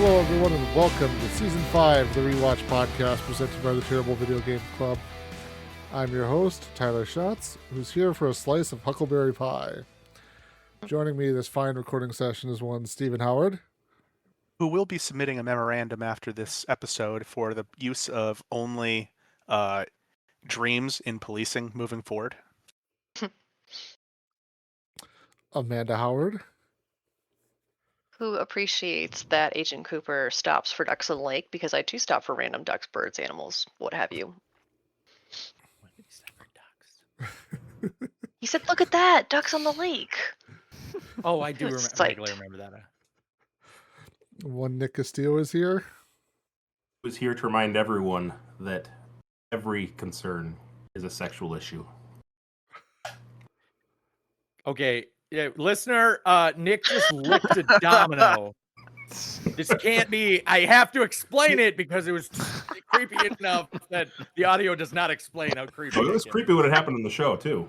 Hello, everyone, and welcome to Season 5 of the Rewatch podcast presented by the Terrible Video Game Club. I'm your host, Tyler Schatz, who's here for a slice of huckleberry pie. Joining me this fine recording session is one Stephen Howard, who will be submitting a memorandum after this episode for the use of only dreams in policing moving forward. Amanda Howard, who appreciates that Agent Cooper stops for ducks in the lake, because I too stop for random ducks, birds, animals, what have you. When did he stop for ducks? He said, look at that, ducks on the lake. Oh, I do It's vaguely remember that. one Nick Castillo is here. Was here to remind everyone that every concern is a sexual issue. Okay, yeah, listener, Nick just licked a domino. This can't be. I have to explain it because it was creepy enough that the audio does not explain how creepy. Oh, it was creepy when it happened in the show too.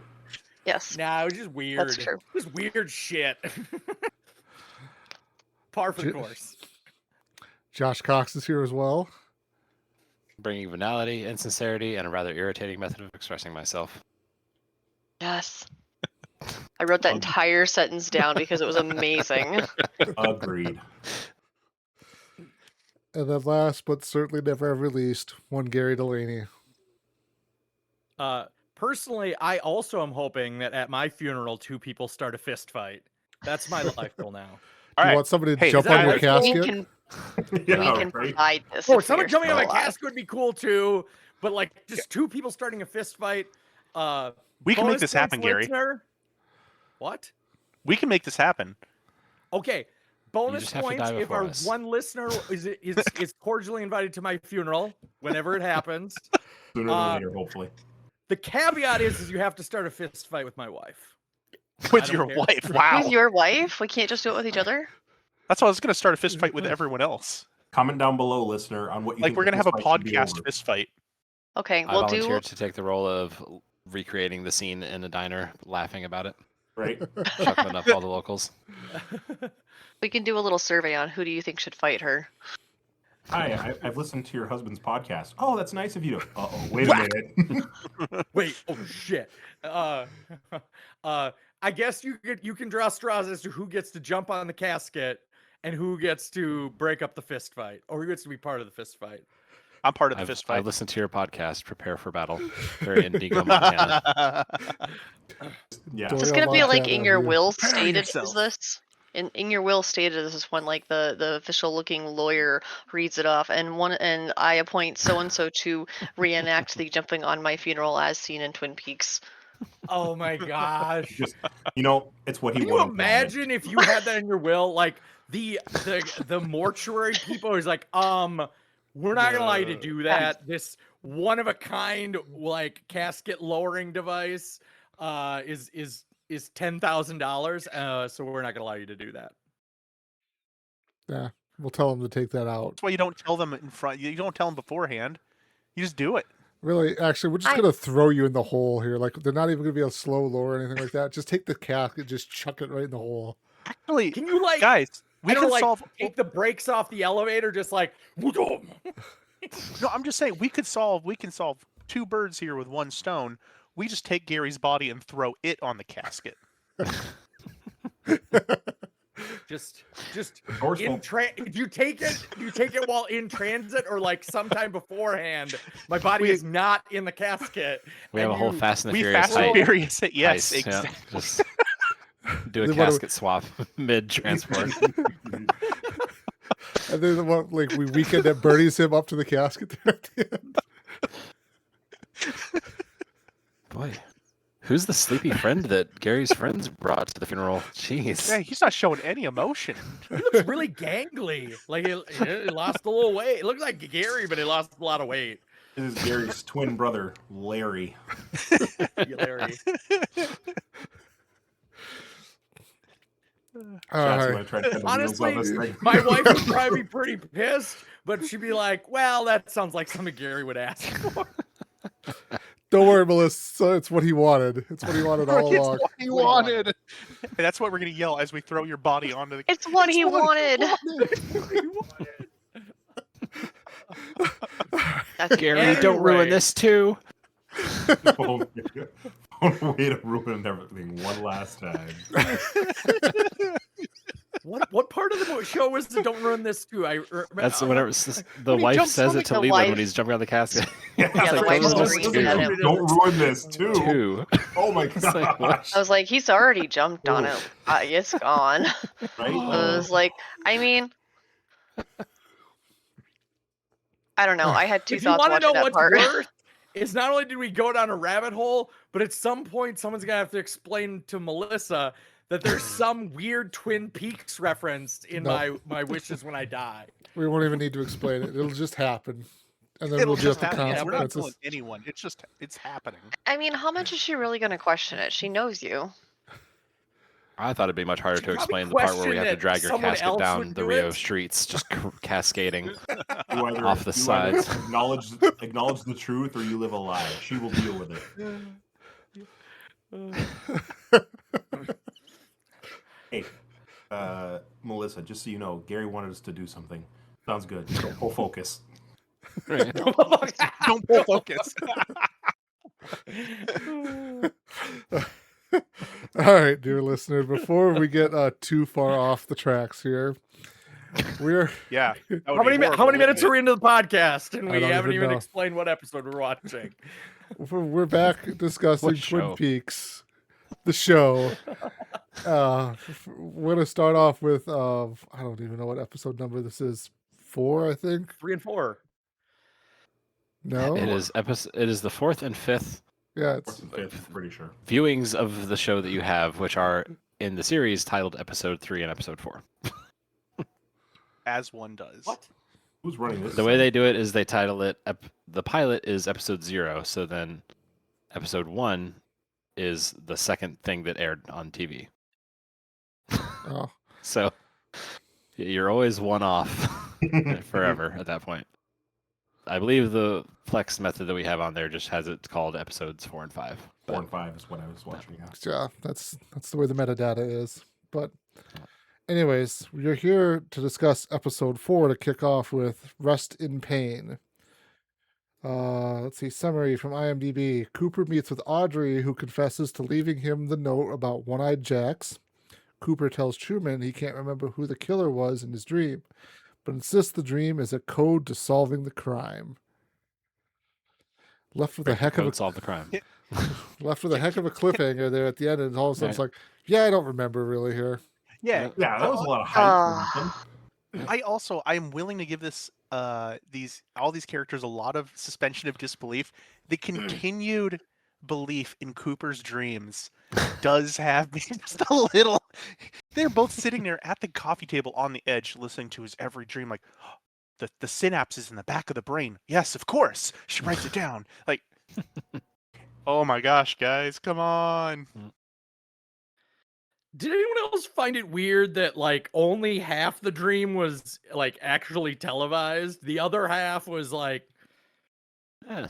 Yes. Nah, it was just weird. That's true. Just weird shit. Par for the course. Josh Cox is here as well. Bringing banality, insincerity, and a rather irritating method of expressing myself. Yes. I wrote that entire sentence down because it was amazing. Agreed. And then last, but certainly never ever least, one Gary Delaney. Personally, I also am hoping that at my funeral, two people start a fist fight. That's my life goal now. Do you want somebody to jump on your casket? We can provide this. Oh, someone jumping on my casket would be cool too. But like, just two people starting a fist fight. We can make this happen, Gary. Listener. What? We can make this happen. Okay. Bonus points if our one listener is cordially invited to my funeral whenever it happens. Sooner than later, hopefully. The caveat is you have to start a fist fight with my wife. With your wife? Wow. With your wife? We can't just do it with each other? That's why I was going to start a fist fight with everyone else. Comment down below, listener, on what you think. We're going to have a podcast fist fight. Okay, I volunteered to take the role of recreating the scene in a diner, laughing about it. Right. Chuckling up all the locals. We can do a little survey on who do you think should fight her. Hi, I've listened to your husband's podcast. Oh, that's nice of you. Uh-oh, wait a minute. Wait, oh shit. I guess you can draw straws as to who gets to jump on the casket and who gets to break up the fist fight, or who gets to be part of the fist fight. I'm part of the fist fight. I listened to your podcast, Prepare for Battle. Very Indigo, Montana. Yeah. Is this going to be like in your will stated is this? In your will stated this is when like the official looking lawyer reads it off and I appoint so and so to reenact the jumping on my funeral as seen in Twin Peaks. Oh my gosh. Just, it's what he Can you imagine if you had that in your will? Like the mortuary people is like, we're not gonna allow you to do that. This one of a kind like casket lowering device is $10,000. So we're not gonna allow you to do that. Yeah, we'll tell them to take that out. That's why you don't tell them in front. You don't tell them beforehand. You just do it. Really, actually, we're just going to throw you in the hole here. Like, they're not even going to be a slow lower or anything like that. Just take the casket, just chuck it right in the hole. Actually, can you guys, we can take the brakes off the elevator, just like, no, I'm just saying we can solve two birds here with one stone. We just take Gary's body and throw it on the casket. Just you take it while in transit or like sometime beforehand. My body is not in the casket. We have a whole Fast and the Furious Fast and Furious it. Yes, heist, exactly. Yeah, just do a casket swap mid transport. And then we weekend at Bernie's him up to the casket there at the end. Boy. Who's the sleepy friend that Gary's friends brought to the funeral? Jeez. Yeah, he's not showing any emotion. He looks really gangly. Like he lost a little weight. It looks like Gary, but he lost a lot of weight. This is Gary's twin brother, Larry. Larry. Honestly, my wife would probably be pretty pissed, but she'd be like, well, that sounds like something Gary would ask for. Don't worry, Melissa. It's what he wanted. It's what he wanted all It's along. what he wanted. And that's what we're gonna yell as we throw your body onto the. It's what he wanted. That's Gary, don't ruin this too. Found a way to ruin everything one last time. What part of the show was the "Don't ruin this" too? That's whenever the wife says it to Leland when he's jumping on the casket. Yeah, the wife screams at him. Don't ruin this too. Oh my like, gosh! I was like, he's already jumped on it. It's gone. Right? I was like, I mean, I don't know. I had two If you thoughts want to watching know that what's part. worse, it's not only did we go down a rabbit hole, but at some point someone's gonna have to explain to Melissa that there's some weird Twin Peaks reference in my wishes when I die. We won't even need to explain it. It'll just happen. And then It'll we'll deal just with the happen. Yeah, we're not consequences. telling anyone. It's happening. I mean, how much is she really going to question it? She knows you. I thought it'd be much harder to probably explain the part where we have to question drag your that someone casket else down would the do Rio it. streets, just cascading You either- off the you either sides. acknowledge the truth, or you live a lie. She will deal with it. Hey, Melissa, just so you know, Gary wanted us to do something. Sounds good. Full focus. Don't pull focus. All right, dear listener, before we get too far off the tracks here, we're Yeah. How many minutes are we into the podcast, and I we don't haven't even even know. explained what episode we're watching? we're back discussing What Twin show? Peaks, the show. We're gonna start off with I don't even know what episode number this is. 4, I think. 3 and 4. No, It is the 4th and 5th Yeah, Fourth it's and fifth, pretty sure. viewings of the show that you have, which are in the series titled Episode 3 and Episode 4. As one does. What? Who's running this? The way they do it is they title it. The pilot is Episode 0, so then Episode 1 is the second thing that aired on TV. oh, So you're always one off forever at that point. I believe the flex method that we have on there just has it called episodes 4 and 5. 4 and 5 is what I was watching. Yeah. yeah, that's the way the metadata is. But anyways, we're here to discuss episode 4 to kick off with Rest in Pain. Let's see, summary from IMDb. Cooper meets with Audrey, who confesses to leaving him the note about One-Eyed Jacks. Cooper tells Truman he can't remember who the killer was in his dream, but insists the dream is a code to solving the crime. Left with a heck of a solve the crime. left with a heck of a cliffhanger there at the end, and all of a sudden it's like, yeah, I don't remember really here. Yeah. Yeah, that was a lot of hype. I'm willing to give this all these characters a lot of suspension of disbelief. The continued belief in Cooper's dreams does have me just a little. They're both sitting there at the coffee table on the edge, listening to his every dream, like the synapses in the back of the brain. Yes, of course. She writes it down. Like, oh my gosh, guys, come on. Did anyone else find it weird that like only half the dream was like actually televised? The other half was like, Yeah,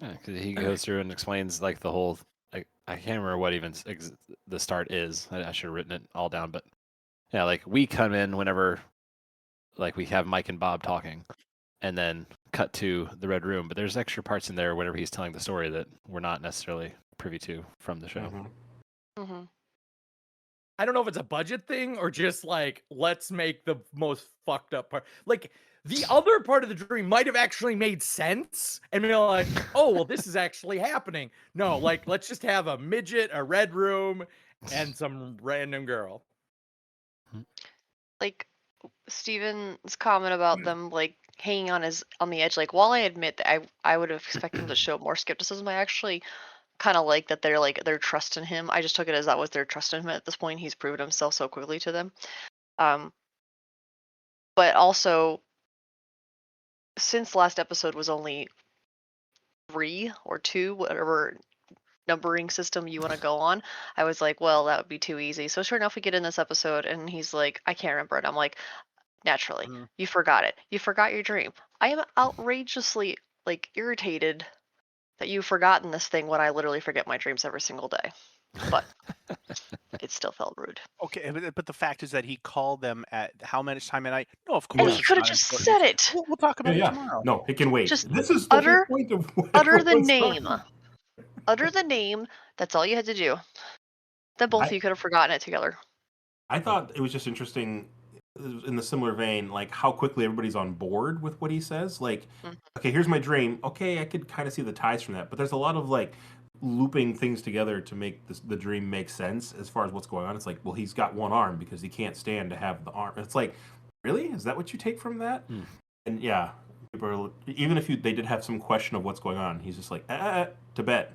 because he goes through and explains like the whole. I can't remember what even the start is. I should have written it all down, but yeah, like we come in whenever, like we have Mike and Bob talking, and then cut to the Red Room. But there's extra parts in there whenever he's telling the story that we're not necessarily privy to from the show. Mm-hmm. Mm-hmm. I don't know if it's a budget thing or just like, let's make the most fucked up part. Like the other part of the dream might have actually made sense and be like, oh, well, this is actually happening. No, like, let's just have a midget, a red room, and some random girl. Like Steven's comment about them like hanging on the edge. Like, while I admit that I would have expected them to show more skepticism, I actually kind of like that they're trusting him. I just took it as that was their trust in him at this point. He's proven himself so quickly to them. But also, since last episode was only 3 or 2, whatever numbering system you want to go on, I was like, well, that would be too easy. So sure enough, we get in this episode and he's like, I can't remember it. I'm like, naturally, you forgot it. You forgot your dream. I am outrageously like irritated that you've forgotten this thing when I literally forget my dreams every single day. But it still felt rude. Okay, but the fact is that he called them at how much time at night? No, of And course he it's could have not just important. said it. We'll talk Yeah, about it yeah. tomorrow. No, it can wait. Just This is the whole utter point of utter the what's name. going on. Utter the name. That's all you had to do. Then both of you could have forgotten it together. I thought it was just interesting in the similar vein, like how quickly everybody's on board with what he says. Like, okay, here's my dream. Okay, I could kind of see the ties from that, but there's a lot of like looping things together to make the dream make sense as far as what's going on. It's like, well, he's got one arm because he can't stand to have the arm. It's like, really? Is that what you take from that? And yeah, people are, even if they did have some question of what's going on, he's just like, to bed.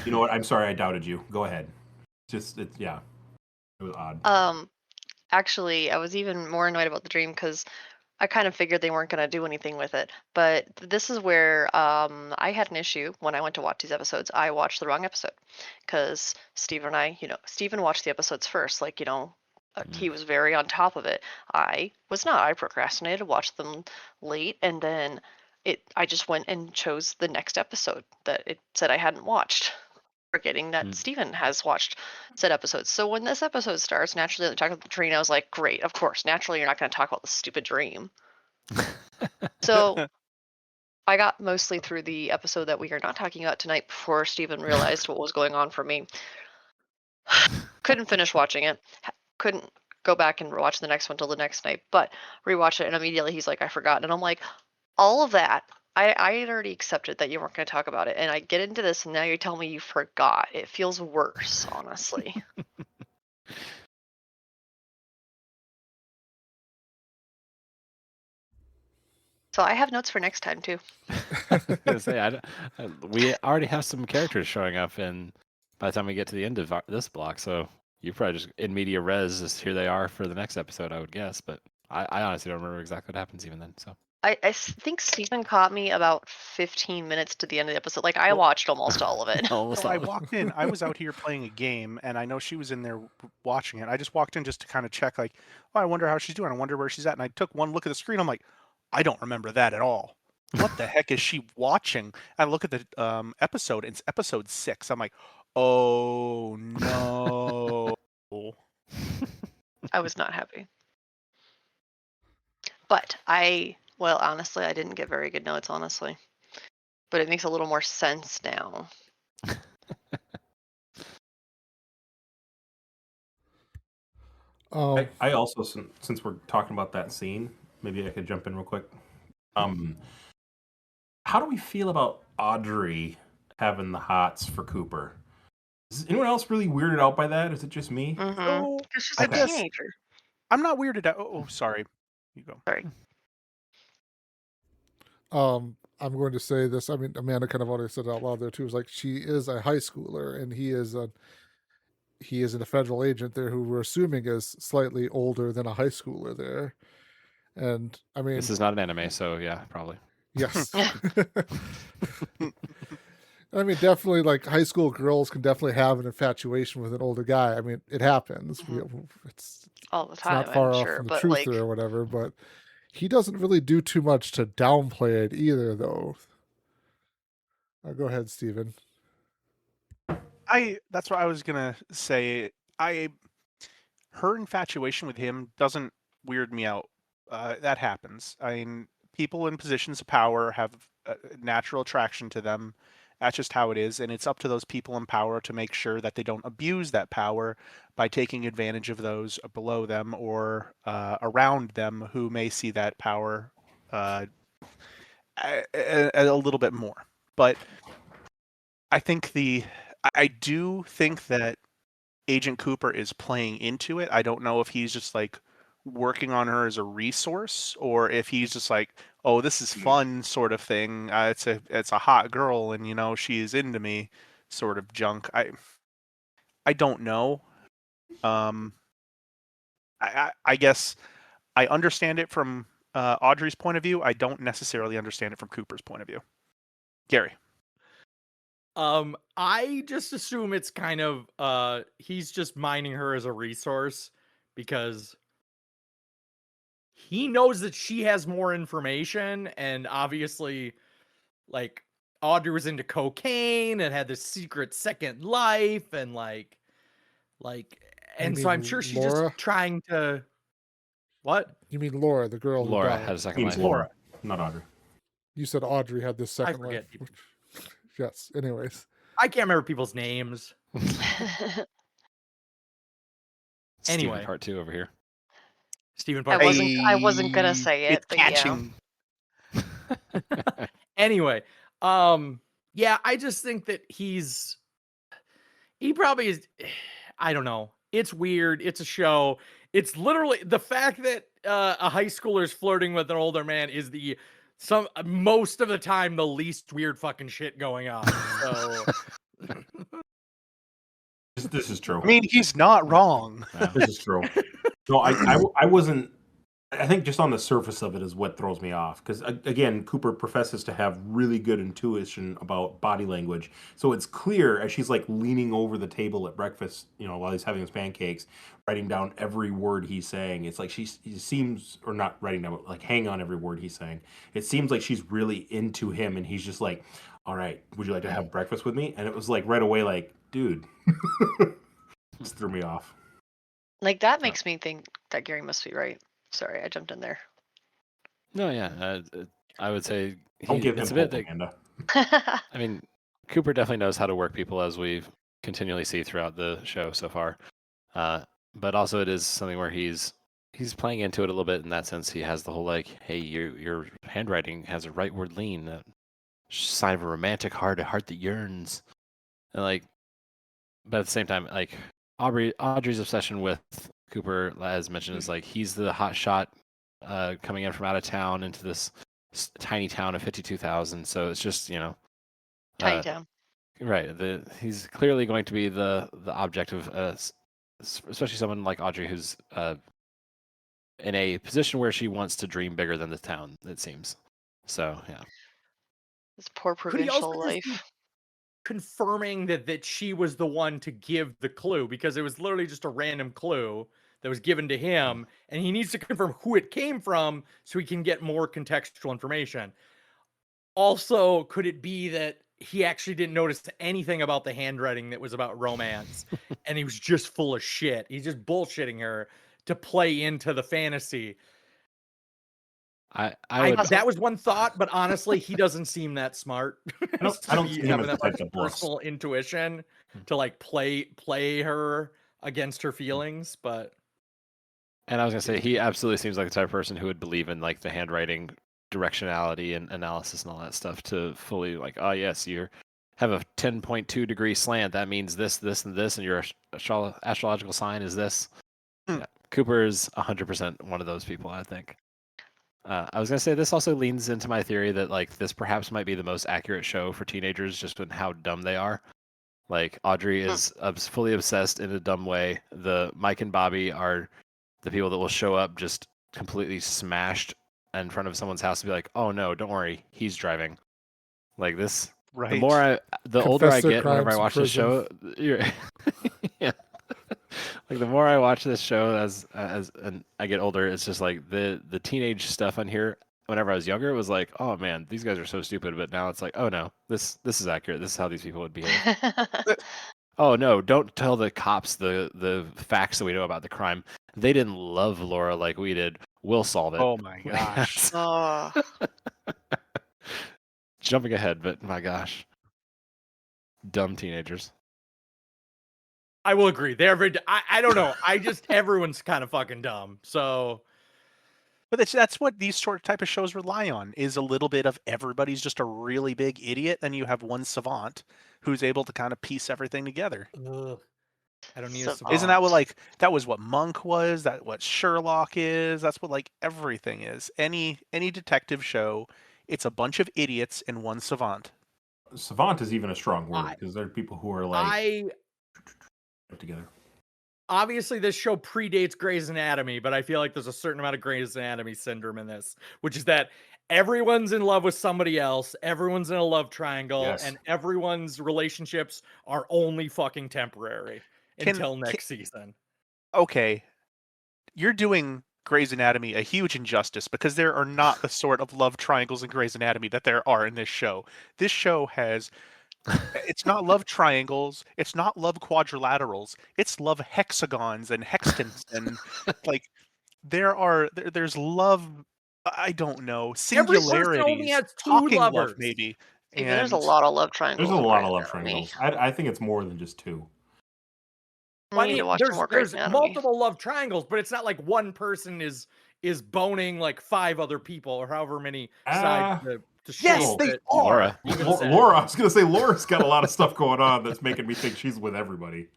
You know what? I'm sorry, I doubted you. Go ahead. Yeah, it was odd. Actually, I was even more annoyed about the dream because I kind of figured they weren't going to do anything with it. But this is where I had an issue when I went to watch these episodes. I watched the wrong episode because Steven and I, Steven watched the episodes first. Like, he was very on top of it. I was not. I procrastinated, watched them late, and then I just went and chose the next episode that it said I hadn't watched, forgetting that Steven has watched said episodes. So when this episode starts, naturally they talk about the dream. I was like, great, of course. Naturally, you're not going to talk about the stupid dream. So I got mostly through the episode that we are not talking about tonight before Steven realized what was going on for me. Couldn't finish watching it. Couldn't go back and watch the next one till the next night, but rewatch it, and immediately he's like, I forgot. And I'm like, all of that, I had already accepted that you weren't going to talk about it, and I get into this, and now you're telling me you forgot. It feels worse, honestly. So I have notes for next time too. I was gonna say, we already have some characters showing up, and by the time we get to the end of this block, so you probably just in media res, just here they are for the next episode, I would guess. But I honestly don't remember exactly what happens even then. So I think Stephen caught me about 15 minutes to the end of the episode. Like, I watched almost all of it. almost So I all of it. walked in. I was out here playing a game, and I know she was in there watching it. I just walked in just to kind of check, like, oh, I wonder how she's doing. I wonder where she's at. And I took one look at the screen. I'm like, I don't remember that at all. What the heck is she watching? I look at the episode. It's episode 6. I'm like, oh no. I was not happy. But well, honestly, I didn't get very good notes, honestly. But it makes a little more sense now. I also, since we're talking about that scene, maybe I could jump in real quick. How do we feel about Audrey having the hots for Cooper? Is anyone else really weirded out by that? Is it just me? Mm-hmm. Because she's I a guess teenager. I'm not weirded out. Oh, sorry. You go. Sorry. I'm going to say this. I mean, Amanda kind of already said it out loud there too. Is like she is a high schooler, and he isn't a federal agent there, who we're assuming is slightly older than a high schooler there. And I mean, This is not an anime, so yeah, probably. yes. I mean, definitely, like, high school girls can definitely have an infatuation with an older guy. I mean, it happens. It's all the it's time, not far I'm off sure. from the But truth like, or whatever. But he doesn't really do too much to downplay it either, though. Go ahead, Steven. That's what I was gonna say. Her infatuation with him doesn't weird me out. That happens. I mean, people in positions of power have a natural attraction to them. That's just how it is, and it's up to those people in power to make sure that they don't abuse that power by taking advantage of those below them or around them who may see that power a little bit more. But I do think that Agent Cooper is playing into it. I don't know if he's just like working on her as a resource or if he's just like, oh, this is fun sort of thing. It's a hot girl and she is into me sort of junk. I don't know. I guess I understand it from Audrey's point of view. I don't necessarily understand it from Cooper's point of view. Gary. I just assume it's kind of he's just mining her as a resource because he knows that she has more information, and obviously, like, Audrey was into cocaine and had this secret second life, and and so mean I'm sure she's Laura? just trying to. What? You mean Laura, the girl who Laura died? had a second It's life. Laura, not Audrey. You said Audrey had this second life. forget. Yes. Anyways. I can't remember people's names. Steven Anyway. part 2 over here. Stephen I Parker. wasn't gonna say it, It's but catching. Anyway, yeah, I just think that he probably is. I don't know. It's weird. It's a show. It's literally the fact that a high schooler is flirting with an older man is most of the time the least weird fucking shit going on. So This is true. I mean, he's not wrong. This is true. No, I wasn't. I think just on the surface of it is what throws me off. Because again, Cooper professes to have really good intuition about body language, so it's clear as she's like leaning over the table at breakfast, while he's having his pancakes, writing down every word he's saying. It's like he seems, or not writing down, but like hang on every word he's saying. It seems like she's really into him, and he's just like, "All right, would you like to have breakfast with me?" And it was like right away, like, dude, just threw me off. Like that makes me think that Gary must be right. Sorry, I jumped in there. No, yeah. I would say Don't give him it's a bit hope, Amanda. I mean, Cooper definitely knows how to work people, as we continually see throughout the show so far. But also it is something where he's playing into it a little bit in that sense. He has the whole like, hey, your handwriting has a rightward lean, a sign of a romantic heart, a heart that yearns, and like, but at the same time, like Audrey's obsession with Cooper, as mentioned, is like he's the hot shot coming in from out of town into this tiny town of 52,000. So it's just Tiny town. Right. He's clearly going to be the object of especially someone like Audrey, who's in a position where she wants to dream bigger than the town, it seems. So yeah. This poor provincial life. Confirming that she was the one to give the clue, because it was literally just a random clue that was given to him, and he needs to confirm who it came from so he can get more contextual information. Also, could it be that he actually didn't notice anything about the handwriting that was about romance and he was just full of shit? He's just bullshitting her to play into the fantasy. That was one thought, but honestly, he doesn't seem that smart. I don't see him as the type of boss. Personal intuition to like play her against her feelings, but. And I was gonna say, he absolutely seems like the type of person who would believe in like the handwriting directionality and analysis and all that stuff to fully like, oh yes, you have a 10.2 degree slant. That means this, this, and this, and your astrological sign is this. Yeah, Cooper is 100% one of those people, I think. I was gonna say this also leans into my theory that like this perhaps might be the most accurate show for teenagers, just in how dumb they are. Like Audrey is fully obsessed in a dumb way. The Mike and Bobby are the people that will show up just completely smashed in front of someone's house and be like, "Oh no, don't worry, he's driving." Like this. Right. The older I get, whenever I watch this show, yeah. Like the more I watch this show as and I get older, it's just like the teenage stuff on here. Whenever I was younger, it was like, oh man, these guys are so stupid. But now it's like, oh no, this is accurate. This is how these people would behave. Oh no, don't tell the cops the facts that we know about the crime. They didn't love Laura like we did. We'll solve it. Oh my gosh. Jumping ahead, but my gosh. Dumb teenagers. I will agree. They're very. I don't know. Everyone's kind of fucking dumb. So, but that's what these type of shows rely on, is a little bit of everybody's just a really big idiot, then you have one savant who's able to kind of piece everything together. I don't need a savant. Isn't that that was what Monk was? That what Sherlock is? That's what like everything is. Any detective show, it's a bunch of idiots and one savant. Savant is even a strong word, because there are people who are like together. Obviously, this show predates Grey's Anatomy, but I feel like there's a certain amount of Grey's Anatomy syndrome in this, which is that everyone's in love with somebody else, everyone's in a love triangle, and everyone's relationships are only fucking temporary until next season. Okay. You're doing Grey's Anatomy a huge injustice because there are not the sort of love triangles in Grey's Anatomy that there are in this show. This show has it's not love triangles, it's not love quadrilaterals, it's love hexagons and hextants and like there's love I don't know, Every person only singularities, has 2 talking love lovers. maybe. Even there's a And lot of love There's triangles. a in lot Grey's of love Anatomy. triangles. I think it's more than just 2. We need to watch some more Grey's there's Anatomy. multiple love triangles, but it's not like one person is boning like 5 other people or however many sides to shape yes, they it. are. Laura, I was gonna say Laura's got a lot of stuff going on that's making me think she's with everybody.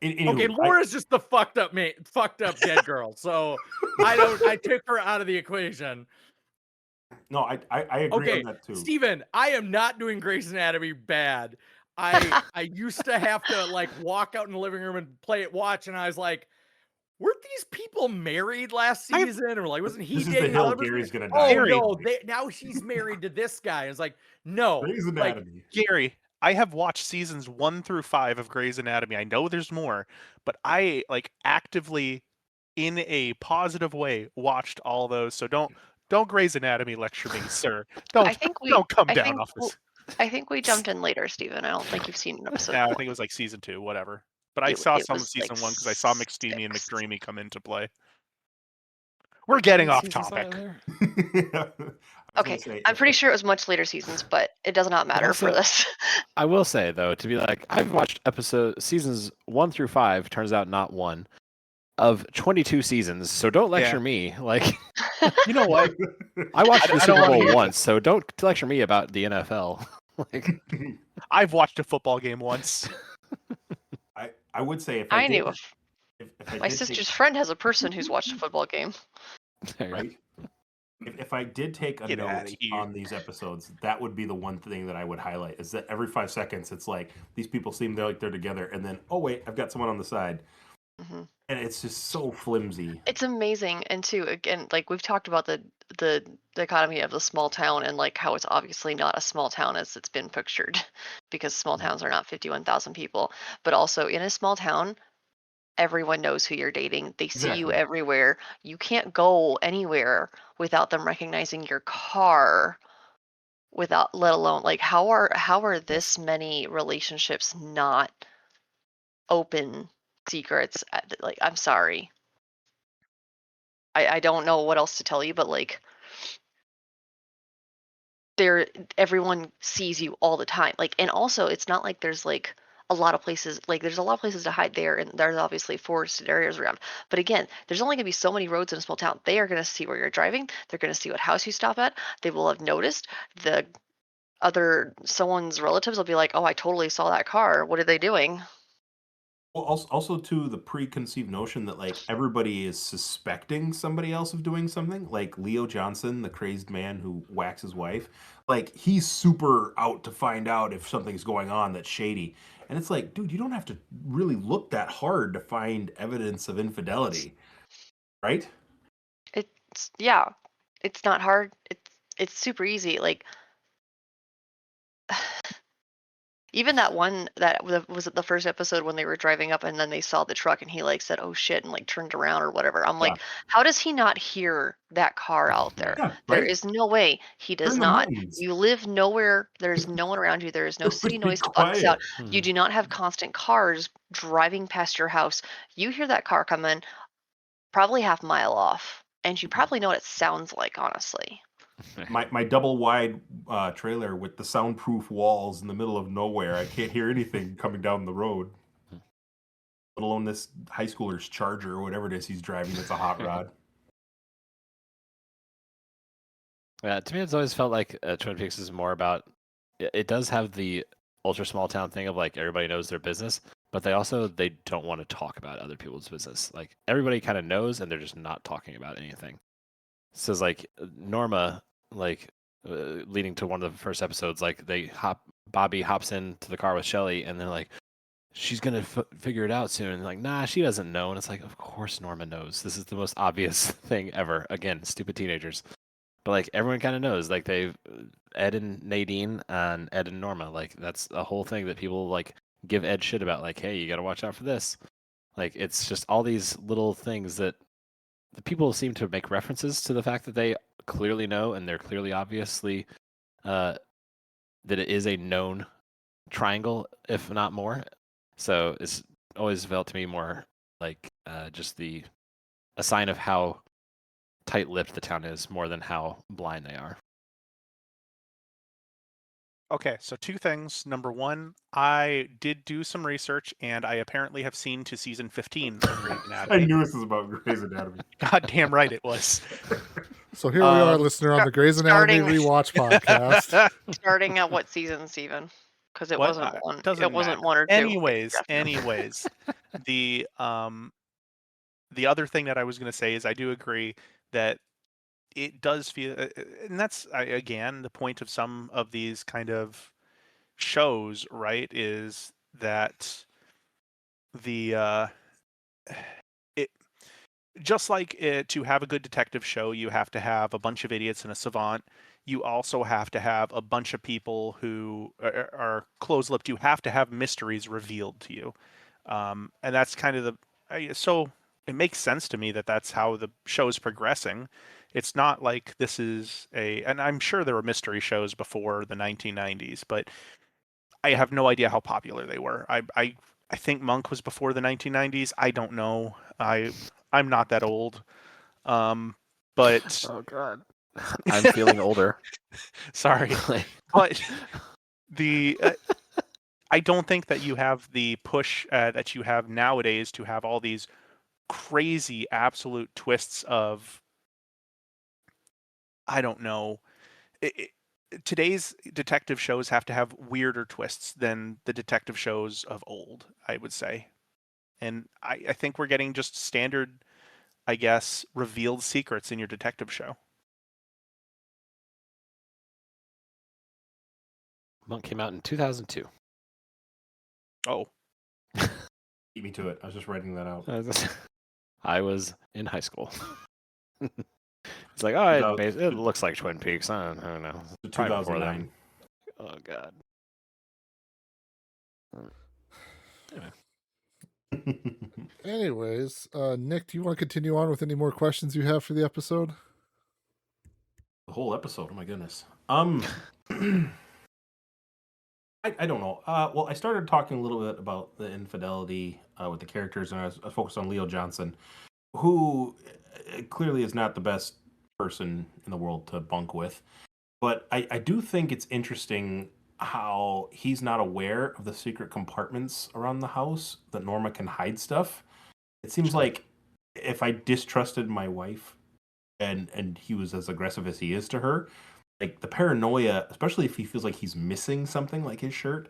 Anywho, Okay, Laura's just the fucked up dead girl. So I took her out of the equation. No, I agree on that too. Steven, I am not doing Grey's Anatomy bad. I used to have to like walk out in the living room and watch, and I was like, weren't these people married last season? Or like, wasn't he This is dating the hill another person? Gary's gonna die. Oh no, now she's married to this guy. It's like, no. Grey's Anatomy. Gary, I have watched seasons 1 through 5 of Grey's Anatomy. I know there's more, but I like actively, in a positive way, watched all those. So don't Grey's Anatomy lecture me, sir. Don't come down off this. I think we jumped in later, Steven. I don't think you've seen an episode. Yeah, I think it was like season 2, whatever. But I saw some of season 1 because I saw McSteamy and McDreamy come into play. We're getting off topic. Okay, I'm pretty sure it was much later seasons, but it does not matter for this. I will say though, to be like, I've watched seasons 1 through 5. Turns out not 1 of 22 seasons. So don't lecture me. Like, you know what? I watched the Super Bowl once, so don't lecture me about the NFL. Like, I've watched a football game once. I would say if I knew my sister's friend has a person who's watched a football game. Right. If I did take a note on these episodes, that would be the one thing that I would highlight, is that every 5 seconds it's like these people seem they're together, and then oh wait, I've got someone on the side. Mm-hmm. And it's just so flimsy. It's amazing. And too, again, like we've talked about the dichotomy of the small town and like how it's obviously not a small town as it's been pictured, because small towns are not 51,000 people, but also in a small town, everyone knows who you're dating. They see you everywhere. You can't go anywhere without them recognizing your car, without, let alone like how are this many relationships not open secrets? Like, I'm sorry. I don't know what else to tell you, but like everyone sees you all the time. Like, and also it's not like there's like a lot of places, like there's a lot of places to hide there, and there's obviously forested areas around. But again, there's only gonna be so many roads in a small town. They are gonna see where you're driving. They're gonna see what house you stop at. They will have noticed. Someone's relatives will be like, oh, I totally saw that car. What are they doing? Well, also to the preconceived notion that like everybody is suspecting somebody else of doing something. Like Leo Johnson, the crazed man who whacks his wife, like he's super out to find out if something's going on that's shady. And it's like, dude, you don't have to really look that hard to find evidence of infidelity, right? It's not hard. It's super easy. Like, even that one that was it the first episode when they were driving up and then they saw the truck and he like said, oh shit, and like turned around or whatever. I'm like, how does he not hear that car out there? Yeah, right? There is no way he does not. You live nowhere. There's no one around you. There is no city noise to bug us out. You do not have constant cars driving past your house. You hear that car coming probably half a mile off, and you probably know what it sounds like, honestly. My double wide trailer with the soundproof walls in the middle of nowhere. I can't hear anything coming down the road. Let alone this high schooler's Charger or whatever it is he's driving. It's a hot rod. Yeah, to me, it's always felt like Twin Peaks is more about. It does have the ultra small town thing of like everybody knows their business, but they don't want to talk about other people's business. Like everybody kind of knows, and they're just not talking about anything. So it's like Norma, like leading to one of the first episodes, like Bobby hops into the car with Shelly, and they're like, she's gonna figure it out soon. And like, nah, she doesn't know. And it's like, of course Norma knows. This is the most obvious thing ever. Again, stupid teenagers. But like everyone kind of knows. Like Ed and Nadine and Ed and Norma. Like that's a whole thing that people like give Ed shit about. Like, hey, you gotta watch out for this. Like it's just all these little things that the people seem to make references to the fact that they clearly know and they're clearly obviously that it is a known triangle, if not more. So it's always felt to me more like just a sign of how tight-lipped the town is more than how blind they are. Okay, so two things. Number one, I did do some research, and I apparently have seen to season 15 of Grey's I Anatomy. knew this was about Grey's Anatomy. God damn right it was. So here we are, listener, on the Grey's Anatomy Rewatch podcast. Starting at what season, Steven? Because it What? wasn't one. Doesn't It wasn't matter. one or two. Anyways, the other thing that I was going to say is I do agree that it does feel, and that's again the point of some of these kind of shows, right? Is that the it just like to have a good detective show, you have to have a bunch of idiots and a savant. You also have to have a bunch of people who are close-lipped. You have to have mysteries revealed to you, and that's kind of so it makes sense to me that that's how the show's progressing. It's not like this is and I'm sure there were mystery shows before the 1990s, but I have no idea how popular they were. I think Monk was before the 1990s. I don't know. I'm not that old. But oh god, I'm feeling older. Sorry, but the I don't think that you have the push that you have nowadays to have all these crazy absolute twists of I don't know. Today's detective shows have to have weirder twists than the detective shows of old, I would say. And I think we're getting just standard, I guess, revealed secrets in your detective show. Monk came out in 2002. Oh. Beat me to it. I was just writing that out. I was in high school. It's like, oh, it looks like Twin Peaks. I don't know. 2009. Oh, God. Anyway. Anyways, Nick, do you want to continue on with any more questions you have for the episode? The whole episode. Oh, my goodness. I don't know. Well, I started talking a little bit about the infidelity with the characters, and I was focused on Leo Johnson, who clearly is not the best person in the world to bunk with. But I do think it's interesting how he's not aware of the secret compartments around the house that Norma can hide stuff. It seems like if I distrusted my wife and he was as aggressive as he is to her, like the paranoia, especially if he feels like he's missing something like his shirt,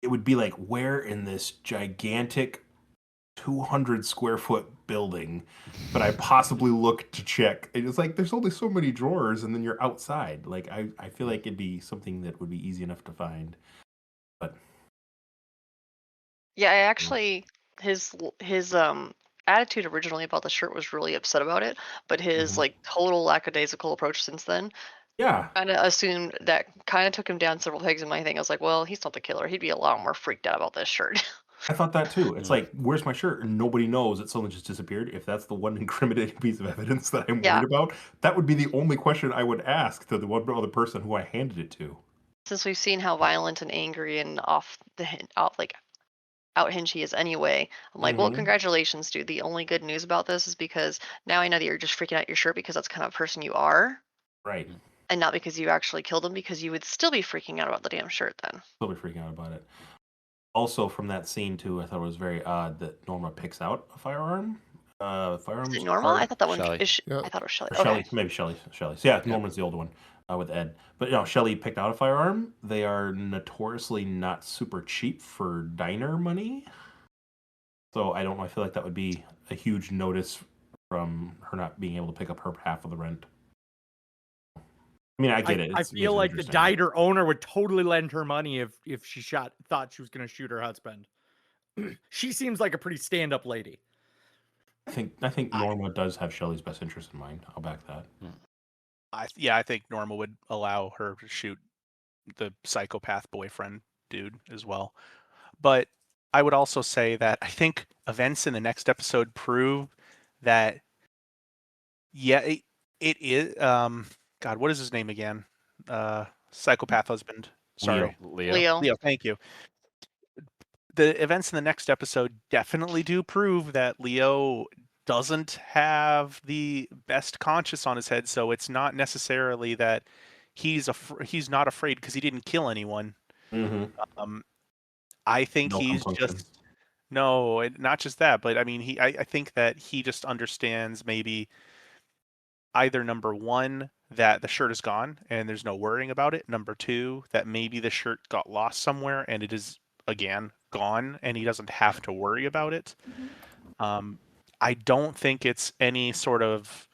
it would be like, where in this gigantic 200 square foot building but I possibly look to check? It's like there's only so many drawers and then you're outside. Like I feel like it'd be something that would be easy enough to find. But yeah, I actually his attitude originally about the shirt was really upset about it, but his like total lackadaisical approach since then, yeah, kind of assumed that kind of took him down several pegs in my thing. I was like, well, he's not the killer. He'd be a lot more freaked out about this shirt. I thought that too. It's like, where's my shirt? And nobody knows it suddenly just disappeared. If that's the one incriminating piece of evidence that I'm worried about, that would be the only question I would ask to the one other person who I handed it to. Since we've seen how violent and angry and out hinge he is anyway, I'm like, well, congratulations, dude. The only good news about this is because now I know that you're just freaking out your shirt because that's kind of person you are. Right. And not because you actually killed him, because you would still be freaking out about the damn shirt then. Still be freaking out about it. Also, from that scene too, I thought it was very odd that Norma picks out a firearm. Firearms. Is it Norma? I thought that one. Shelley. I thought it was Shelley. Shelley, maybe Shelley. So yeah, Norman's the old one with Ed. But Shelley picked out a firearm. They are notoriously not super cheap for diner money. So I don't know. I feel like that would be a huge notice from her not being able to pick up her half of the rent. I mean, I get it. I feel like the diner owner would totally lend her money if she thought she was going to shoot her husband. She seems like a pretty stand-up lady. I think Norma does have Shelley's best interest in mind. I'll back that. I think Norma would allow her to shoot the psychopath boyfriend dude as well. But I would also say that I think events in the next episode prove that, yeah, it is. God, what is his name again? Psychopath husband. Sorry, Leo. Leo. Thank you. The events in the next episode definitely do prove that Leo doesn't have the best conscience on his head, so it's not necessarily that he's not afraid because he didn't kill anyone. Mm-hmm. I think No he's compunction. just not just that, but I mean, I think that he just understands maybe either number one, that the shirt is gone and there's no worrying about it. Number two, that maybe the shirt got lost somewhere and it is again gone and he doesn't have to worry about it. I don't think it's any sort of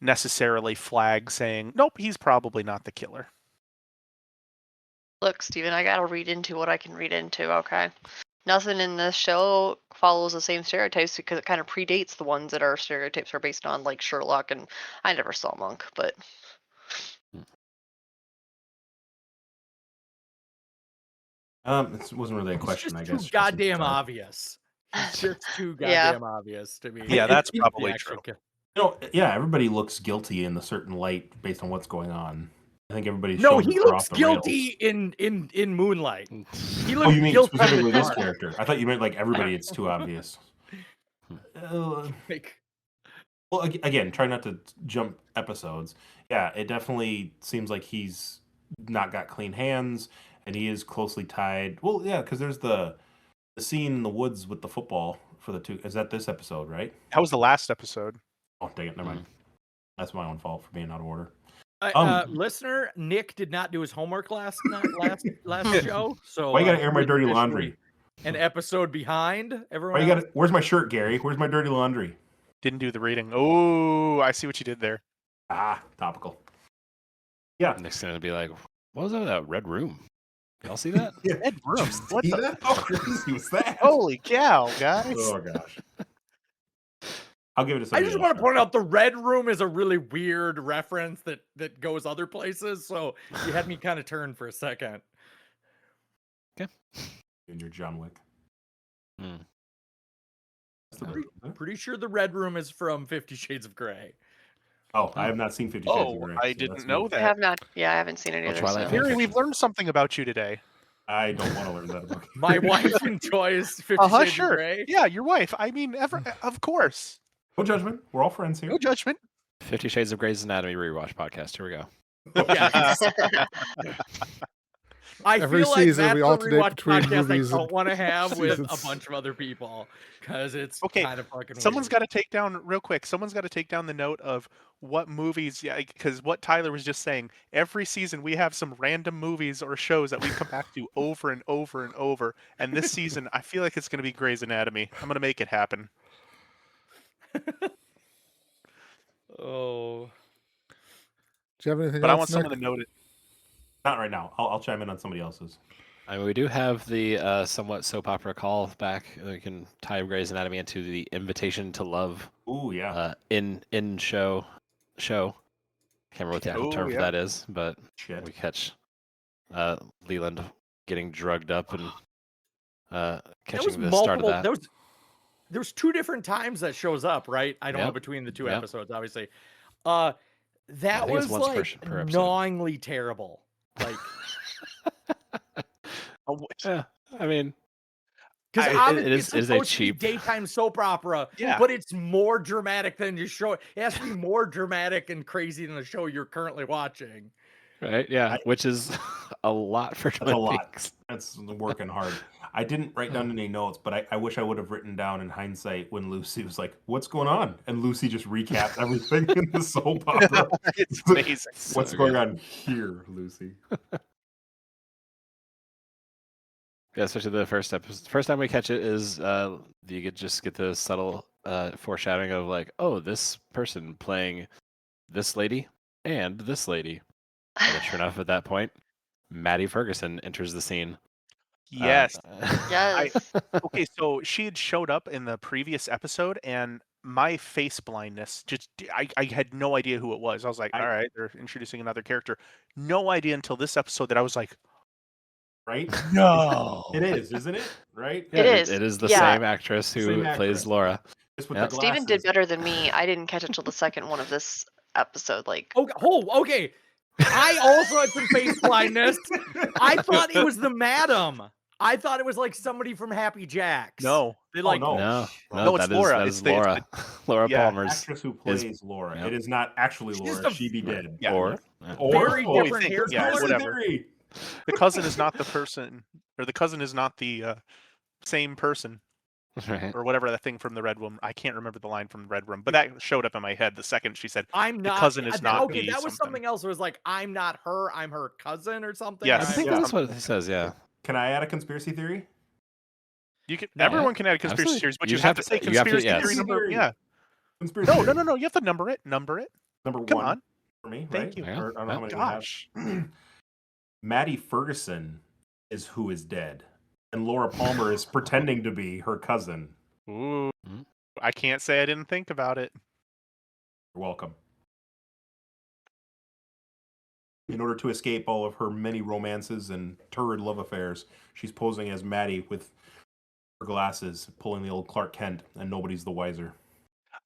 necessarily flag saying, nope, he's probably not the killer. Look, Steven, I gotta read into what I can read into, okay? Nothing in this show follows the same stereotypes because it kind of predates the ones that our stereotypes are based on, like Sherlock, and I never saw Monk, but It wasn't really a It's question, just I too guess. goddamn obvious. It's just too goddamn obvious to me. Yeah, that's it- probably The true. actual Yeah, everybody looks guilty in a certain light based on what's going on. I think everybody's No, shown he that they're looks off the guilty rails. in Moonlight. He Oh, looks you mean guilty in the specifically this dark. character? I thought you meant like everybody. It's too obvious. Like, Well, again, try not to jump episodes. Yeah, it definitely seems like he's not got clean hands, and he is closely tied. Well, yeah, because there's the scene in the woods with the football for the two. Is that this episode, right? That was the last episode. Oh, dang it, never mind. That's my own fault for being out of order. listener, Nick did not do his homework last show, so Why you gotta air my he's dirty officially laundry? An episode behind Why everyone you else. gotta? Where's my shirt, Gary? Where's my dirty laundry? Didn't do the reading. Oh, I see what you did there. Ah, topical. Yeah. Nick's gonna be like, "What was that red room? Y'all see that? Yeah. Red room. What See the? that? How crazy was that? Holy cow, guys! Oh gosh. I'll give it to I somebody just else. want to point out the red room is a really weird reference that goes other places, so you had me kind of turn for a second. In your John Wick. Hmm. Pretty sure the red room is from 50 Shades of Grey. Oh, I have not seen 50 Shades of Oh, Grey. I so didn't that's know good. I that. have not. Yeah, I haven't seen any Well, of Twilight this. Mary, we've learned something about you today. I don't want to learn that about you. My wife enjoys 50 Shades Sure. of Grey. Yeah, your wife. I mean, of course. No judgment. We're all friends here. No judgment. 50 Shades of Grey's Anatomy rewatch podcast. Here we go. Yes. I Every feel like season that's we a alternate rewatch between podcast movies I and don't want to have with a seasons. bunch of other people because it's Okay, kind of fucking Someone's weird. got to take down real quick. Someone's got to take down the note of what movies. Yeah, because what Tyler was just saying. Every season we have some random movies or shows that we come back to over and over and over. And this season, I feel like it's going to be Grey's Anatomy. I'm going to make it happen. Oh. Do you have anything But I else, want someone Nick? to note it. Not right now. I'll chime in on somebody else's. I mean, we do have the somewhat soap opera call back. We can tie Grey's Anatomy into the Invitation to Love Ooh, yeah. in show. Can't remember what the actual term for that is, but Shit. we catch Leland getting drugged up and catching the start of that. There was two different times that shows up, right? I don't know Yep. between the two Yep. episodes, obviously. I That think it's was once like per episode. gnawingly terrible. Like, Yeah, I mean, because it obviously is it's a supposed to be cheap. daytime soap opera, Yeah. but it's more dramatic than your show. It has to be more dramatic and crazy than the show you're currently watching. Right? Yeah, which is a lot for That's a Twin lot. Peaks. That's working hard. I didn't write down any notes, but I wish I would have written down in hindsight when Lucy was like, "What's going on?" And Lucy just recapped everything in the soap opera. It's amazing. What's So going good. on here, Lucy? Yeah, especially the first episode. First time we catch it is you could just get the subtle foreshadowing of like, oh, this person playing this lady and this lady. And then sure enough, at that point, Maddie Ferguson enters the scene. Yes. Yes. Okay, so she had showed up in the previous episode, and my face blindness I had no idea who it was. I was like, all right, they're introducing another character. No idea until this episode that I was like, right? No. It is, isn't it? Right? It is. It is the Yeah. same actress who Same plays actress. Laura. Just with Yep. the Steven glasses. did better than me. I didn't catch it till the second one of this episode. Like, Okay. I also had some face blindness. I thought it was the madam. I thought it was like somebody from Happy Jacks. No. They Oh, like no. No, it's that is Laura. that It's is the- it's Laura. Laura yeah, Palmer's actress who plays Laura. yep. It is not actually She's Laura. the- She be dead. Yeah. or very Or- different hair yeah, color. whatever. Theory. The cousin is not the person, or the cousin is not the same person, right. or whatever that thing from the Red Room. I can't remember the line from the Red Room, but that showed up in my head the second she said, I'm "The not. cousin is not okay, the that was something." something else. It was like I'm not her. I'm her cousin or something. Yes. I think Yeah. that's what it says. Yeah. Can I add a conspiracy theory? You can. No. Everyone can add a conspiracy Absolutely. theories, but You you have have to say to- you have to- conspiracy yes. theory number. Theory. Yeah. Conspiracy No, theory. no. You have to number it. Number it. Number Come one on. for me, Thank right? you. Yeah. Or, I don't know how many Gosh. we have. Maddie Ferguson is who is dead, and Laura Palmer is pretending to be her cousin. Ooh. Mhm. I can't say I didn't think about it. You're welcome. In order to escape all of her many romances and turrid love affairs, she's posing as Maddie with her glasses, pulling the old Clark Kent, and nobody's the wiser.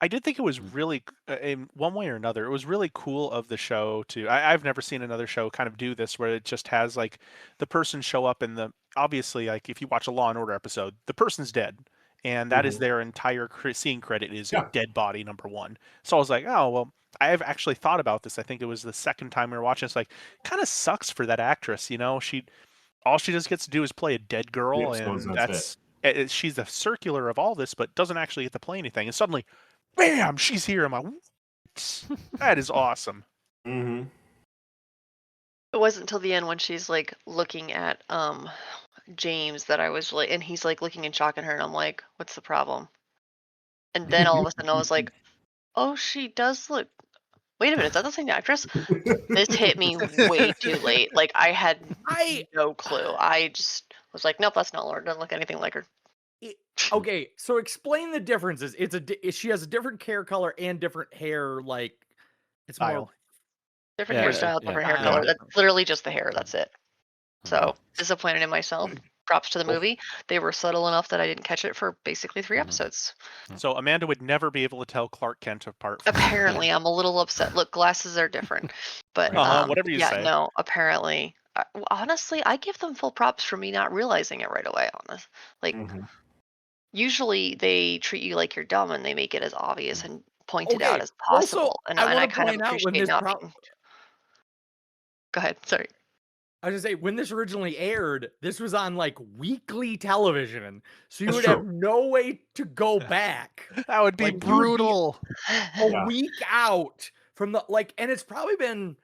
I did think it was really, in one way or another, it was really cool of the show to. I've never seen another show kind of do this where it just has like the person show up in the. Obviously, like if you watch a Law and Order episode, the person's dead. And that is Mhm. their entire scene credit is Yeah. dead body number one. So I was like, oh, well, I have actually thought about this. I think it was the second time we were watching. It's like, kind of sucks for that actress, you know? All she just gets to do is play a dead girl, Yep, so and that's she's the circular of all this, but doesn't actually get to play anything. And suddenly, bam, she's here. I'm like, what? That is awesome. Mm-hmm. it wasn't until the end when she's like looking at James that I was like, and he's like looking in shock at her, and I'm like, what's the problem? And then all of a sudden I was like, oh, she does look. Wait a minute, is that the same actress? This hit me way too late. Like I had no clue. I just was like, nope, that's not Laura. Doesn't look anything like her. Okay, so explain the differences. She has a different hair color and different hair. Like it's more Style. Different Yeah, hairstyle, yeah. different hair Yeah. color. That's literally just the hair. That's it. So Mhm. disappointed in myself. Props to the movie. They were subtle enough that I didn't catch it for basically 3 Mhm. episodes. So Amanda would never be able to tell Clark Kent apart from Apparently, I'm a little upset. Look, glasses are different, but whatever you yeah, say. no. Apparently, honestly, I give them full props for me not realizing it right away. Honest, like Mhm. usually they treat you like you're dumb and they make it as obvious and pointed out Okay, as also, possible. And I I wanna kind of point out when appreciate this not pro- being. Go ahead. Sorry. I was gonna say when this originally aired, this was on like weekly television, so you That's would true. have no way to go back. That would be Like, you would be- brutal. A Yeah. week out from the and it's probably been.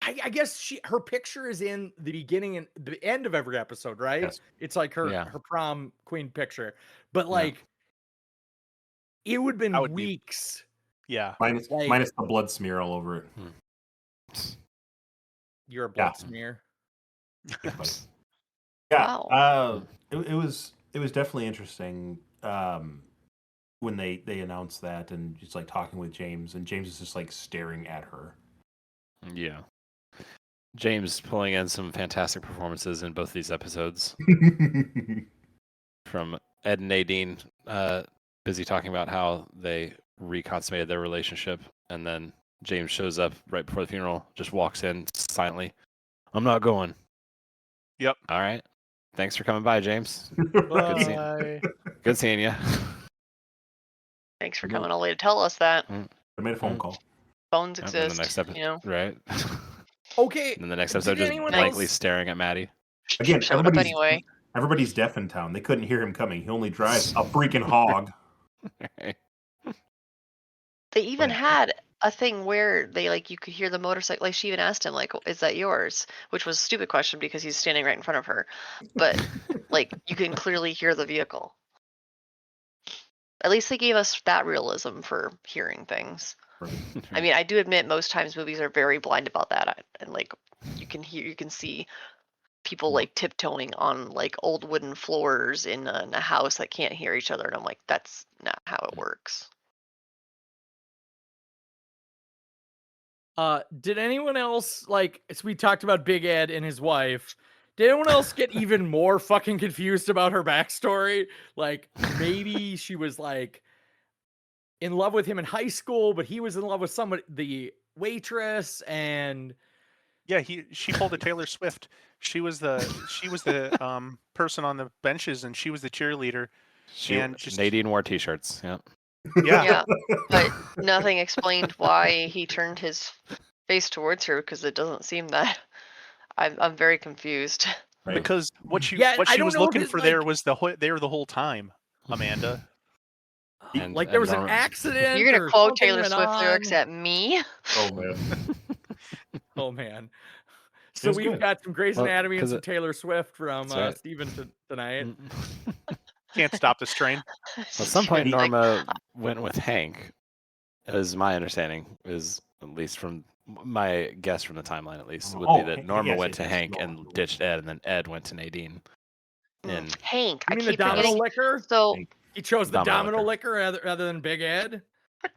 I guess her picture is in the beginning and the end of every episode, right? Yes. It's like her Yeah. her prom queen picture, but Yeah. like it would have been That would be- weeks. Yeah. Minus Like- the blood smear all over it. You're a blood Yeah. smear. Yeah. Wow. It was definitely interesting when they announced that, and just like talking with James, and James is just like staring at her. Yeah. James pulling in some fantastic performances in both these episodes from Ed and Nadine, busy talking about how they reconsummated their relationship, and then James shows up right before the funeral, just walks in silently. I'm not going. Yep. All right. Thanks for coming by, James. Right. seeing- Bye. Good seeing you. Thanks for coming all the way to tell us that. I made a phone call. Phones And then exist. the next episode, You know. right? Okay, And then the next Did episode, just anyone blankly else- staring at Maddie. Again, Showed up anyway. Everybody's deaf in town. They couldn't hear him coming. He only drives a freaking hog. They even Yeah. had a thing where they like you could hear the motorcycle. Like she even asked him, like, "Is that yours?" Which was a stupid question because he's standing right in front of her. But like you can clearly hear the vehicle. At least they gave us that realism for hearing things. I mean, I do admit most times movies are very blind about that, and like you can see people like tiptoeing on like old wooden floors in a house that can't hear each other, and I'm like, that's not how it works. Did anyone else like? So we talked about Big Ed and his wife. Did anyone else get even more fucking confused about her backstory? Like, maybe she was like in love with him in high school, but he was in love with somebody, the waitress, and Yeah, she pulled a Taylor Swift. She was the person on the benches, and she was the cheerleader. And just Nadine wore t-shirts. Yeah. yeah, Yeah, but nothing explained why he turned his face towards her because it doesn't seem that. I'm very confused. Right. because what she Yeah, I she don't was know if looking it's for like- there was there the whole time, Amanda. And- like there was an Norma- accident. You're gonna or quote something Taylor went Swift lyrics on. at me? Oh man. Oh man. So was we've good. got some Grey's Well, Anatomy and 'cause some it- Taylor Swift from That's right. Steven tonight. Can't stop this train. At some point, It's like, Norma went with Hank. Is my understanding, is at least from my guess from the timeline, at least, would be that Hank- Norma yes, went yes, to yes, Hank Norma. and ditched Ed, and then Ed went to Nadine. And Hank. You I mean the keep domino forgetting. liquor? So Hank. He chose the Domino domino liquor. liquor rather than Big Ed.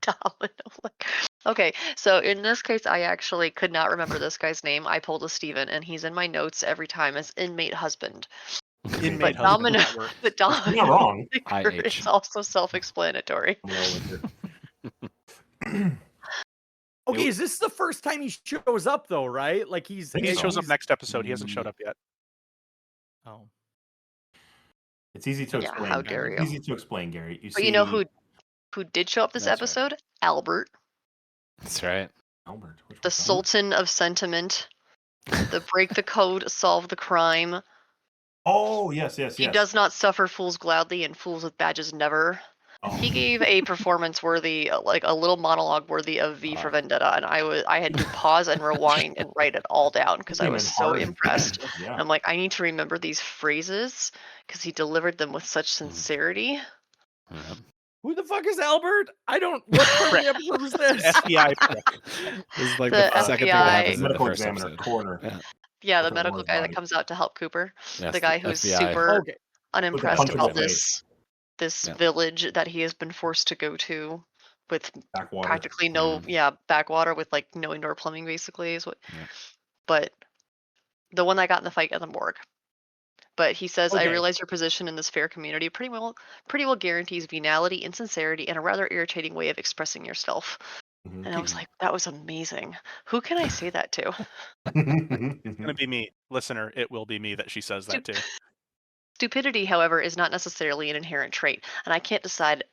domino liquor. Okay, so in this case, I actually could not remember this guy's name. I pulled a Steven, and he's in my notes every time as inmate husband. Inmate But husband. domino, That works. the You're not domino wrong. liquor IH. is also self-explanatory. Okay, is this the first time he shows up though? Right? Like I He think so. shows up next episode. He hasn't showed up yet. Oh, It's easy to Yeah, explain. how dare It's you. easy to explain, Gary. But you know who did show up this That's right. episode? Albert, that's right. Albert. Which the one's Albert? Sultan of Sentiment, the break the code, solve the crime. Oh yes, yes, He yes. does not suffer fools gladly, and fools with badges never. Oh. He gave a performance worthy, like a little monologue worthy of V for Vendetta, and I had to pause and rewind and write it all down because I Came was in so hard. impressed. Yeah. I'm like, I need to remember these phrases because he delivered them with such sincerity. Yeah. who the fuck is Albert? I don't. What part of the episode was this? FBI prick. This is like The the second thing that FBI happens in the Medical first examiner, episode. coroner. Yeah. Yeah, the With a medical Lord's guy that body. comes out to help Cooper. Yes, The guy who's FBI. super Okay. unimpressed punch in about the this Yep. village that he has been forced to go to with Backwater. practically no backwater with like no indoor plumbing basically is what. Yeah. But the one that got in the fight at the morgue. But he says, I Okay. realize your position in this fair community pretty well guarantees venality, insincerity, and a rather irritating way of expressing yourself. Mhm. And I was like, that was amazing. Who can I say that to? It's gonna be me, listener. It will be me that she says that to. Stupidity, however, is not necessarily an inherent trait, and I can't decide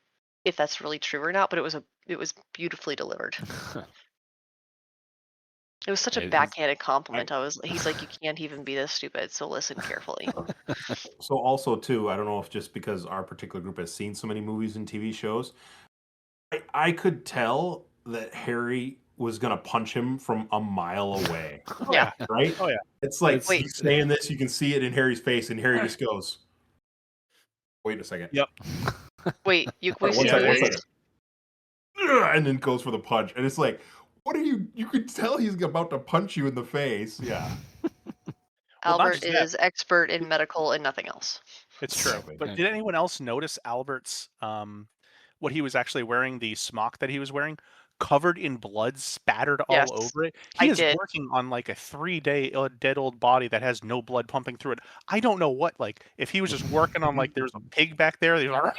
if that's really true or not. But it was beautifully delivered. It was such a It is- backhanded compliment. He's like, you can't even be this stupid. So listen carefully. So also too, I don't know if just because our particular group has seen so many movies and TV shows, I could tell that Harry was gonna punch him from a mile away. Oh, Yeah. Right? Oh, yeah. It's like Wait. he's saying this, you can see it in Harry's face, and Harry just goes, "Wait a second." Yep. Wait, you One see second, who one it is? second. Ugh, and then goes for the punch, and it's like, what are you? You could tell he's about to punch you in the face. Yeah. Well, not Albert just that. is expert in medical and nothing else. It's true. Exactly. But did anyone else notice Albert's what he was actually wearing, the smock that he was wearing, covered in blood, spattered Yes, all over it? I He is did. working on like a 3-day dead old body that has no blood pumping through it. I don't know what, like, if he was just working on like there's a pig back there, they like,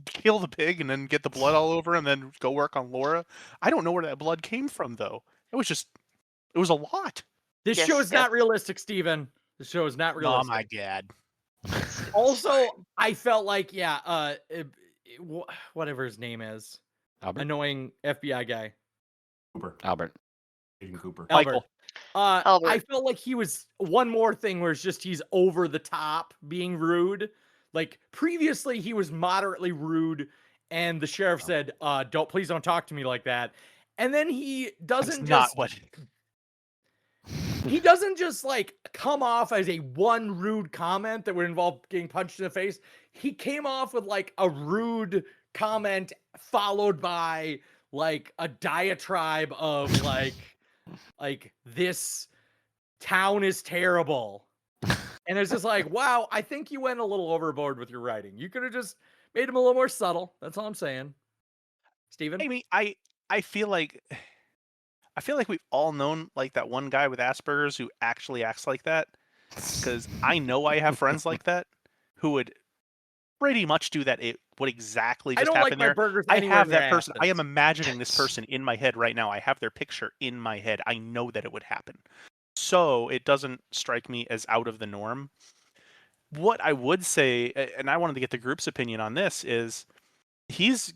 kill the pig and then get the blood all over him, and then go work on Laura. I don't know where that blood came from though. It was a lot. This Yes, show is yes. not realistic, Steven. This show is not Oh realistic. my god. Also, I felt like, whatever his name is, Albert. annoying FBI guy, Cooper. Albert. Agent Cooper. Michael. Albert. I felt like he was one more thing where it's just he's over the top being rude. Like previously, he was moderately rude, and the sheriff said, please don't talk to me like that." And then he doesn't That's not just what. he doesn't just like come off as a one rude comment that would involve getting punched in the face. He came off with like a rude comment followed by like a diatribe of like this town is terrible. And it's just like, wow, I think you went a little overboard with your writing. You could have just made him a little more subtle. That's all I'm saying. Steven? Amy, I feel like we've all known like that one guy with Asperger's who actually acts like that. because I know I have friends like that who would pretty much do that. What exactly I just don't like happened my there? burgers I anywhere have near that person. I am asses. imagining this person in my head right now. I have their picture in my head. I know that it would happen. So it doesn't strike me as out of the norm. What I would say, and I wanted to get the group's opinion on this, is he's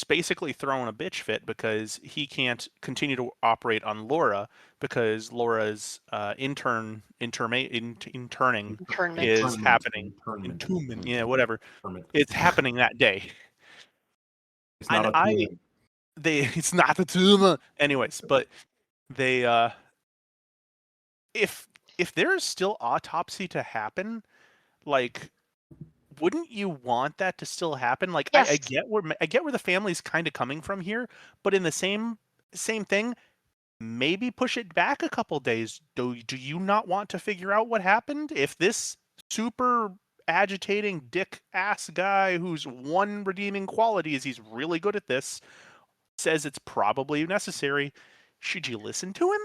basically throwing a bitch fit because he can't continue to operate on Laura because Laura's interning Internment. is happening. Internment. Entombment, yeah, whatever. Internment. It's happening that day. It's not And a tumor. it's not the tumor. Anyways, but they if there is still autopsy to happen, like, wouldn't you want that to still happen? Like, I Yes. get where the family's kind of coming from here, but in the same thing, maybe push it back a couple days. Do you not want to figure out what happened? If this super agitating dick ass guy whose one redeeming quality is he's really good at this says it's probably necessary, should you listen to him?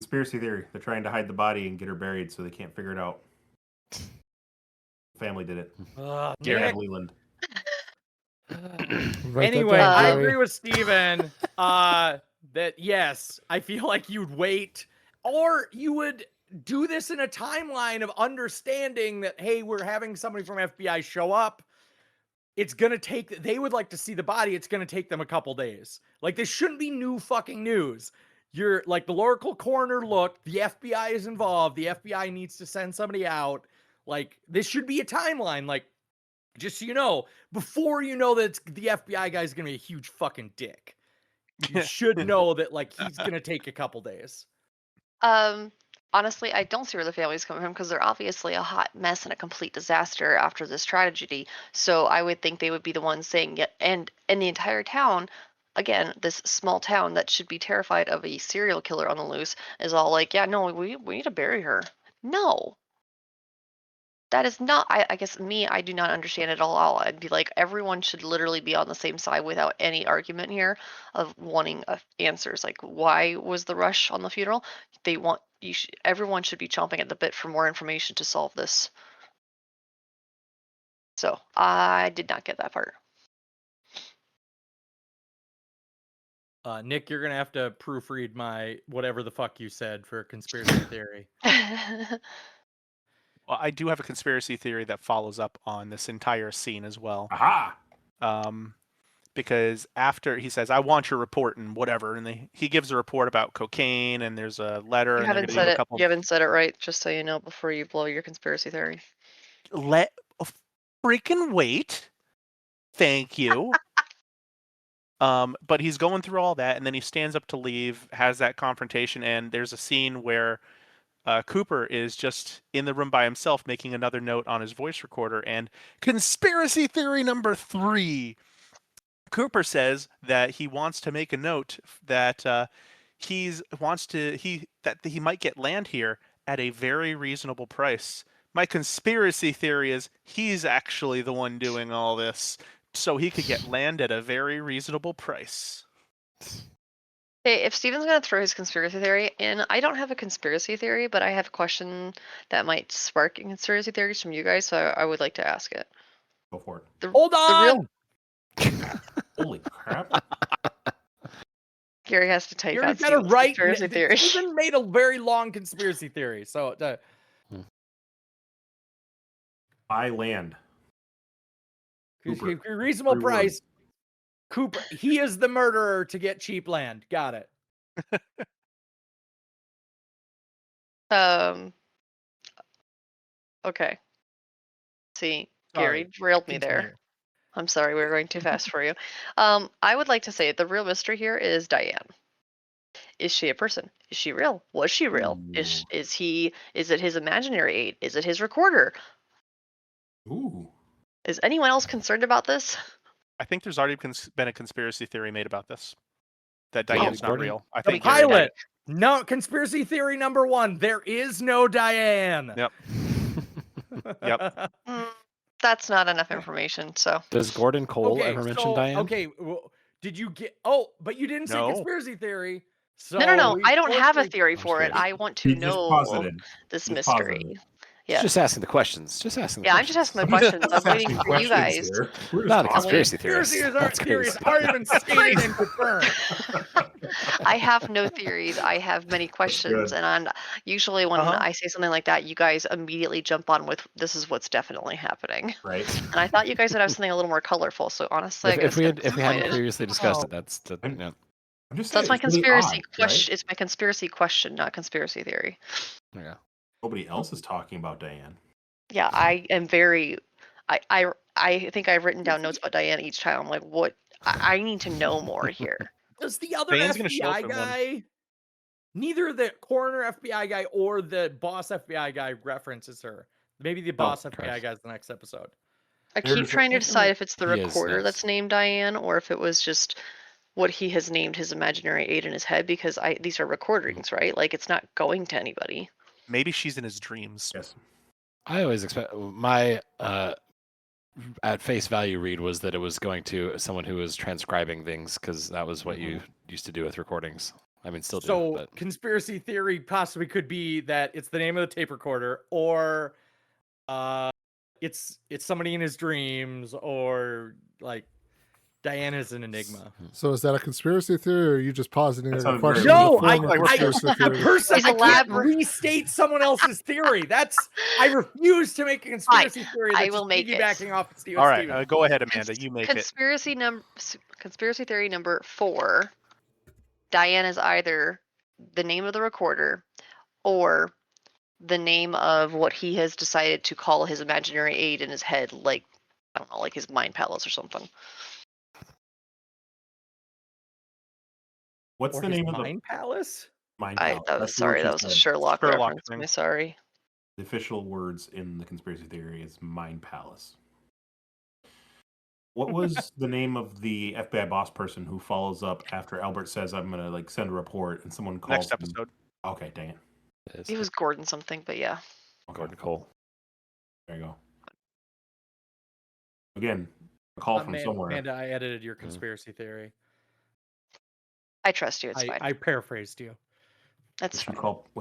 Conspiracy theory. They're trying to hide the body and get her buried so they can't figure it out. Family did it. Dear Nick, Leland. Write that anyway, down, I Gary. agree with Steven that yes, I feel like you'd wait, or you would do this in a timeline of understanding that, hey, we're having somebody from FBI show up. It's going to take, they would like to see the body. It's going to take them a couple days. Like, this shouldn't be new fucking news. You're like, the local coroner looked, the FBI is involved. The FBI needs to send somebody out. Like, this should be a timeline. Like, just so you know, before you know that the FBI guy is going to be a huge fucking dick, you should know that, like, he's going to take a couple days. Honestly, I don't see where the family's coming from because they're obviously a hot mess and a complete disaster after this tragedy. So I would think they would be the ones saying it. And in the entire town, again, this small town that should be terrified of a serial killer on the loose is all like, yeah, no, we need to bury her. No, that is not, I guess I do not understand it at all. I'd be like, everyone should literally be on the same side without any argument here of wanting answers. Like, why was the rush on the funeral? Everyone should be chomping at the bit for more information to solve this. So I did not get that part. Nick, you're going to have to proofread my whatever the fuck you said for conspiracy theory. Well, I do have a conspiracy theory that follows up on this entire scene as well. Aha! Because after he says, "I want your report," and whatever, and he gives a report about cocaine, and there's a letter, You and they're haven't going to said give a it. couple. You haven't said it right, just so you know, before you blow your conspiracy theory. Let freaking wait. Thank you. But he's going through all that, and then he stands up to leave, has that confrontation, and there's a scene where Cooper is just in the room by himself making another note on his voice recorder. And conspiracy theory number 3. Cooper says that he wants to make a note that he might get land here at a very reasonable price. My conspiracy theory is he's actually the one doing all this, so he could get land at a very reasonable price. Hey, if Steven's going to throw his conspiracy theory in, I don't have a conspiracy theory, but I have a question that might spark conspiracy theories from you guys, so I would like to ask it. Go for it. Hold on! Holy crap. Gary has to type You're out gonna Steven's write. conspiracy theory. Steven made a very long conspiracy theory, so Buy land. Cooper. reasonable 3-1. price. Cooper, he is the murderer to get cheap land. Got it. Okay. See, Sorry. Gary railed me Continue. there. I'm sorry, we were going too fast for you. I would like to say the real mystery here is Diane. Is she a person? Is she real? Was she real? Is it his imaginary aid? Is it his recorder? Ooh. Is anyone else concerned about this? I think there's already been a conspiracy theory made about this. That Diane's not Gordon? real. I The think Gary had pilot. it. No, conspiracy theory number 1. There is no Diane. Yep. Yep. That's not enough information, so. Does Gordon Cole Okay, ever mention Diane? Okay, well, did you get... Oh, but you didn't say No. conspiracy theory. So No. we I don't have a fortunately- theory I'm for it. curious. I want to He just know posited. this Just mystery. posited. Yes. Just asking the questions. Just asking the Yeah, I'm questions. just asking the questions. I'm Just waiting asking for you questions guys. here. We're just Not a talking. conspiracy theorist. Conspiracies That's theories crazy. aren't even stated and confirmed. I have no theories. I have many questions, good. and usually when Uh-huh. I say something like that, you guys immediately jump on with "This is what's definitely happening." Right. And I thought you guys would have something a little more colorful. So honestly, I If we gotta say I'm hadn't disappointed. previously discussed Oh. it, that's the, I'm- yeah. I'm just So saying. that's my It's really conspiracy odd, question. right? It's my conspiracy question, not conspiracy theory. Yeah. Nobody else is talking about Diane. Yeah, I am very. I think I've written down notes about Diane each time. I'm like, what? I need to know more here. Does the other Diane's gonna show up FBI in one. guy, neither the coroner FBI guy or the boss FBI guy references her? Maybe the boss FBI correct. guy's the next episode. I There's keep a trying to second- decide if it's the He is, recorder yes. that's named Diane or if it was just what he has named his imaginary aid in his head because these are recordings, right? Like it's not going to anybody. Maybe she's in his dreams. Yes. I always expect my at face value read was that it was going to someone who was transcribing things because that was what you used to do with recordings. I mean, still do. So But conspiracy theory possibly could be that it's the name of the tape recorder, or it's somebody in his dreams, or like Diana's an enigma. So is that a conspiracy theory, or are you just positing That a sounds question? very- in the No, form of conspiracy a theory? person He's I can't elaborate. restate someone else's theory. I refuse to make a conspiracy theory I that's will just make it. piggybacking off of Steven All right, Stevens. go ahead, Amanda. You make it. Conspiracy theory number 4. Diane is either the name of the recorder or the name of what he has decided to call his imaginary aid in his head, like I don't know, like his mind palace or something. What's Or the his name of the Mind Palace? Mind That Palace? was That's sorry, what that she was a said. Sherlock Sherlock reference. thing. I'm sorry. The official words in the conspiracy theory is Mind Palace. What was the name of the FBI boss person who follows up after Albert says, "I'm gonna like send a report," and someone calls Next him? episode. Okay, dang it. it is It was Gordon something, but yeah. Okay, Gordon Cole. there you go. Again, a call from somewhere. Amanda, I edited your conspiracy theory. I trust you, it's fine. I paraphrased you. That's What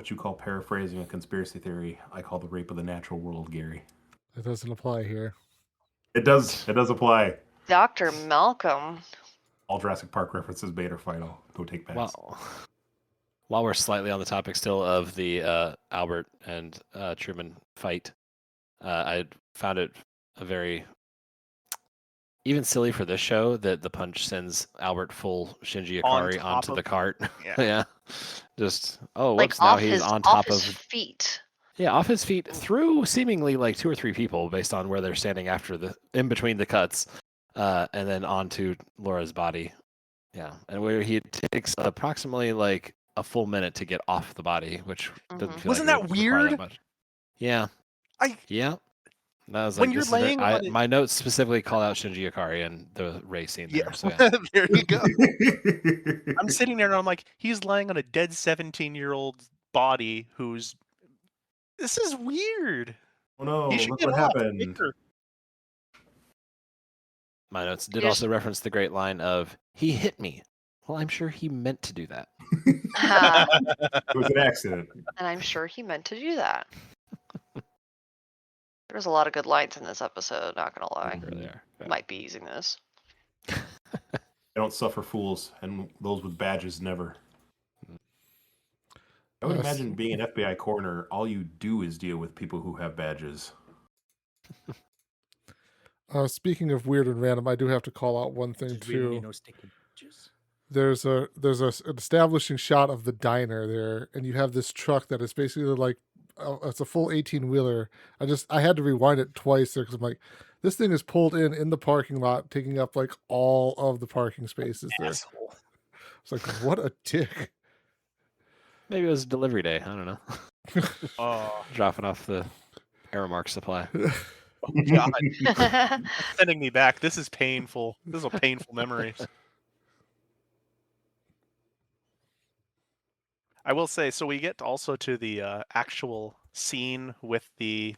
you fine. call paraphrasing a conspiracy theory, I call the rape of the natural world, Gary. It doesn't apply here. It does apply. Dr. Malcolm. All Jurassic Park references beta final. Go take bets. While we're slightly on the topic still of the Albert and Truman fight, I found it a very even silly for this show that the punch sends Albert full Shinji Ikari top onto of- the cart. Yeah. Yeah. Just Like whoops, now off he's his on top his of feet. off his feet through seemingly like 2 or 3 people based on where they're standing after in between the cuts, and then onto Laura's body. Yeah, and where he takes approximately like a full minute to get off the body, which doesn't feel Wasn't like it that would require weird? much. Yeah. I- Yeah. That was When like you're this is very- laying on it- my notes specifically call out Shinji Ikari and the Ray scene Yeah. there. So yeah. There you go. I'm sitting there and I'm like, he's lying on a dead 17-year-old body who's. This is weird. Oh no! He should Look get what off happened. quicker. My notes did Yes. also reference the great line of "He hit me." Well, I'm sure he meant to do that. It was an accident. And I'm sure he meant to do that. There's a lot of good lines in this episode, not gonna lie. Sure they are. Yeah. Might be using this. They don't suffer fools, and those with badges never. I would Yes. imagine being an FBI coroner, all you do is deal with people who have badges. Speaking of weird and random, I do have to call out one thing Just reading, too. sticky bitches. There's an establishing shot of the diner there, and you have this truck that is basically like it's a full 18-wheeler. I had to rewind it twice there because I'm like, this thing is pulled in the parking lot, taking up like all of the parking spaces there. Asshole. It's like, what a dick. Maybe it was delivery day. I don't know. Oh, Dropping off the Aramark supply. God. Sending me back. This is painful. This is a painful memory. I will say, so we get also to the actual scene with the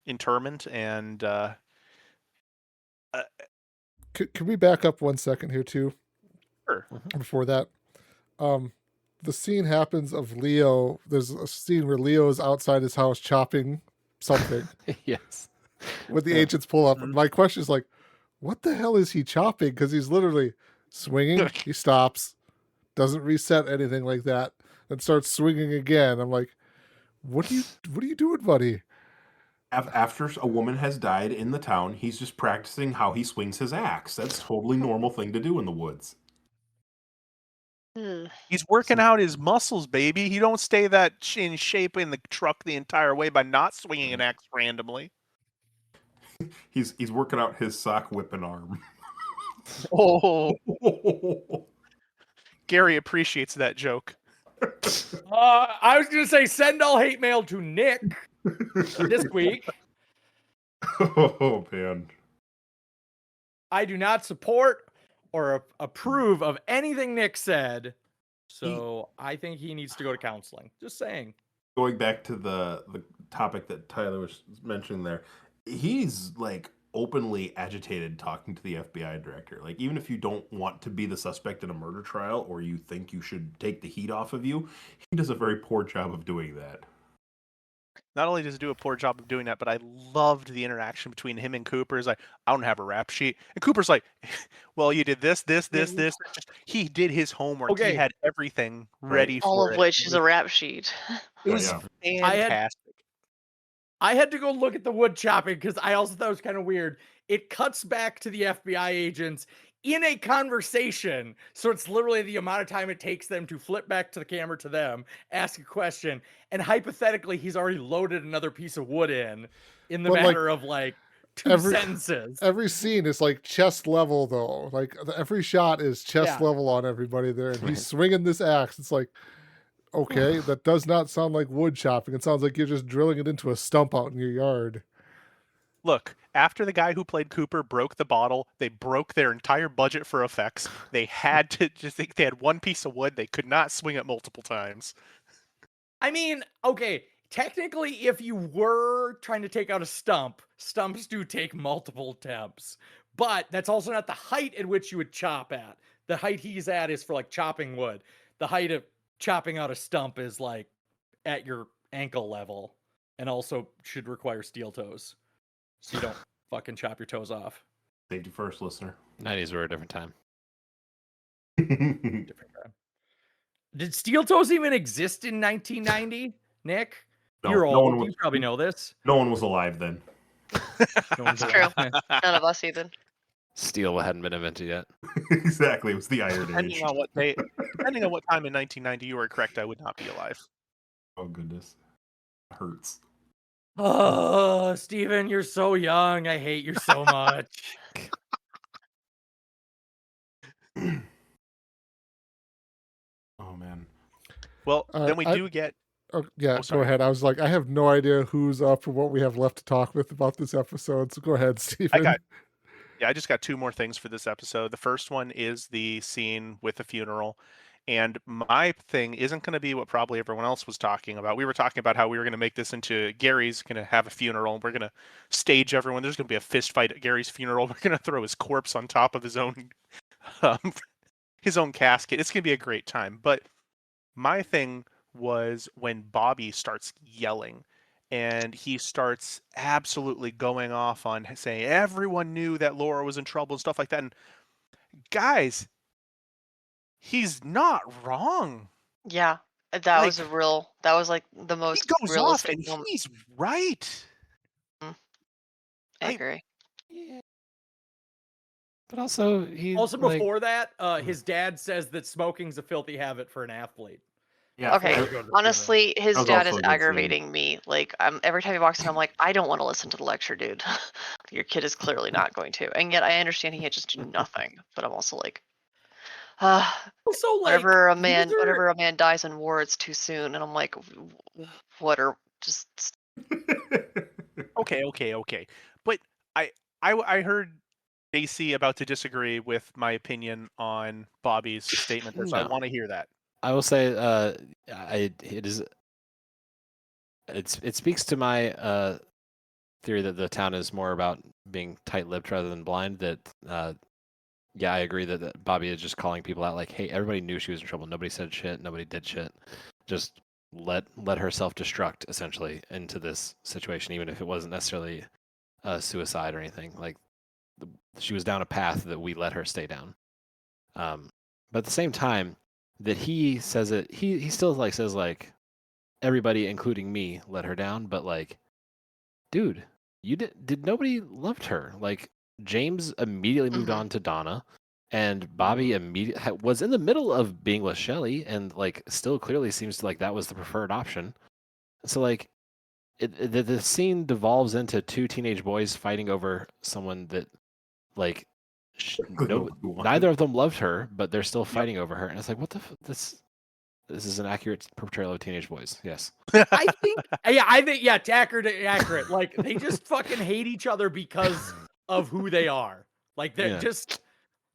interment, and Can we back up 1 second here too? Sure. Before that, the scene happens of Leo. There's a scene where Leo is outside his house chopping something Yes. when the Yeah. agents pull up. My question is like, what the hell is he chopping? Because he's literally swinging, he stops, doesn't reset anything like that, and starts swinging again. I'm like, what are you doing, buddy? After a woman has died in the town, he's just practicing how he swings his axe. That's totally normal thing to do in the woods. He's working out his muscles, baby. He don't stay that in shape in the truck the entire way by not swinging an axe randomly. He's working out his sock whipping arm. Oh, Gary appreciates that joke. I was going to say send all hate mail to Nick this week. Oh, man. I do not support or approve of anything Nick said, so I think he needs to go to counseling. Just saying. Going back to the topic that Tyler was mentioning there, he's like openly agitated talking to the FBI director. Like, even if you don't want to be the suspect in a murder trial or you think you should take the heat off of you, he does a very poor job of doing that. Not only does he do a poor job of doing that, but I loved the interaction between him and Cooper. He's like, I don't have a rap sheet. And Cooper's like, well, you did this. He did his homework. Okay. He had everything ready for All it. of which is a rap sheet. It was fantastic. I had to go look at the wood chopping because I also thought it was kind of weird. It cuts back to the FBI agents in a conversation. So it's literally the amount of time it takes them to flip back to the camera to them, ask a question, and hypothetically, he's already loaded another piece of wood in the But, matter of like two sentences. Every scene is like chest level, though. Like every shot is chest level on everybody there, and he's swinging this axe. It's like, okay, that does not sound like wood chopping. It sounds like you're just drilling it into a stump out in your yard. Look, after the guy who played Cooper broke the bottle, they broke their entire budget for effects. They had to they had one piece of wood. They could not swing it multiple times. I mean, okay, technically, if you were trying to take out a stump, stumps do take multiple attempts. But that's also not the height at which you would chop at. The height he's at is for like chopping wood. The height of chopping out a stump is like at your ankle level and also should require steel toes. So you don't fucking chop your toes off. Safety first, listener. 90s were a different time. Different time. Did steel toes even exist in 1990, Nick? No, You're no old. one was, you probably know this. No one was alive then. That's true. None of us even. Steel hadn't been invented yet. Exactly. It was the Iron Depending Age. on what time in 1990 you were correct, I would not be alive. Oh, goodness. It hurts. Oh, Steven, you're so young. I hate you so much. Oh, man. Well, then we do get... Oh, yeah, go ahead. I was like, I have no idea who's up or what we have left to talk with about this episode. So go ahead, Steven. I just got two more things for this episode. The first one is the scene with the funeral. And my thing isn't going to be what probably everyone else was talking about. We were talking about how we were going to make this into Gary's going to have a funeral. And we're going to stage everyone. There's going to be a fist fight at Gary's funeral. We're going to throw his corpse on top of his own casket. It's going to be a great time. But my thing was when Bobby starts yelling. And he starts absolutely going off on saying everyone knew that Laura was in trouble and stuff like that. And guys, he's not wrong. Yeah, that was like the most he goes realistic off and moment. He's right. I agree. Yeah. But also, before that, his dad says that smoking's a filthy habit for an athlete. Yeah, okay, honestly, his dad is also aggravating me. Like, every time he walks in, I'm like, I don't want to listen to the lecture, dude. Your kid is clearly not going to. And yet, I understand he had just do nothing. But I'm also like, also, like, whenever a man dies in war, it's too soon. And I'm like, what are just? Okay. But I heard AC about to disagree with my opinion on Bobby's statement. So I want to hear that. I will say, it speaks to my theory that the town is more about being tight-lipped rather than blind. That Yeah, I agree that Bobby is just calling people out like, hey, everybody knew she was in trouble. Nobody said shit. Nobody did shit. Just let her self-destruct essentially into this situation, even if it wasn't necessarily a suicide or anything. Like she was down a path that we let her stay down. But at the same time, that he says it, he still like says like everybody, including me, let her down. But like, dude, you did nobody loved her? Like James immediately moved on to Donna, and Bobby immediately was in the middle of being with Shelly, and like still clearly seems to like that was the preferred option. So like, the scene devolves into two teenage boys fighting over someone that like neither of them loved her, but they're still fighting over her, and it's like, what the this is an accurate portrayal of teenage boys. Yes. I think it's accurate. Like they just fucking hate each other because of who they are. Like they're just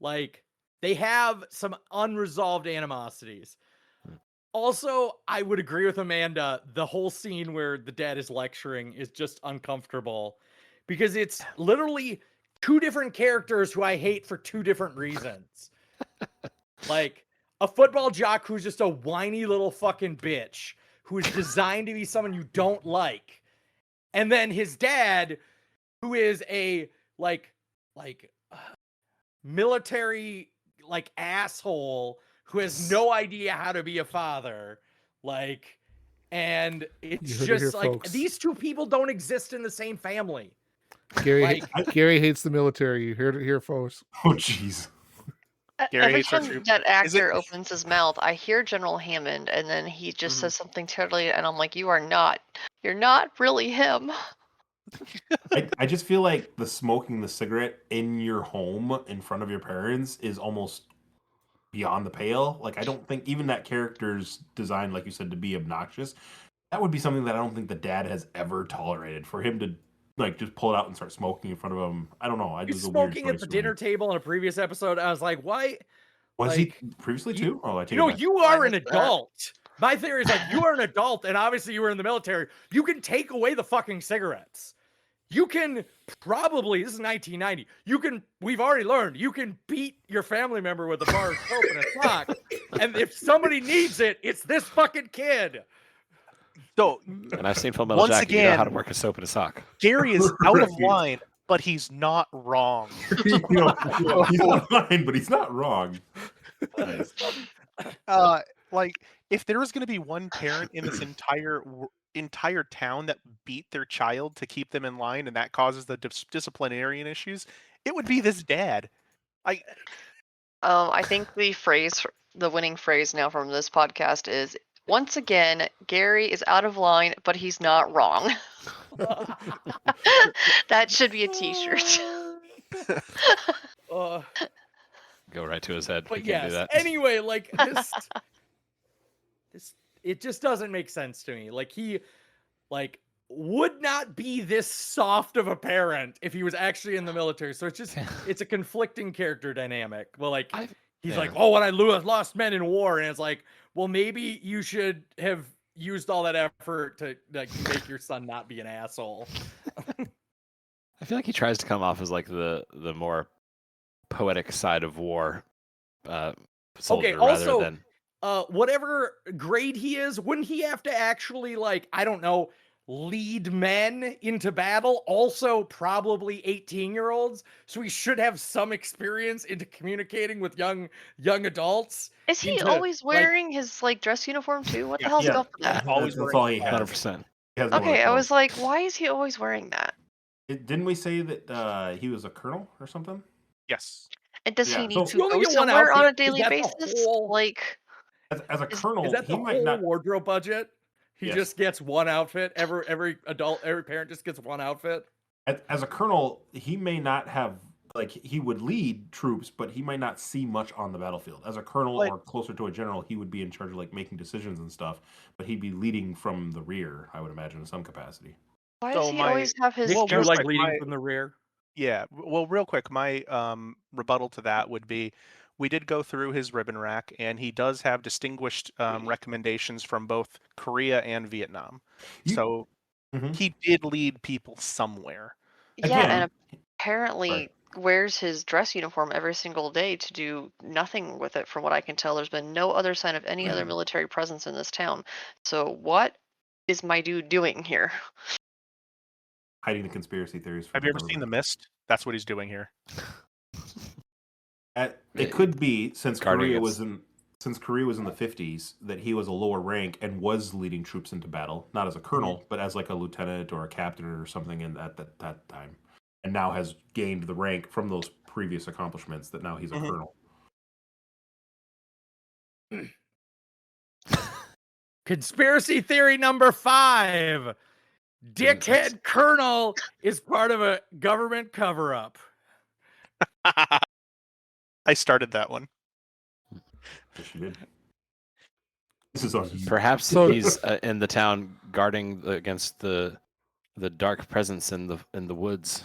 like they have some unresolved animosities. Also, I would agree with Amanda. The whole scene where the dad is lecturing is just uncomfortable because it's literally two different characters who I hate for two different reasons. Like a football jock who's just a whiny little fucking bitch who is designed to be someone you don't like. And then his dad, who is a military like asshole who has no idea how to be a father. Like, and it's just like folks. These two people don't exist in the same family. Gary Gary hates the military. You heard it here, folks. Oh jeez. Every time that actor opens his mouth, I hear General Hammond, and then he just says something totally, and I'm like, you're not really him. I just feel like the smoking the cigarette in your home in front of your parents is almost beyond the pale. Like, I don't think even that character's designed, like you said, to be obnoxious. That would be something that I don't think the dad has ever tolerated. For him to like just pull it out and start smoking in front of him, I don't know. He's smoking at the dinner table in a previous episode. I was like, why? Was he previously too? Oh, I you are an adult. My theory is like you are an adult, and obviously you were in the military. You can take away the fucking cigarettes. You can probably, this is 1990. We've already learned, you can beat your family member with a bar of soap and a sock. And if somebody needs it, it's this fucking kid. So, and I've seen Full Metal Jacket. You know how to work a soap and a sock. Gary is out of line, but he's not wrong. He's not line, but he's not wrong. Like, if there was going to be one parent in this entire town that beat their child to keep them in line, and that causes the disciplinarian issues, it would be this dad. I think the winning phrase now from this podcast is, once again, Gary is out of line, but he's not wrong. That should be a t-shirt. Go right to his head. But yes, do that. Anyway, like this it just doesn't make sense to me. Like he would not be this soft of a parent if he was actually in the military. So it's a conflicting character dynamic. Well, like he's like, oh, when I lost men in war, and it's like, well, maybe you should have used all that effort to like make your son not be an asshole. I feel like he tries to come off as like the more poetic side of war soldier, rather than whatever grade he is, wouldn't he have to actually, like, I don't know, lead men into battle? Also probably 18-year-olds, so he should have some experience into communicating with young adults. Is he always wearing his like dress uniform too? What the hell's up with that? Always that's all he has. 100%. Okay, I was like, why is he always wearing that? Didn't we say that he was a colonel or something? Yes. And does he need to go somewhere on a daily basis? Like, as a colonel, is that the whole wardrobe budget? He just gets one outfit. Every parent just gets one outfit. As a colonel, he may not have, like, he would lead troops, but he might not see much on the battlefield. As a colonel or closer to a general, he would be in charge of like making decisions and stuff, but he'd be leading from the rear, I would imagine, in some capacity. Why does he always have his? Do you like leading from the rear? Yeah. Well, real quick, my rebuttal to that would be, we did go through his ribbon rack, and he does have distinguished recommendations from both Korea and Vietnam. So he did lead people somewhere. Yeah, and apparently wears his dress uniform every single day to do nothing with it. From what I can tell, there's been no other sign of any other military presence in this town. So what is my dude doing here? Hiding the conspiracy theories. Have you ever seen The Mist? That's what he's doing here. It could be since Guarding Korea its- was in the 50s that he was a lower rank and was leading troops into battle, not as a colonel, but as like a lieutenant or a captain or something at that time, and now has gained the rank from those previous accomplishments that now he's a colonel. Conspiracy theory number 5. Dickhead Colonel is part of a government cover-up. I started that one. Yes, you did. This is on you. Perhaps So- he's in the town guarding against the dark presence in the woods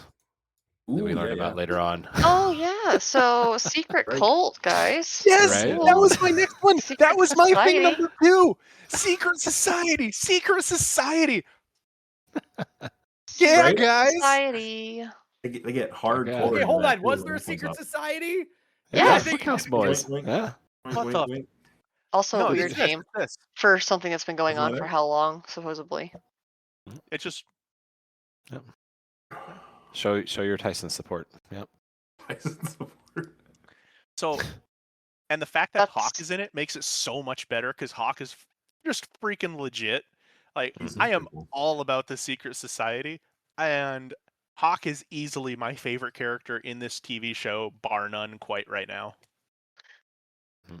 that we learn about later on. Oh yeah, so secret Right. cult, guys. Yes, Right? that was my next one. Secret That was my society. thing number 2. Secret society. Secret society. Yeah, Right? guys. Society. They get hard. Okay. core Okay, into hold that on. Was too there a when it comes secret up. society? Yeah, I I think think- House Boys. Wink, wink. Yeah. Wink, What wink, the- wink. Also No, a it's weird this, name it's this. for something that's been going Doesn't on matter. for how long, supposedly. It just Show your Tyson support. Yep. so, and the fact that Hawk That's- is in it makes it so much better because Hawk is just freaking legit. Like He's I am cool. all about the secret society, and Hawk is easily my favorite character in this TV show, bar none, quite right now.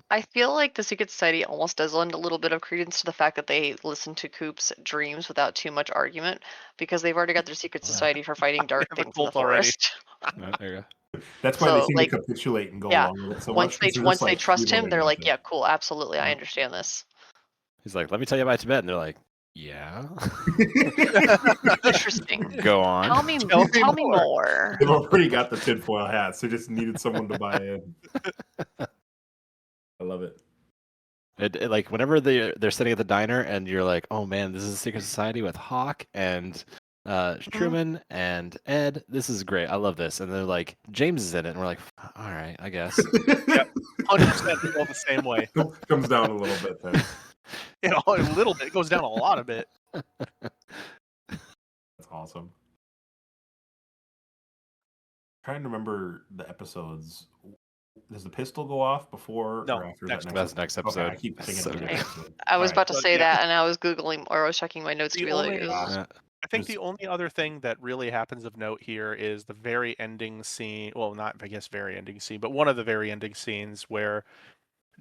I feel like the secret society almost does lend a little bit of credence to the fact that they listen to Coop's dreams without too much argument, because they've already got their secret society for fighting dark They have a things in the cult already. forest. There you go. That's why they So, seem like, to capitulate and go yeah, along with it so once much. they 'cause they're once just they like, trust "We know him, they they're like, gotcha." yeah, cool, absolutely, I Yeah. understand this. He's like, let me tell you about Tibet, and they're like, yeah. Interesting. Go on. Tell me, Tell me tell me more. more. They've already got the tinfoil hats. They just needed someone to buy in. I love it. It like whenever they're sitting at the diner and you're like, oh man, this is a secret society with Hawk and Truman and Ed. This is great. I love this. And they're like, James is in it, and we're like, all right, I guess. 100% feel the same way. Comes down a little bit then. You know, a little bit. It goes down a lot of bit. That's awesome. Trying to remember the episodes. Does the pistol go off before No, or after next that? That's next episode. Okay, I keep thinking So of the good. next episode. I was All about to But say yeah. that, and I was googling or I was checking my notes to The be like, only- "Ugh." Yeah. I think There's- the only other thing that really happens of note here is the very ending scene. Well, not, I guess, very ending scene, but one of the very ending scenes where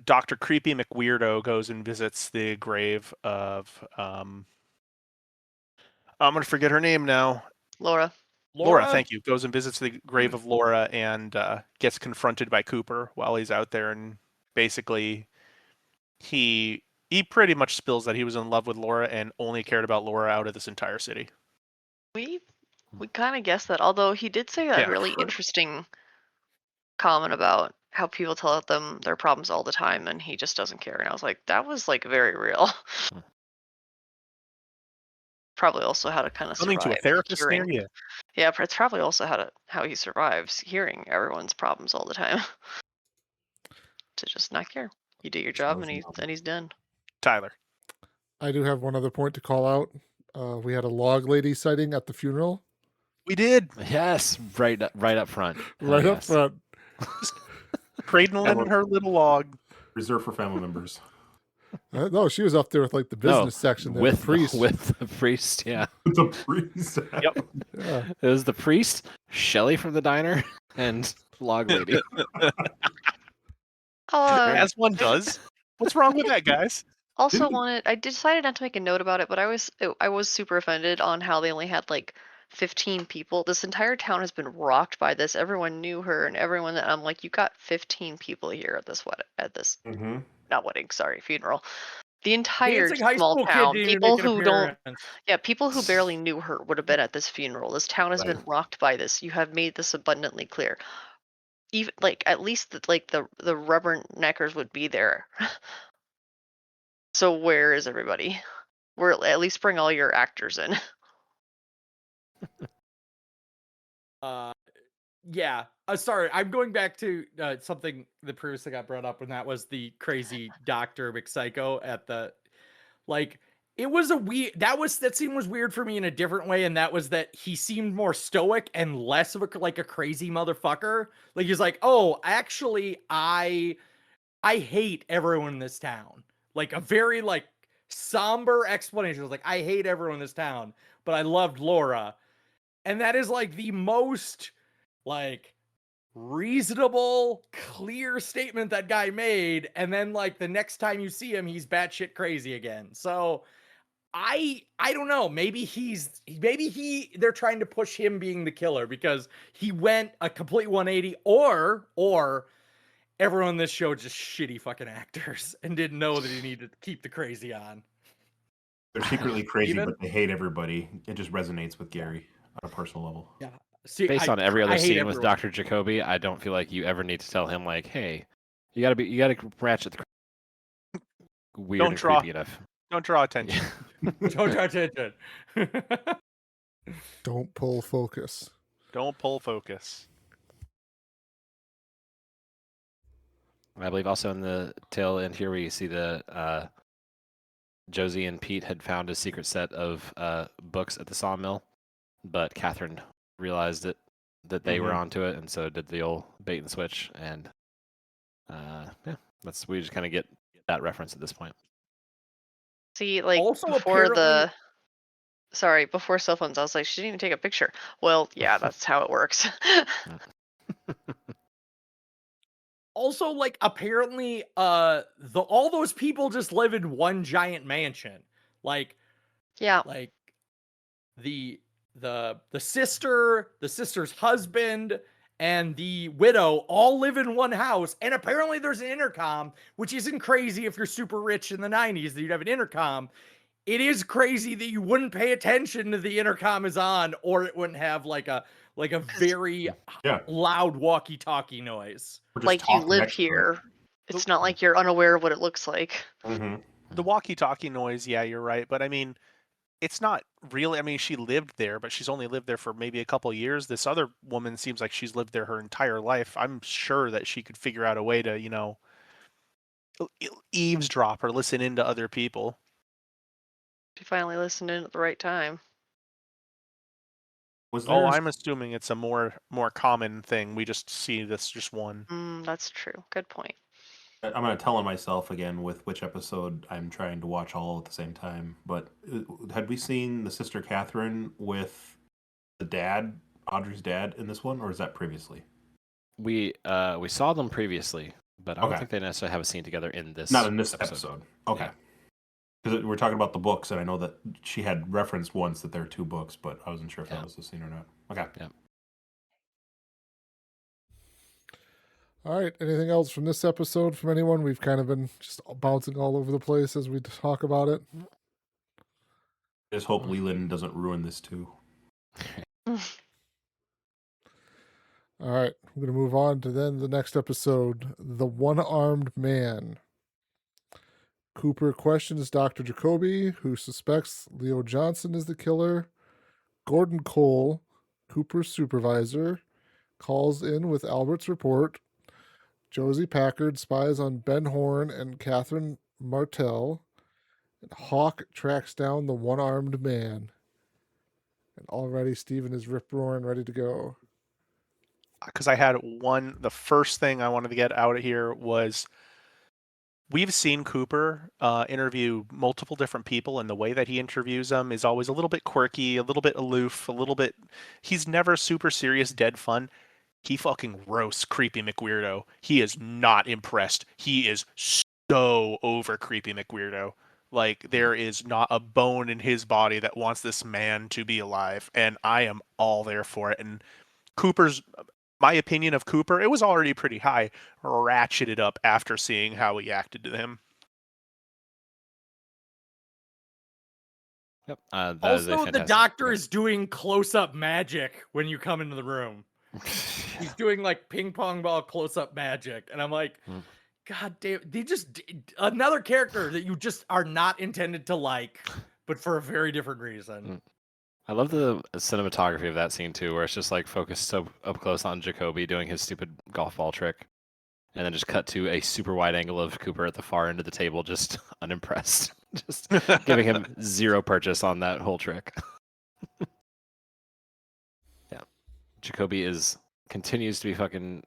Dr. Creepy McWeirdo goes and visits the grave of. I'm going to forget her name now. Laura. Laura, thank you. Goes and visits the grave of Laura and gets confronted by Cooper while he's out there, and basically he pretty much spills that he was in love with Laura and only cared about Laura out of this entire city. We kind of guessed that, although he did say that Yeah. really interesting comment about how people tell them their problems all the time, and he just doesn't care. And I was like, that was like very real. Probably also how to kind of Coming survive to a therapist hearing. near you. Yeah, it's probably also how he survives hearing everyone's problems all the time. To just not care. You do your job, and he's done. Tyler. I do have one other point to call out. We had a log lady sighting at the funeral. We did. Yes, right up front. Right Hell up yes. front. Cradling her little log. Reserved for family members. No, she was up there with like the business section there, with the priest. with the priest. Yeah, The priest. Yep. Yeah. it was the priest, Shelly from the diner, and Log Lady. As one does. What's wrong with that, guys? Also Didn't- I decided not to make a note about it, but I was super offended on how they only had like 15 people. This entire town has been rocked by this. Everyone knew her, and everyone that I'm like, you got 15 people here at this Mm-hmm. not wedding, sorry, funeral. The entire Dancing high small school kid town, didn't even people make an who don't, appearance. yeah, people who barely knew her would have been at this funeral. This town has Right. been rocked by this. You have made this abundantly clear. Even like at least the Reverend Neckers would be there. So where is everybody? At least bring all your actors in. Yeah. Sorry, I'm going back to something that previously got brought up, and that was the crazy Dr. McPsycho at the like. It was a weird. That scene was weird for me in a different way, and that was that he seemed more stoic and less of a crazy motherfucker. Like he's like, oh, actually, I hate everyone in this town. Like a very like somber explanation. It was like, I hate everyone in this town, but I loved Laura. And that is like the most like reasonable, clear statement that guy made. And then like the next time you see him, he's batshit crazy again. So I don't know. Maybe they're trying to push him being the killer because he went a complete 180, or everyone in this show just shitty fucking actors and didn't know that he needed to keep the crazy on. They're secretly crazy, Even- but they hate everybody. It just resonates with Gary on a personal level. Yeah. See, Based on every other I hate scene with everyone. Dr. Jacoby, I don't feel like you ever need to tell him like, hey, you gotta ratchet the weird Don't and draw. creepy enough. Don't draw attention. Don't draw attention. Don't pull focus. Don't pull focus. I believe also in the tail end here we see the Josie and Pete had found a secret set of books at the sawmill, but Catherine realized that they were onto it, and so did the old bait and switch, and yeah, we just kind of get that reference at this point. See, like Also, before apparently- before cell phones, I was like, she didn't even take a picture. Well, yeah, that's how it works. Also, like apparently, all those people just live in one giant mansion. Like, Yeah. like the sister's husband, and the widow all live in one house, and apparently there's an intercom, which isn't crazy if you're super rich in the 90s that you'd have an intercom. It is crazy that you wouldn't pay attention to the intercom is on, or it wouldn't have like a very loud walkie-talkie noise. Like you live here. It's not like you're unaware of what it looks like. Mm-hmm. The walkie-talkie noise, yeah, you're right. But I mean, it's not really. I mean, she lived there, but she's only lived there for maybe a couple years. This other woman seems like she's lived there her entire life. I'm sure that she could figure out a way to, eavesdrop or listen into other people. She finally listened in at the right time. I'm assuming it's a more common thing. We just see this just one. That's true. Good point. I'm going to tell on myself again with which episode I'm trying to watch all at the same time. But had we seen the sister Catherine with the dad, Audrey's dad, in this one, or is that previously? We saw them previously, but I don't think they necessarily have a scene together in this. Not in this episode. Okay. Yeah. Because we're talking about the books, and I know that she had referenced once that there are 2 books, but I wasn't sure if that was the scene or not. Okay. Yeah. All right. Anything else from this episode from anyone? We've kind of been just bouncing all over the place as we talk about it. I just hope Leland doesn't ruin this too. All right. We're going to move on to then the next episode, The One-Armed Man. Cooper questions Dr. Jacoby, who suspects Leo Johnson is the killer. Gordon Cole, Cooper's supervisor, calls in with Albert's report. Josie Packard spies on Ben Horn and Catherine Martell. And Hawk tracks down the one-armed man. And already Steven is rip-roaring, ready to go. Because I had the first thing I wanted to get out of here was we've seen Cooper interview multiple different people, and the way that he interviews them is always a little bit quirky, a little bit aloof, he's never super serious, dead fun. He fucking roasts Creepy McWeirdo. He is not impressed. He is so over Creepy McWeirdo. Like, there is not a bone in his body that wants this man to be alive, and I am all there for it. And my opinion of Cooper, it was already pretty high, ratcheted up after seeing how he acted to him. Yep. Also, the doctor is doing close-up magic when you come into the room. He's doing like ping pong ball close-up magic, and I'm like, God damn! They just another character that you just are not intended to like, but for a very different reason. I love the cinematography of that scene too, where it's just like focused so up close on Jacoby doing his stupid golf ball trick, and then just cut to a super wide angle of Cooper at the far end of the table, just unimpressed, just giving him zero purchase on that whole trick. Yeah, Jacoby continues to be fucking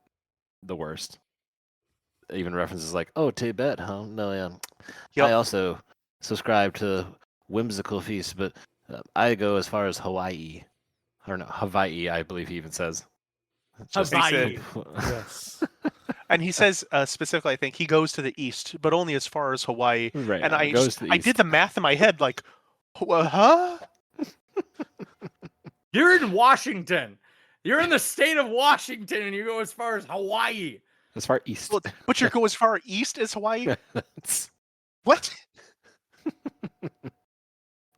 the worst. Even references like, "Oh, Tibet, huh? No, yeah. Yep. I also subscribe to whimsical feasts, but I go as far as Hawaii. I don't know, Hawaii, I believe he even says. Hawaii. Yes. And he says specifically, I think he goes to the east, but only as far as Hawaii. Right. And I goes to the I east. did the math in my head, like, huh? You're in Washington. You're in the state of Washington, and you go as far as Hawaii. As far east. Well, but you go as far east as Hawaii? What?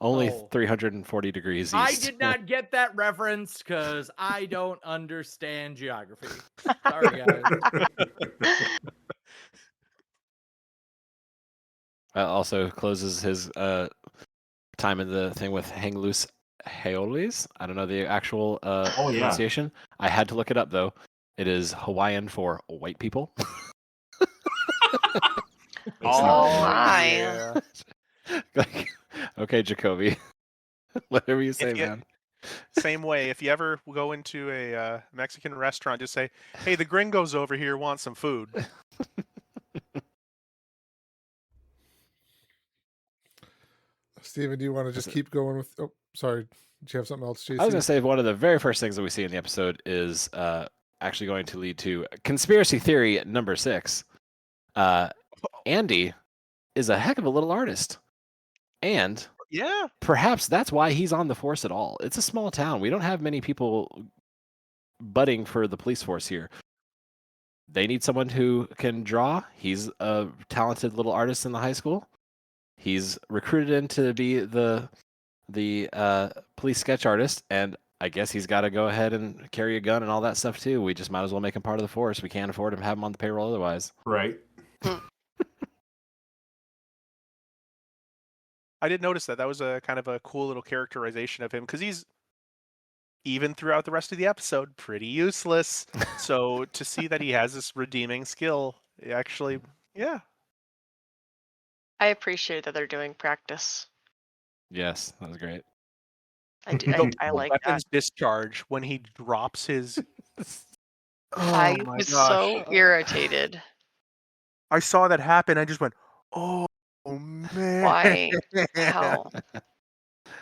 Only Oh. 340 degrees east. I did not get that reference because I don't understand geography. Sorry, guys. Also closes his time in the thing with hang loose haoles. I don't know the actual pronunciation. I had to look it up though. It is Hawaiian for white people. Oh my. Yeah. Like, okay, Jacoby. Whatever you say, man. Same way. If you ever go into a Mexican restaurant, just say, "Hey, the gringos over here want some food." Steven, do you want to just keep going with? Oh, sorry. Did you have something else, JC? I was going to say one of the very first things that we see in the episode is actually going to lead to conspiracy theory number 6. Andy is a heck of a little artist. And yeah, perhaps that's why he's on the force at all. It's a small town. We don't have many people budding for the police force here. They need someone who can draw. He's a talented little artist in the high school. He's recruited in to be the police sketch artist, and I guess he's got to go ahead and carry a gun and all that stuff too. We just might as well make him part of the force. We can't afford him to have him on the payroll otherwise. Right. I did notice that. That was a kind of a cool little characterization of him, because he's, even throughout the rest of the episode, pretty useless. So to see that he has this redeeming skill, actually, yeah. I appreciate that they're doing practice. Yes, that was great. I like weapons that. discharge when he drops his. I was so irritated. I saw that happen. I just went, "Oh man, Why? How?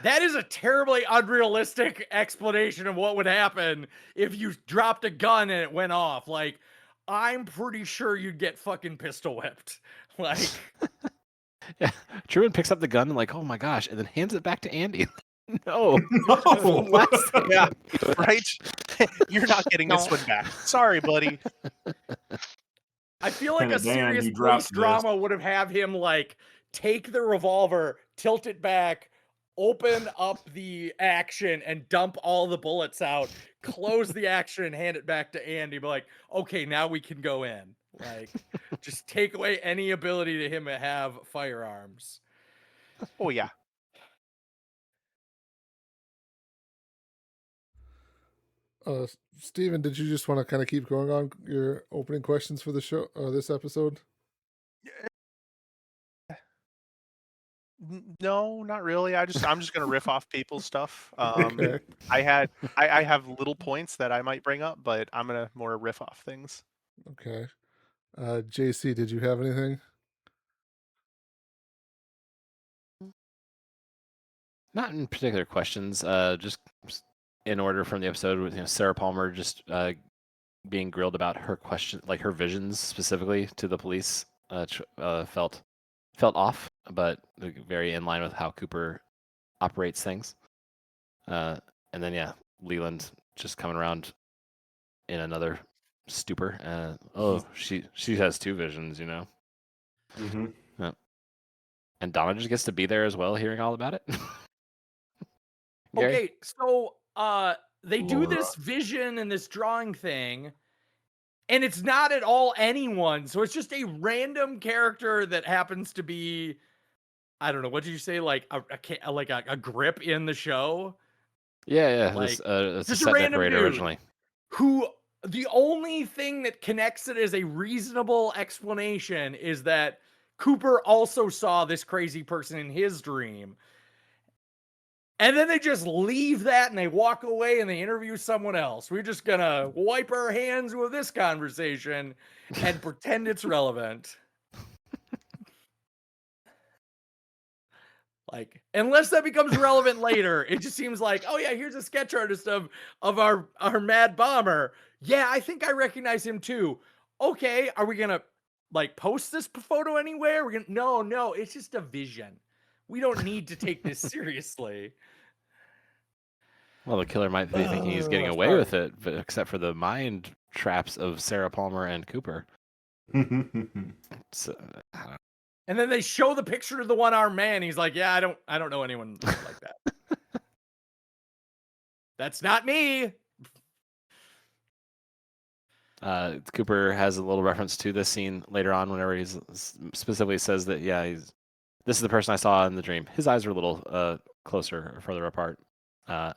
That is a terribly unrealistic explanation of what would happen if you dropped a gun and it went off. Like, I'm pretty sure you'd get fucking pistol whipped. Like, yeah, Truman picks up the gun and like, oh my gosh, and then hands it back to Andy. No, yeah, right. You're not getting this one back. Sorry, buddy. I feel like a serious police drama would have him like take the revolver, tilt it back, open up the action and dump all the bullets out, close the action and hand it back to Andy. Be like, okay, now we can go in. Like, just take away any ability to him to have firearms. Oh yeah. Steven, did you just want to kind of keep going on your opening questions for the show, this episode? No, not really. I'm just gonna riff off people's stuff. Okay. I have little points that I might bring up, but I'm gonna more riff off things. Okay. JC, did you have anything? Not in particular questions. Just in order from the episode with Sarah Palmer just being grilled about her question, like her visions specifically to the police, felt off, but very in line with how Cooper operates things. And then yeah, Leland just coming around in another stupor. She has 2 visions, you know. Mm-hmm. Yeah. And Donna just gets to be there as well, hearing all about it. Okay, so they do this vision and this drawing thing, and it's not at all anyone. So it's just a random character that happens to be, I don't know, what did you say, like a grip in the show? Yeah. Like, It's a just a set random decorator dude. originally. Who the only thing that connects it as a reasonable explanation is that Cooper also saw this crazy person in his dream. And then they just leave that and they walk away and they interview someone else. We're just gonna wipe our hands with this conversation and pretend it's relevant. Like, unless that becomes relevant later, it just seems like, oh yeah, here's a sketch artist of our mad bomber. Yeah, I think I recognize him too. Okay, are we gonna like post this photo anywhere? We're gonna no, it's just a vision. We don't need to take this seriously. Well, the killer might be thinking he's getting away with it, but except for the mind traps of Sarah Palmer and Cooper. So, And then they show the picture of the one-armed man. He's like, "Yeah, I don't know anyone like that. That's not me." Cooper has a little reference to this scene later on, whenever he specifically says that, this is the person I saw in the dream. His eyes are a little closer or further apart. But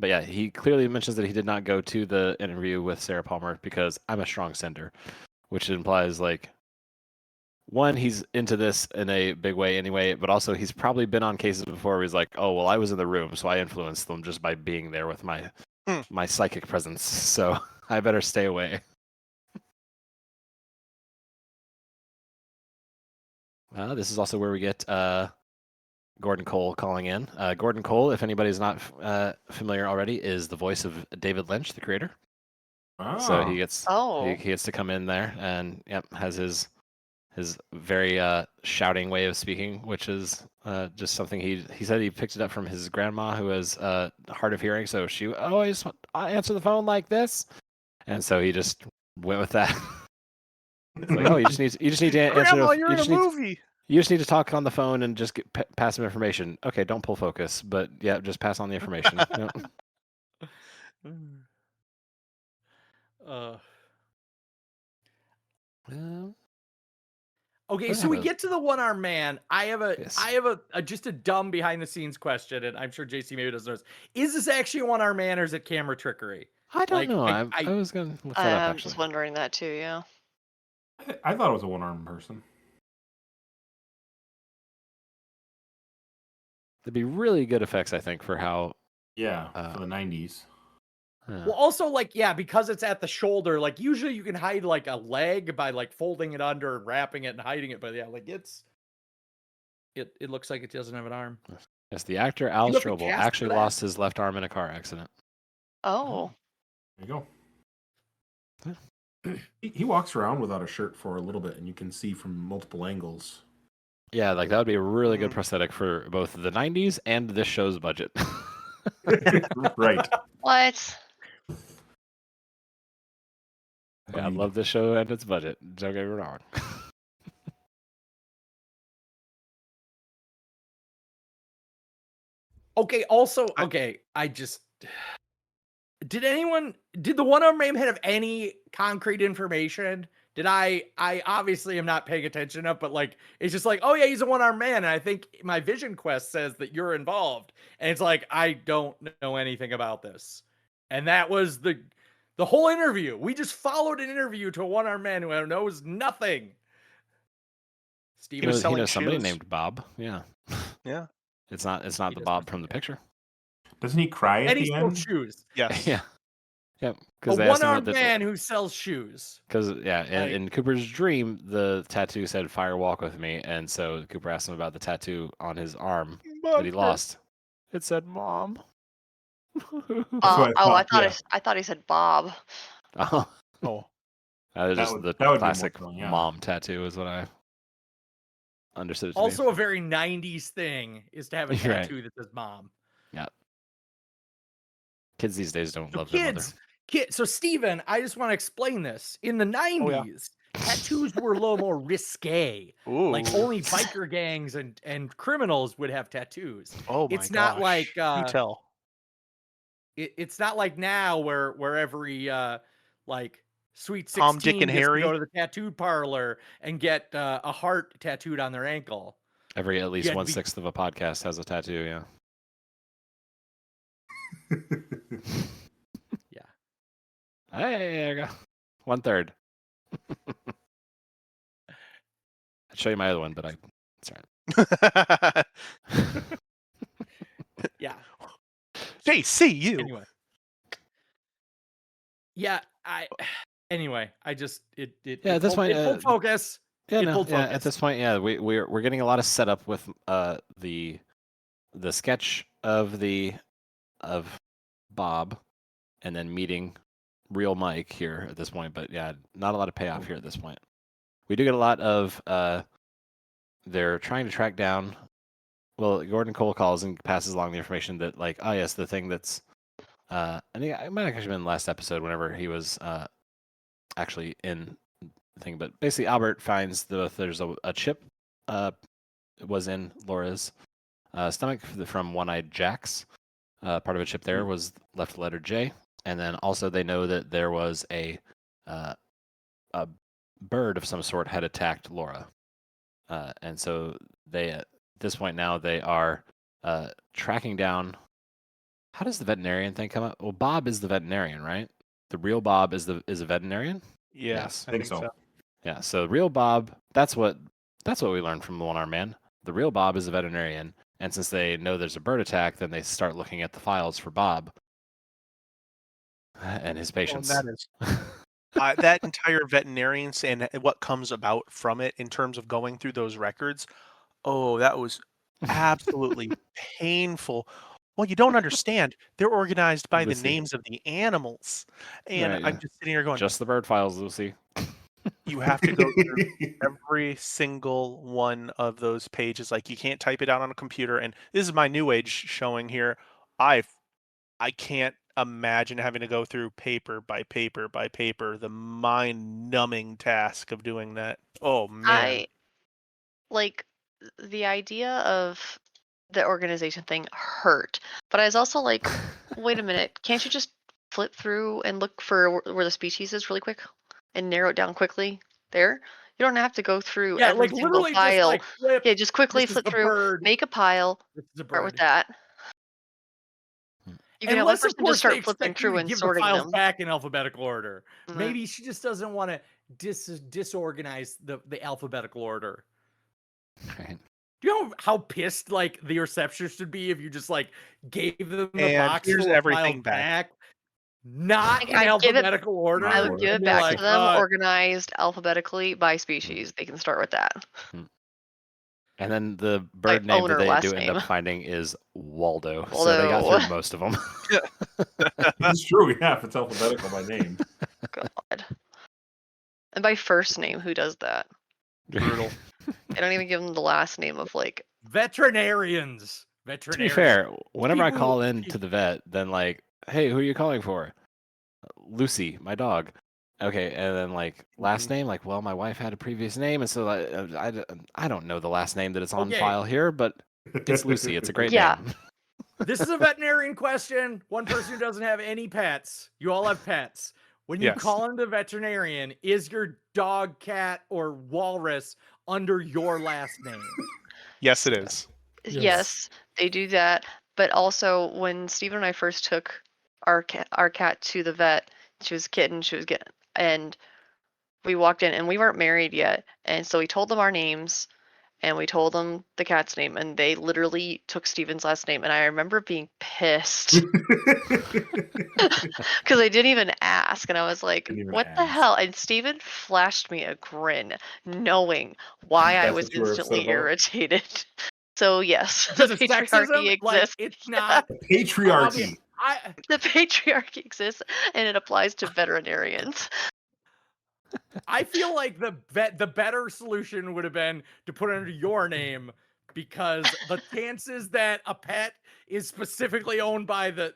yeah, he clearly mentions that he did not go to the interview with Sarah Palmer because I'm a strong sender, which implies like, one, he's into this in a big way anyway, but also he's probably been on cases before where he's like, oh, well, I was in the room, so I influenced them just by being there with my psychic presence, so I better stay away. This is also where we get Gordon Cole calling in. Gordon Cole, if anybody's not familiar already, is the voice of David Lynch, the creator. Oh. So he gets he gets to come in there and has his very shouting way of speaking, which is just something he said he picked it up from his grandma, who has hard of hearing. So she always answer the phone like this, and so he just went with that. It's like, oh, you just need to answer. Grandma, you're in a movie. You just need to talk on the phone and just pass some information. Okay, don't pull focus, but yeah, just pass on the information. Okay, so we get to the one-armed man. I have a just a dumb behind-the-scenes question, and I'm sure JC maybe doesn't know this. Is this actually a one-armed man, or is it camera trickery? I don't know. I was gonna look that up. I'm just wondering that too. Yeah. I thought it was a one-armed person. It'd be really good effects, I think, for how. Yeah, for the 90s. Well, also, like, yeah, because it's at the shoulder, like, usually you can hide, like, a leg by, like, folding it under and wrapping it and hiding it, but yeah, like, it looks like it doesn't have an arm. Yes, the actor Al Strobel actually lost his left arm in a car accident. Oh. There you go. He walks around without a shirt for a little bit, and you can see from multiple angles. Yeah, like, that would be a really good prosthetic for both the 90s and this show's budget. Right. What? Yeah, I love this show and its budget. Don't get me wrong. Okay, also, did the one-armed man have any concrete information? I obviously am not paying attention enough, but like, it's just like, oh yeah, he's a one-armed man, and I think my vision quest says that you're involved, and it's like, I don't know anything about this. And that was the whole interview. We just followed an interview to a one-armed man who knows nothing. Steve was selling somebody named Bob. Yeah. Yeah. It's not the Bob from the picture. Doesn't he cry at the end? Shoes. Yes. Yeah. Yeah. A one-armed man who sells shoes. Because in Cooper's dream, the tattoo said "Fire Walk with Me," and so Cooper asked him about the tattoo on his arm that he lost. It said "Mom." I thought he said Bob. Oh. That was just the classic mom tattoo, is what I understood it to also be. A very 90s thing is to have a tattoo that says mom. Yeah. Kids these days don't love their mother. So Steven, I just want to explain this. In the 90s, tattoos were a little more risque. Ooh. Like only biker gangs and criminals would have tattoos. Oh my It's not like you tell. It's not like now where every like Sweet 16 Tom, Dick, and Harry go to the tattoo parlor and get a heart tattooed on their ankle. Every at least 1/6 of a podcast has a tattoo, yeah. Yeah. Hey, there you go. 1/3. I'd show you my other one, but it's all right. Yeah. JC, you. Anyway. Yeah, I just it at this point, it pulled focus. Yeah, It no, pulled yeah. focus. At this point, yeah, we're getting a lot of setup with the sketch of Bob, and then meeting real Mike here at this point. But yeah, not a lot of payoff here at this point. We do get a lot of they're trying to track down. Well, Gordon Cole calls and passes along the information that, like, oh yes, the thing that's I think it might have actually been last episode whenever he was actually in the thing, but basically Albert finds there's a chip was in Laura's stomach from One-Eyed Jack's. Part of a chip there was left the letter J, and then also they know that there was a bird of some sort had attacked Laura, and so they at this point now they are tracking down. How does the veterinarian thing come up? Well, Bob is the veterinarian, right? The real Bob is a veterinarian. Yes, I think so. Yeah, so real Bob, that's what we learned from the One-Armed Man. The real Bob is a veterinarian, and since they know there's a bird attack, then they start looking at the files for Bob and his patients. Well, that is that entire veterinarian and what comes about from it in terms of going through those records. Oh, that was absolutely painful. Well, you don't understand. They're organized by the Lucy. names of the animals, and Right, I'm just sitting here going, just the bird files, Lucy. you have to go through every single one of those pages. Like, you can't type it out on a computer. And this is my new age showing here. I can't imagine having to go through paper by paper by paper, the mind-numbing task of doing that. Oh man. I like the idea of the organization thing hurt, but I was also like, wait a minute, can't you just flip through and look for where the species is really quick and narrow it down quickly there? You don't have to go through Yeah, every like single literally just file. like flip. Yeah, just quickly This is flip the through, bird. make a pile, This is a start with bird. that. You can have one Unless, of person just course, they start flipping expect you through to and give the sorting files them. back in alphabetical order. Mhm. Maybe she just doesn't want to disorganize the alphabetical order. Right. Do you know how pissed like the receptionist would be if you just like gave them the And box here's full of everything files back. not Like, in I'd give it- alphabetical order? I Order. would give it And you're back like, to them organized alphabetically by species. They can start with that. And then the bird By name that owner, they last do end up name. finding is Waldo. So they got Waldo. through most of them. It's true, yeah, if it's alphabetical by name. God. And by first name, who does that? Brutal. I don't even give them the last name of like. veterinarians. To be fair, whenever I People- call in to the vet, then like, hey, who are you calling for? Lucy, my dog. Okay, and then like last name, like, well, my wife had a previous name, and so I don't know the last name that it's on Okay. file here, but it's Lucy. It's a great Yeah. name. This is a veterinarian question. One person who doesn't have any pets. You all have pets. When you Yes. call into the veterinarian, is your dog, cat, or walrus under your last name? Yes, it is. Yes, they do that. But also, when Stephen and I first took our cat to the vet, she was a kitten. And we walked in, and we weren't married yet, and so we told them our names. And we told them the cat's name, and they literally took Steven's last name. And I remember being pissed because they didn't even ask. And I was like, Didn't even what the ask. hell? And Steven flashed me a grin, knowing why I That's was what you were upset instantly about? irritated. So, yes, the Because of patriarchy sexism? Like, exists. it's not. Patriarchy. The patriarchy exists, and it applies to veterinarians. I feel like the better solution would have been to put it under your name, because the chances that a pet is specifically owned by the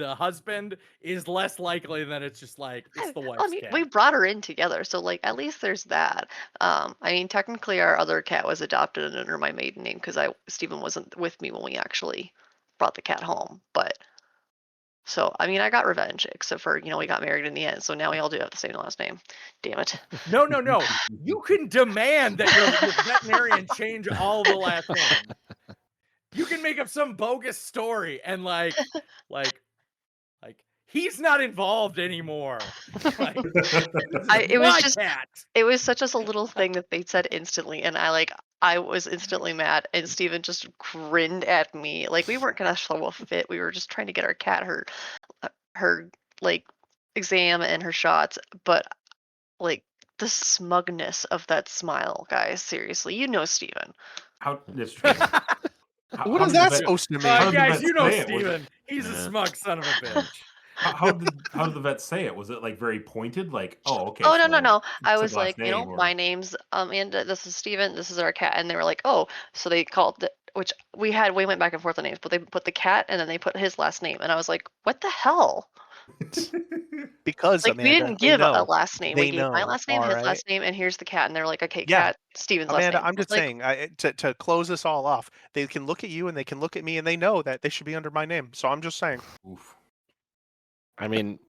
husband is less likely than it's just like it's the wife's I mean, cat. we brought her in together, so like at least there's that. I mean, technically, our other cat was adopted under my maiden name because Stephen wasn't with me when we actually brought the cat home. But so I mean, I got revenge, except for we got married in the end, so now we all do have the same last name. Damn it! No. You can demand that your veterinarian change all the last names. You can make up some bogus story and like he's not involved anymore. Like, It was my just cat. it was such a little thing that they said instantly, and I was instantly mad, and Steven just grinned at me. Like, we weren't gonna throw a fit. We were just trying to get our cat her like exam and her shots, but like the smugness of that smile, guys. Seriously, you know Steven. How that's true. What How is did the that vet- supposed to mean? how did the Guys, vet you know say it? Was it- Steven. He's a Yeah. smug son of a bitch. how did the vet say it? Was it like very pointed? Like, oh, okay. Oh, no. so I it's was last like, name or my name's Amanda. This is Steven. This is our cat, and they were like, oh, so they called which we went back and forth on names, but they put the cat and then they put his last name, and I was like, what the hell? Because Like, we Amanda, didn't they give a know. last name. We They gave my know. last name, All his right. last name, and here's the cat. And they're like, okay, Yeah. cat, Steven's last Amanda, name. I'm I was just like, saying, to close this all off, they can look at you and they can look at me and they know that they should be under my name. So I'm just saying. Oof. I mean,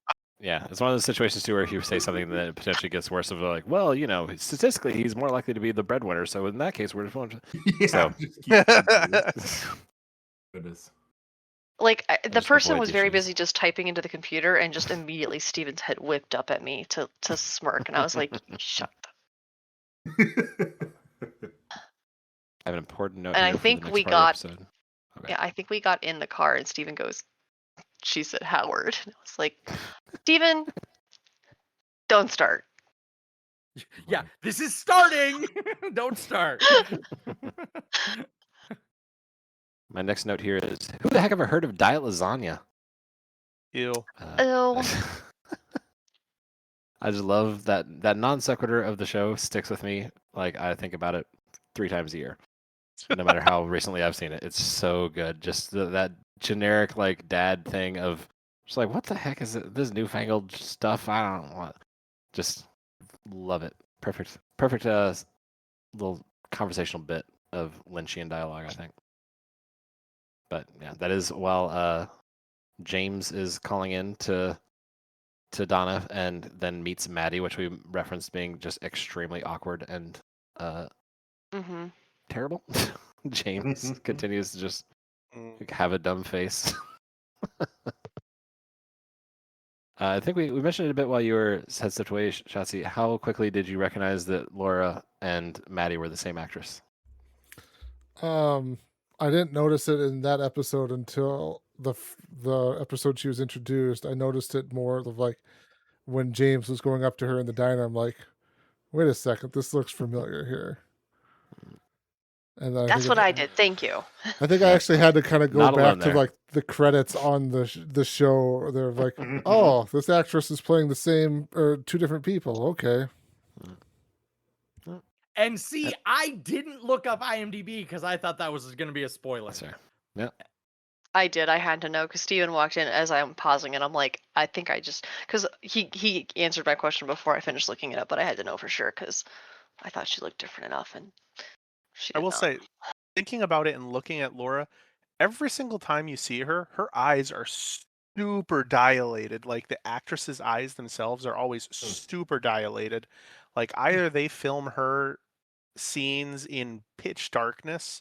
yeah, it's one of those situations too where if you say something that potentially gets worse, of like, well, you know, statistically he's more likely to be the breadwinner, so in that case we're just Yeah. So- Just keep goodness. like the just person avoid was the very issues. busy just typing into the computer, and just immediately Steven's head whipped up at me to smirk, and I was like, shut up. I have an important note And I here for think the next we part of the got- episode. Okay. Yeah, I think we got in the car, and Steven goes, she said Howard. And I was like, Steven, don't start. Yeah, this is starting. Don't start. My next note here is, who the heck ever heard of diet lasagna? Ew. Ew. I just love that non sequitur of the show sticks with me. Like, I think about it 3 times a year, no matter how recently I've seen it. It's so good. Just that generic like dad thing of just like, what the heck is it? This newfangled stuff? I don't want. Just love it. Perfect little conversational bit of Lynchian dialogue, I think. But yeah, that is while James is calling in to Donna and then meets Maddie, which we referenced being just extremely awkward and Mm-hmm. terrible. James continues to just Mm. have a dumb face. I think we mentioned it a bit while you were had stepped away, Shotzi. How quickly did you recognize that Laura and Maddie were the same actress? I didn't notice it in that episode until the episode she was introduced. I noticed it more of like when James was going up to her in the diner. I'm like, wait a second, this looks familiar here. And then That's what I did. Thank you. I think I actually had to kind of go Not alone back to there. like the credits on the show. They're like, oh, this actress is playing the same or 2 different people. Okay. And see, I didn't look up IMDb because I thought that was going to be a spoiler. Sorry. Yeah. I did. I had to know because Steven walked in as I'm pausing, and I'm like, I think I just because he answered my question before I finished looking it up, but I had to know for sure because I thought she looked different enough, and she. I did will not. say, thinking about it and looking at Laura, every single time you see her, her eyes are super dilated. Like the actress's eyes themselves are always super dilated. Like either they film her scenes in pitch darkness,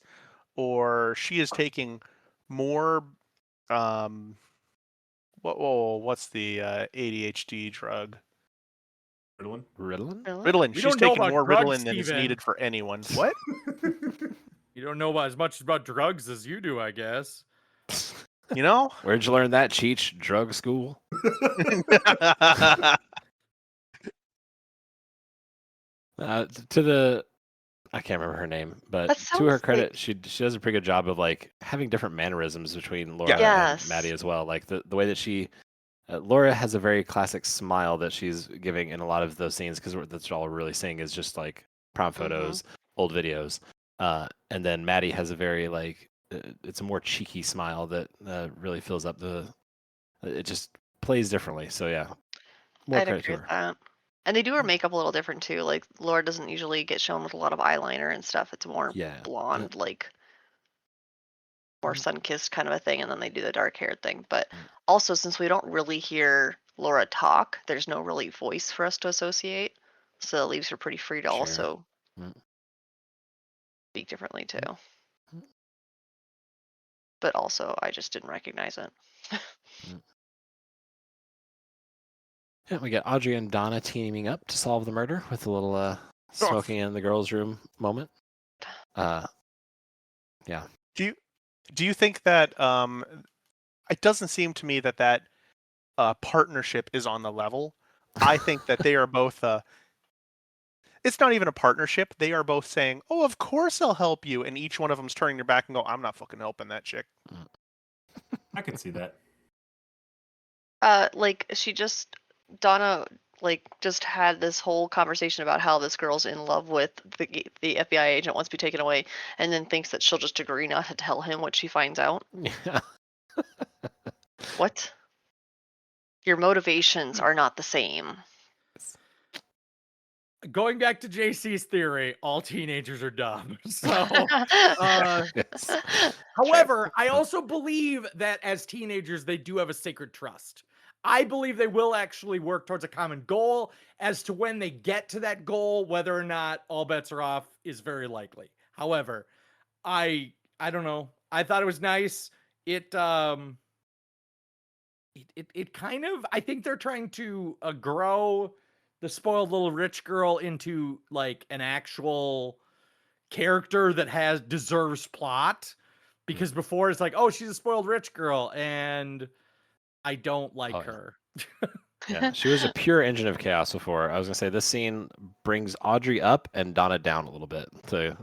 or she is taking more. What's the ADHD drug? Ritalin? Ritalin? Really? Ritalin. We She's don't know taking about more drugs, Ritalin than is Steven. needed for anyone. What? You don't know as much about drugs as you do, I guess. You know? Where'd you learn that, Cheech? Drug school? To the, I can't remember her name, but That to her sounds credit, like- she does a pretty good job of like having different mannerisms between Laura Yes. and Maddie as well. Like the way that she, Laura has a very classic smile that she's giving in a lot of those scenes because that's all we're really seeing is just like prom photos, old videos, and then Maddie has a very like it's a more cheeky smile that really fills up the. It just plays differently. So yeah, more I'd credit agree to with her. that. And they do her makeup a little different too. Like Laura doesn't usually get shown with a lot of eyeliner and stuff. It's more Yeah. blonde, like more sun-kissed kind of a thing, and then they do the dark hair thing. But also, since we don't really hear Laura talk, there's no really voice for us to associate, so it leaves her pretty free to Sure. also Mm. speak differently too. but also I just didn't recognize it. Yeah, we got Audrey and Donna teaming up to solve the murder with a little smoking in the girls' room moment. Yeah. Do you think that it doesn't seem to me that partnership is on the level? I think that they are both it's not even a partnership. They are both saying, "Oh, of course I'll help you," and each one of them's turning their back and go, "I'm not fucking helping that chick." I can see that. Like Donna just had this whole conversation about how this girl's in love with the FBI agent, wants to be taken away, and then thinks that she'll just agree not to tell him what she finds out. Yeah. What? Your motivations are not the same. Going back to JC's theory, all teenagers are dumb. So, Yes. however, I also believe that as teenagers, they do have a sacred trust. I believe they will actually work towards a common goal. As to when they get to that goal, whether or not all bets are off is very likely. However, I don't know. I thought it was nice. It kind of, I think they're trying to grow the spoiled little rich girl into like an actual character that deserves plot, because before it's like, oh, she's a spoiled rich girl and I don't like her. Yeah, she was a pure engine of chaos before. I was gonna say this scene brings Audrey up and Donna down a little bit. So,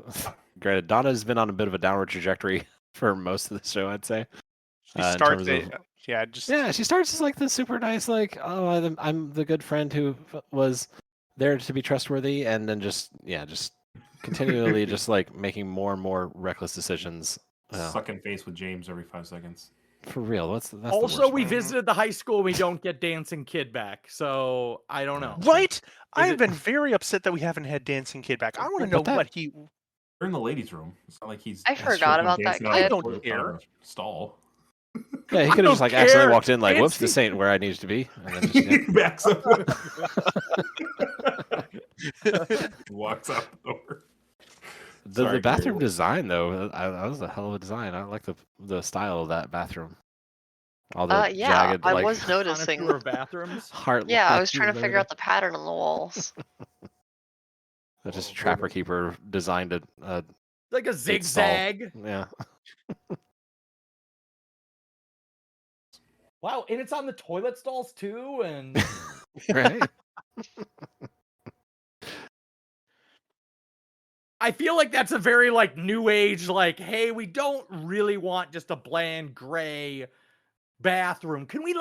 granted, Donna's been on a bit of a downward trajectory for most of the show, I'd say. She starts she starts as like the super nice, like, oh, I'm the good friend who was there to be trustworthy, and then just continually just like making more and more reckless decisions. Sucking face with James every 5 seconds. For real, that's also we visited the high school. We don't get Dancing Kid back, so I don't know. Right? I've been very upset that we haven't had Dancing Kid back. I want to know what he. We're in the ladies' room. It's not like he's. I forgot about that kid. I don't care. Stall. Yeah, he could have just like accidentally walked in, like, whoops, this ain't where I need to be. And then just, backs up. Walks out the door. The bathroom design, though, that was a hell of a design. I like the style of that bathroom. All the jagged, I was noticing bathrooms. Heart. Yeah, I was trying to figure out the pattern on the walls. That's just a trapper keeper designed like a zigzag. Yeah. Wow, and it's on the toilet stalls too, and right. I feel like that's a very like new age, like, hey, we don't really want just a bland gray bathroom. Can we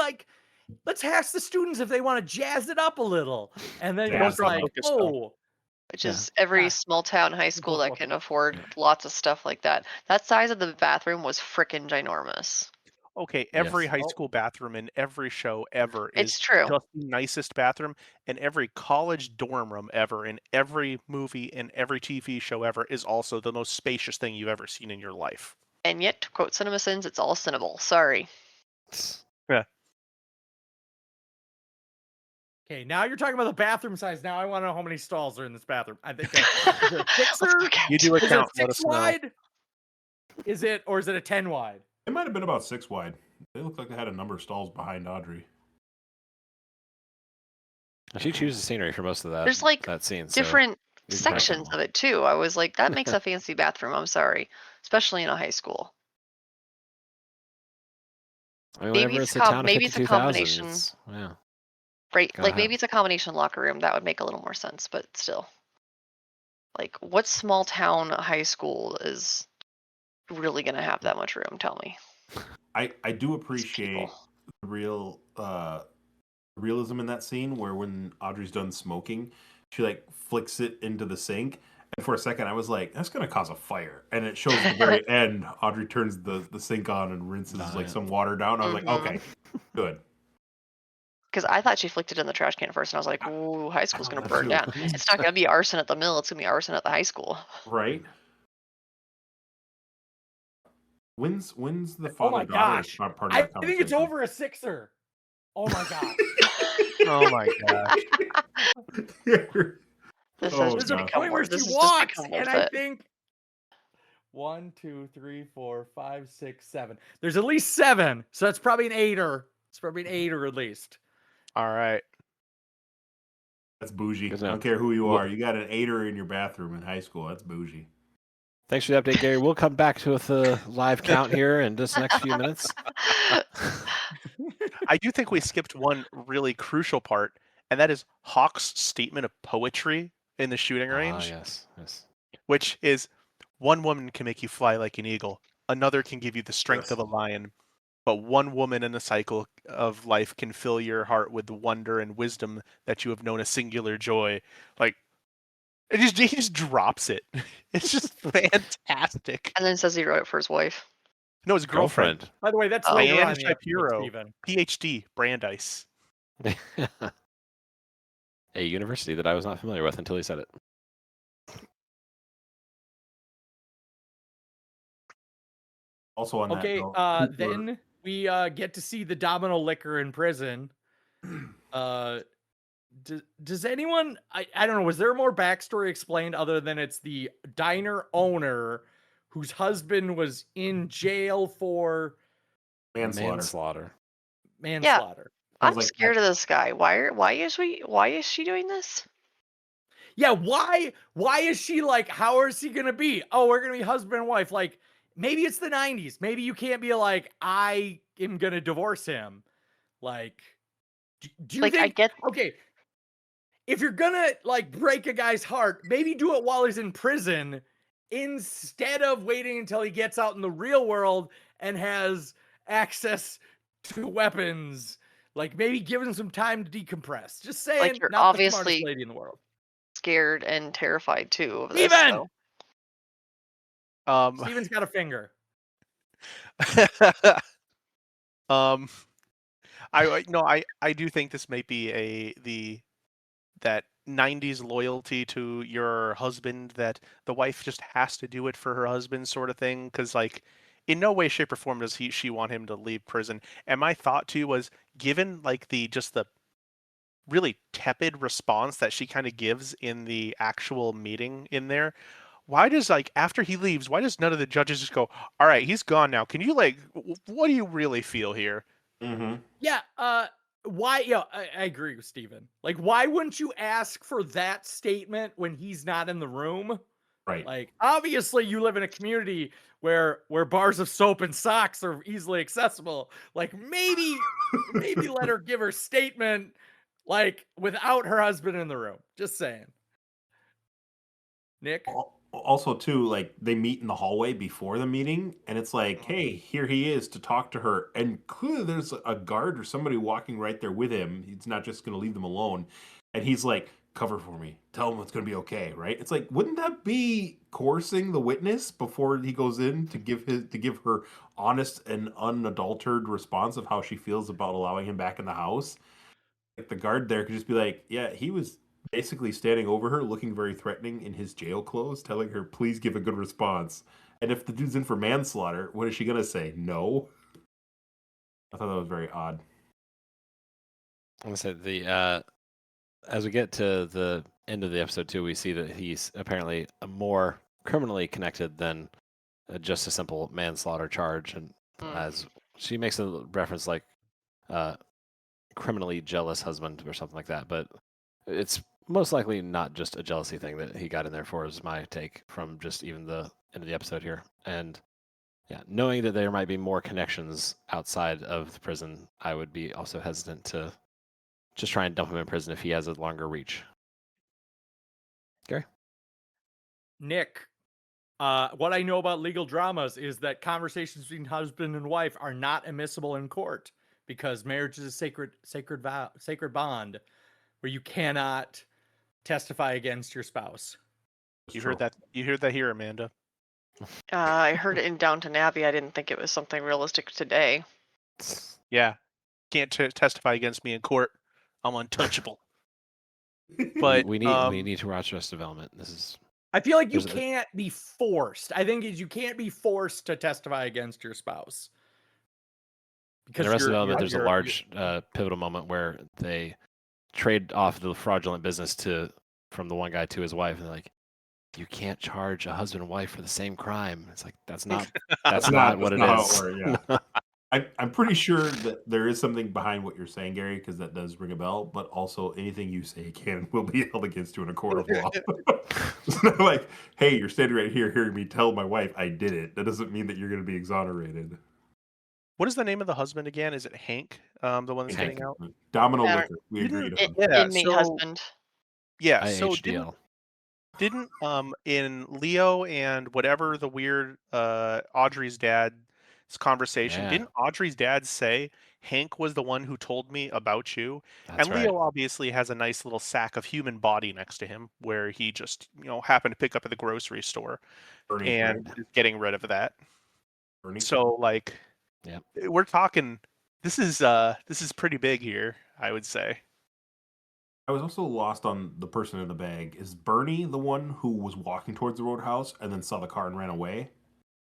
let's ask the students if they want to jazz it up a little? And then it's like, oh. Which is every small town high school that can afford lots of stuff like that. That size of the bathroom was frickin' ginormous. Okay, every high school bathroom in every show ever is true. just the nicest bathroom, and every college dorm room ever in every movie and every TV show ever is also the most spacious thing you've ever seen in your life. And yet, to quote CinemaSins, it's all cinnable. Sorry. Yeah. Okay, now you're talking about the bathroom size. Now I want to know how many stalls are in this bathroom. I think is it a 6er? You do a count. Is it 6 wide? Is it, or is it a 10 wide? It might have been about 6 wide. They look like they had a number of stalls behind Audrey. She chooses scenery for most of that. There's like that scene, different sections of it too. I was like, that makes a fancy bathroom. I'm sorry, especially in a high school. I mean, maybe it's a combination. Yeah. Right, like maybe it's a combination locker room. That would make a little more sense, but still. Like, what small town high school is really going to have that much room? Tell me. I do appreciate the realism in that scene where when Audrey's done smoking, she like flicks it into the sink. And for a second, I was like, that's going to cause a fire. And it shows at the very end, Audrey turns the sink on and rinses some water down. I was like, okay, good. Because I thought she flicked it in the trash can first, and I was like, ooh, high school's going to burn down. It's not going to be arson at the mill. It's going to be arson at the high school. Right. When's the father? Oh my gosh! I think it's over a 6er. Oh my god! Oh my gosh! There's a point where she walks, and I think 1, 2, 3, 4, 5, 6, 7. There's at least 7, so that's probably an 8er. It's probably an 8er at least. All right. That's bougie. Good I enough. don't care who you Well- are. You got an 8er in your bathroom in high school. That's bougie. Thanks for the update, Gary. We'll come back to with a live count here in just the next few minutes. I do think we skipped one really crucial part, and that is Hawk's statement of poetry in the shooting range, Yes. which is one woman can make you fly like an eagle, another can give you the strength of a lion, but one woman in a cycle of life can fill your heart with the wonder and wisdom that you have known a singular joy. Like, he just drops it. It's just fantastic. And then says he wrote it for his wife. No, his girlfriend. By the way, that's Oh. later Diane on in the Shapiro, episode, Steven. PhD, Brandeis. A university that I was not familiar with until he said it. Also on Okay, that note, Cooper- then we get to see the domino licker in prison. Does anyone, I don't know, was there more backstory explained other than it's the diner owner whose husband was in jail for manslaughter. manslaughter? I'm like scared of this guy. Why is she doing this? Yeah, why is she like, how is he gonna be? Oh, we're gonna be husband and wife. Like, maybe it's the 90s. Maybe you can't be like, I am gonna divorce him. Like, do you Like, think, I get okay, if you're gonna like break a guy's heart, maybe do it while he's in prison instead of waiting until he gets out in the real world and has access to weapons. Like, maybe give him some time to decompress. Just saying, you're not the smartest obviously lady in the world. scared and terrified too of this. Steven! So. Steven's got a finger. I do think this might be that 90s loyalty to your husband, that the wife just has to do it for her husband sort of thing, because like in no way, shape, or form does she want him to leave prison. And my thought too was, given like the really tepid response that she kind of gives in the actual meeting in there, why does, like, after he leaves, why does none of the judges just go, all right, he's gone now, can you, like, what do you really feel here? Mm-hmm. Yeah, why? Yeah, I agree with Steven. Like, why wouldn't you ask for that statement when he's not in the room? Right. Like, obviously, you live in a community where bars of soap and socks are easily accessible. Like, maybe let her give her statement, like, without her husband in the room. Just saying. Nick? Also, too, like, they meet in the hallway before the meeting, and it's like, hey, here he is to talk to her, and clearly there's a guard or somebody walking right there with him. He's not just going to leave them alone, and he's like, cover for me, tell him it's going to be okay, right? It's like, wouldn't that be coercing the witness before he goes in to give her honest and unadulterated response of how she feels about allowing him back in the house? Like, the guard there could just be like, yeah, he was basically standing over her, looking very threatening in his jail clothes, telling her, please give a good response. And if the dude's in for manslaughter, what is she going to say? No? I thought that was very odd. I'm going to say, as we get to the end of the episode, too, we see that he's apparently more criminally connected than just a simple manslaughter charge. And as she makes a reference like criminally jealous husband or something like that, but it's most likely not just a jealousy thing that he got in there for, is my take from just even the end of the episode here. And yeah, knowing that there might be more connections outside of the prison, I would be also hesitant to just try and dump him in prison if he has a longer reach. Gary? Nick, what I know about legal dramas is that conversations between husband and wife are not admissible in court because marriage is a sacred bond where you cannot testify against your spouse. You heard that here, Amanda. I heard it in Downton Abbey. I didn't think it was something realistic today. Yeah, can't testify against me in court. I'm untouchable. But we need to watch Arrested Development. I feel like you can't be forced. I think you can't be forced to testify against your spouse. Because in Arrested Development, there's a large pivotal moment where they trade off the fraudulent business from the one guy to his wife, and they're like, you can't charge a husband and wife for the same crime. It's like that's not That's not what that's it not how is. it works, yeah. I'm pretty sure that there is something behind what you're saying, Gary, because that does ring a bell. But also, anything you say can and will be held against you in a court of law. It's not like, hey, you're standing right here hearing me tell my wife I did it. That doesn't mean that you're going to be exonerated. What is the name of the husband again? Is it Hank? The one that's Hank, getting out? Domino Yeah, Liquor. We agreed on. Yeah. inmate So husband. yeah. So IHDL. didn't in Leo and whatever the weird Audrey's dad's conversation, Yeah, didn't Audrey's dad say Hank was the one who told me about you? that's And right. Leo obviously has a nice little sack of human body next to him where he just, happened to pick up at the grocery store Bernie, and right? is getting rid of that. Bernie. So like Yep. we're talking this is pretty big here, I would say. I was also lost on the person in the bag. Is Bernie the one who was walking towards the roadhouse and then saw the car and ran away?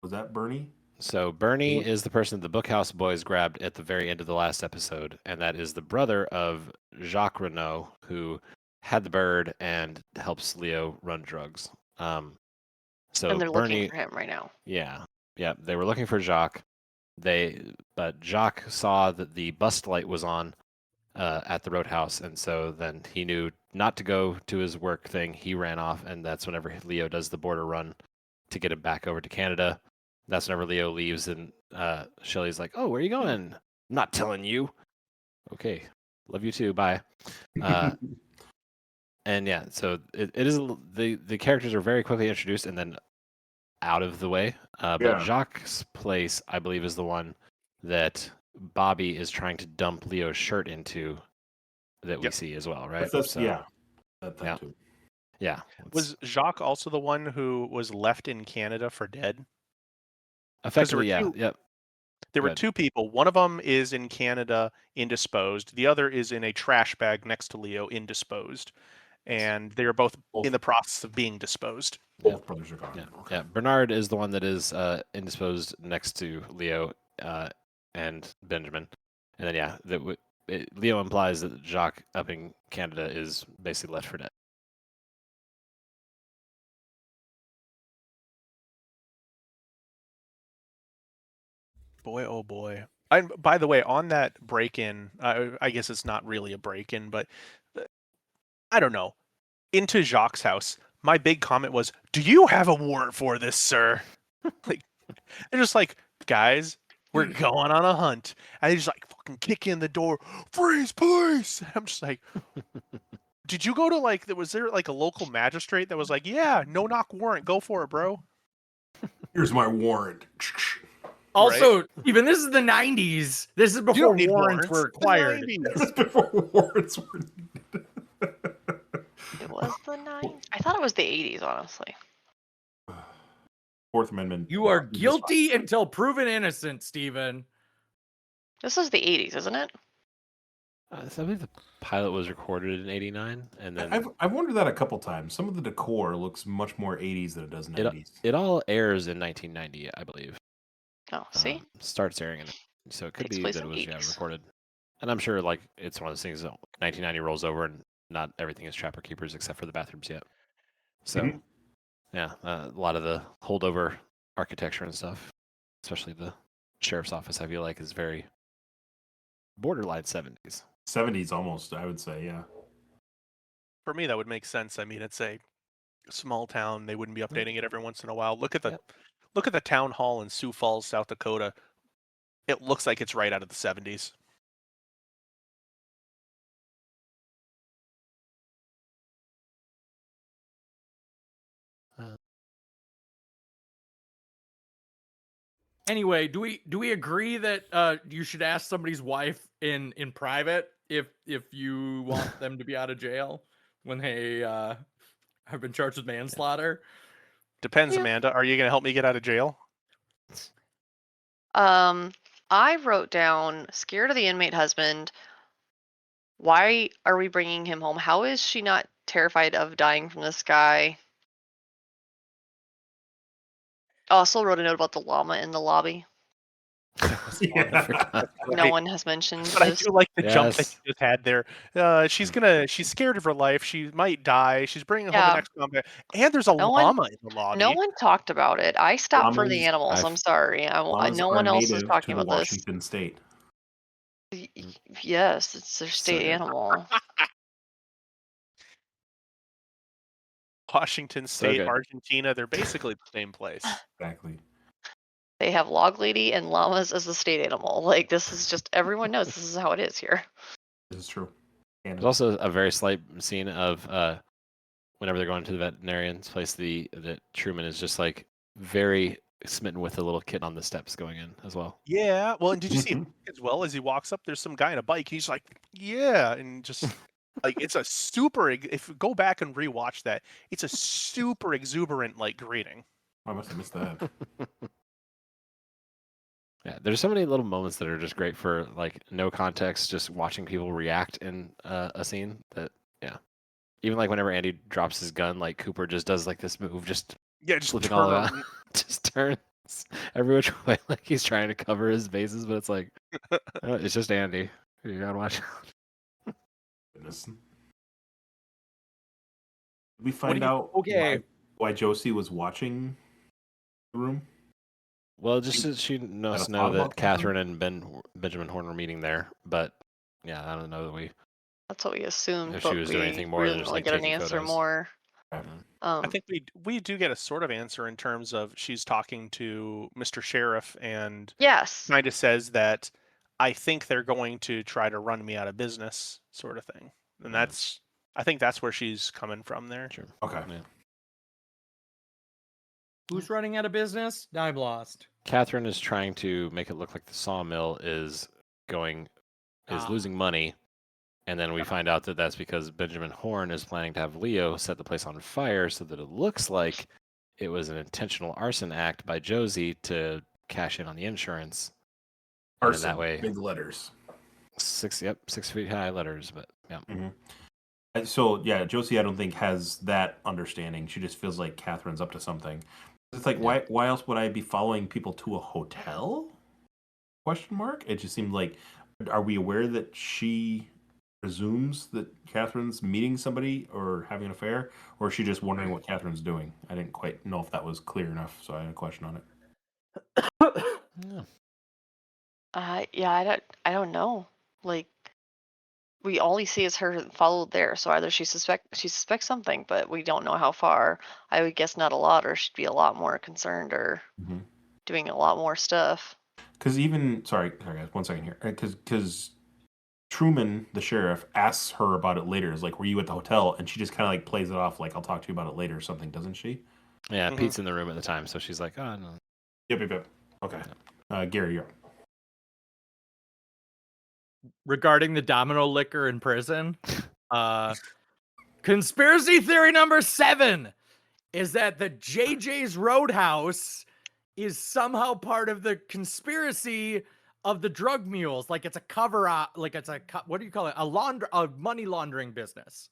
Was that Bernie? So Bernie is the person the Bookhouse Boys grabbed at the very end of the last episode, and that is the brother of Jacques Renault, who had the bird and helps Leo run drugs. So And they're Bernie, looking for him right now. yeah, they were looking for Jacques. But Jacques saw that the bus light was on at the roadhouse, and so then he knew not to go to his work thing. He ran off, and that's whenever Leo does the border run to get him back over to Canada. That's whenever Leo leaves, and Shelly's like, "Oh, where are you going?" "I'm not telling you." "Okay, love you too. Bye." And yeah, so it is the characters are very quickly introduced and then out of the way. But Yeah. Jacques' place, I believe, is the one that Bobby is trying to dump Leo's shirt into that we Yep. see as well, right? Yeah. That yeah. too. Yeah. Was Jacques also the one who was left in Canada for dead? Effectively, yeah. Yep. There were Good. two people. One of them is in Canada, indisposed. The other is in a trash bag next to Leo, indisposed. And they are both in the process of being disposed. Both brothers are gone. Yeah. Okay. Yeah. Bernard is the one that is indisposed next to Leo and Benjamin. And then, yeah, Leo implies that Jacques up in Canada is basically left for dead. Boy, oh boy. By the way, on that break-in, I guess it's not really a break-in, but I don't know. Into Jacques' house, my big comment was, "Do you have a warrant for this, sir?" Like, they're just like, "Guys, we're going on a hunt." And they just like fucking kick in the door, "Freeze, police!" I'm just like, did you go to was there like a local magistrate that was like, "Yeah, no knock warrant, go for it, bro"? Here's my warrant. Also, even this is the 90s. This is before need warrants were warrants. The required. 90s. This is before warrants were needed. It was the 90s. I thought it was the 80s, honestly. Fourth Amendment. You are guilty until proven innocent, Stephen. This is the 80s, isn't it? So I believe the pilot was recorded in '89, and then I've wondered that a couple times. Some of the decor looks much more 80s than it does 90s. it all airs in 1990, I believe. Oh, see? Starts airing, so it could Takes be place that it in was 80s. recorded. And I'm sure like it's one of those things that 1990 rolls over and not everything is Trapper Keepers except for the bathrooms yet. So yeah, a lot of the holdover architecture and stuff, especially the sheriff's office, I feel like is very borderline 70s. 70s almost, I would say, yeah. For me, that would make sense. I mean, it's a small town. They wouldn't be updating it every once in a while. Look at the town hall in Sioux Falls, South Dakota. It looks like it's right out of the 70s. Anyway, do we agree that you should ask somebody's wife in private if you want them to be out of jail when they have been charged with manslaughter? Depends, Yeah. Amanda. Are you going to help me get out of jail? I wrote down scared of the inmate husband. Why are we bringing him home? How is she not terrified of dying from this guy? Also wrote a note about the llama in the lobby. Yeah. No one has mentioned But I this. do like the jump that Yes. you just had there. She's scared of her life. She might die. She's bringing home an Yeah, ex-combat, and there's a no one, llama in the no lobby. one talked about it. I stopped for the Llamas, animals. I'm sorry. llamas No are one else is native talking to the about this. Washington state. Yes, it's their So state good. animal. Washington So State, good. Argentina, they're basically the same place. Exactly. They have log lady and llamas as the state animal. Like, this is just, everyone knows this is how it is here. This is true. There's also a very slight scene of whenever they're going to the veterinarian's place, that Truman is just like very smitten with the little kid on the steps going in as well. Yeah. Well, and did you see as well as he walks up? There's some guy on a bike. He's like, yeah, and just like it's a super. If you go back and rewatch that, it's a super exuberant like greeting. I must have missed that. Yeah, there's so many little moments that are just great for like no context, just watching people react in a scene. That even like whenever Andy drops his gun, like Cooper just does like this move, just Yeah, just flipping turn all around, around. just turns every which way, like he's trying to cover his bases, but it's like it's just Andy. You gotta watch out. Goodness. Did we find out why Josie was watching the room? Well, just so she knows a know thought that about that, Catherine and Benjamin Horn were meeting there, but yeah, I don't know that we. That's what we assumed, If but she was we doing anything more than didn't just, really like, get an taking answer photos. more. I think we do get a sort of answer in terms of she's talking to Mr. Sheriff and Yes. kind of says that I think they're going to try to run me out of business, sort of thing. And I think that's where she's coming from there. Sure. Okay. Yeah. Who's running out of business? Now I'm lost. Catherine is trying to make it look like the sawmill is losing money, and then we find out that that's because Benjamin Horn is planning to have Leo set the place on fire so that it looks like it was an intentional arson act by Josie to cash in on the insurance. Arson, that way, big letters. 6 feet high letters, but yeah. Mm-hmm. So yeah, Josie I don't think has that understanding. She just feels like Catherine's up to something. It's like why else would I be following people to a hotel? Question mark. It just seemed like, are we aware that she presumes that Catherine's meeting somebody or having an affair, or is she just wondering what Catherine's doing? I didn't quite know if that was clear enough, so I had a question on it. Yeah, I don't know. Like, all we see is her followed there. So either she suspects something, but we don't know how far. I would guess not a lot, or she'd be a lot more concerned or doing a lot more stuff. Because sorry guys, 1 second here. Because Truman, the sheriff, asks her about it later. Is like, were you at the hotel? And she just kind of like plays it off like, I'll talk to you about it later or something, doesn't she? Yeah, Pete's in the room at the time, so she's like, oh no. Yep. Okay. Gary, you're up. Regarding the domino liquor in prison, conspiracy theory number 7 is that the JJ's Roadhouse is somehow part of the conspiracy of the drug mules. Like it's a cover up, like it's what do you call it? A money laundering business.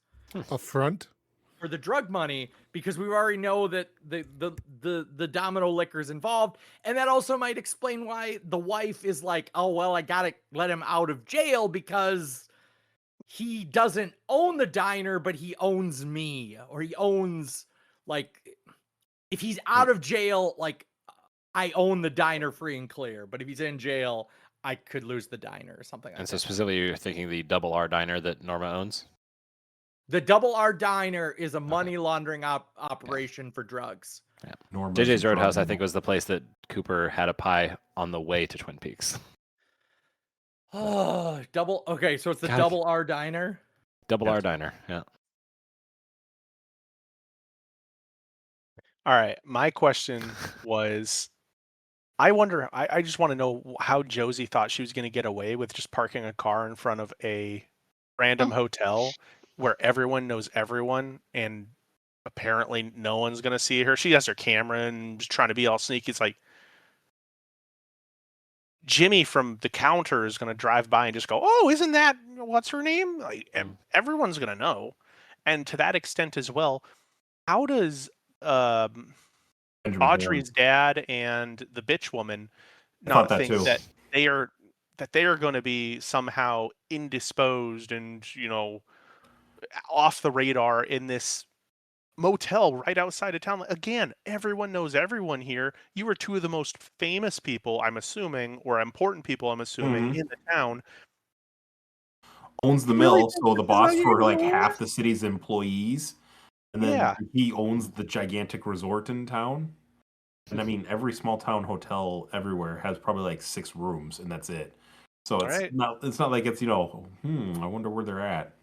A front for the drug money, because we already know that the domino liquor's involved, and that also might explain why the wife is like, oh well, I gotta let him out of jail because he doesn't own the diner, but he owns me, or he owns, like, if he's out of jail, like, I own the diner free and clear, but if he's in jail, I could lose the diner or something like that. And so specifically, you're thinking the Double R diner that Norma owns? The Double R diner is a money laundering operation for drugs. Yeah. Norma's JJ's Roadhouse, I think, was the place that Cooper had a pie on the way to Twin Peaks. Oh, okay, so it's the Double R diner? Double R diner, yeah. All right, my question was, I wonder, I just want to know how Josie thought she was going to get away with just parking a car in front of a random hotel where everyone knows everyone, and apparently no one's going to see her. She has her camera and just trying to be all sneaky. It's like Jimmy from the counter is going to drive by and just go, oh, isn't that, what's her name? Like, everyone's going to know. And to that extent as well, how does Audrey's dad and the bitch woman not that think too. that they are going to be somehow indisposed and off the radar in this motel right outside of town. Again, everyone knows everyone here. You were two of the most famous people, I'm assuming, or important people, I'm assuming, in the town. Owns the You really mill, think so this the is how boss you're for gonna like rule half it? the city's employees, and then Yeah. he owns the gigantic resort in town. And I mean, every small town hotel everywhere has probably like 6 rooms, and that's it. So All right. it's not like it's I wonder where they're at.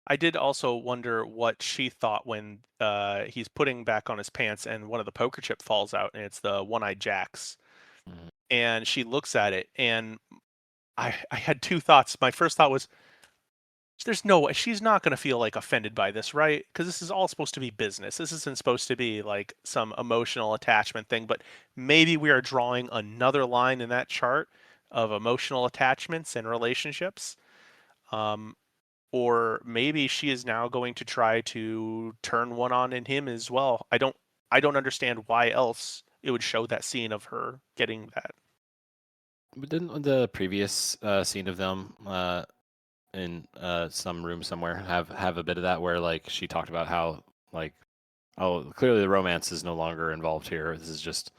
I did also wonder what she thought when he's putting back on his pants and one of the poker chip falls out, and it's the one-eyed jacks. And she looks at it, and I had two thoughts. My first thought was, there's no way she's not going to feel like offended by this, right? Because this is all supposed to be business. This isn't supposed to be like some emotional attachment thing, but maybe we are drawing another line in that chart of emotional attachments and relationships. Or maybe she is now going to try to turn one on in him as well. I don't understand why else it would show that scene of her getting that. But didn't the previous scene of them in some room somewhere have a bit of that where like she talked about how like, oh, clearly the romance is no longer involved here. This is just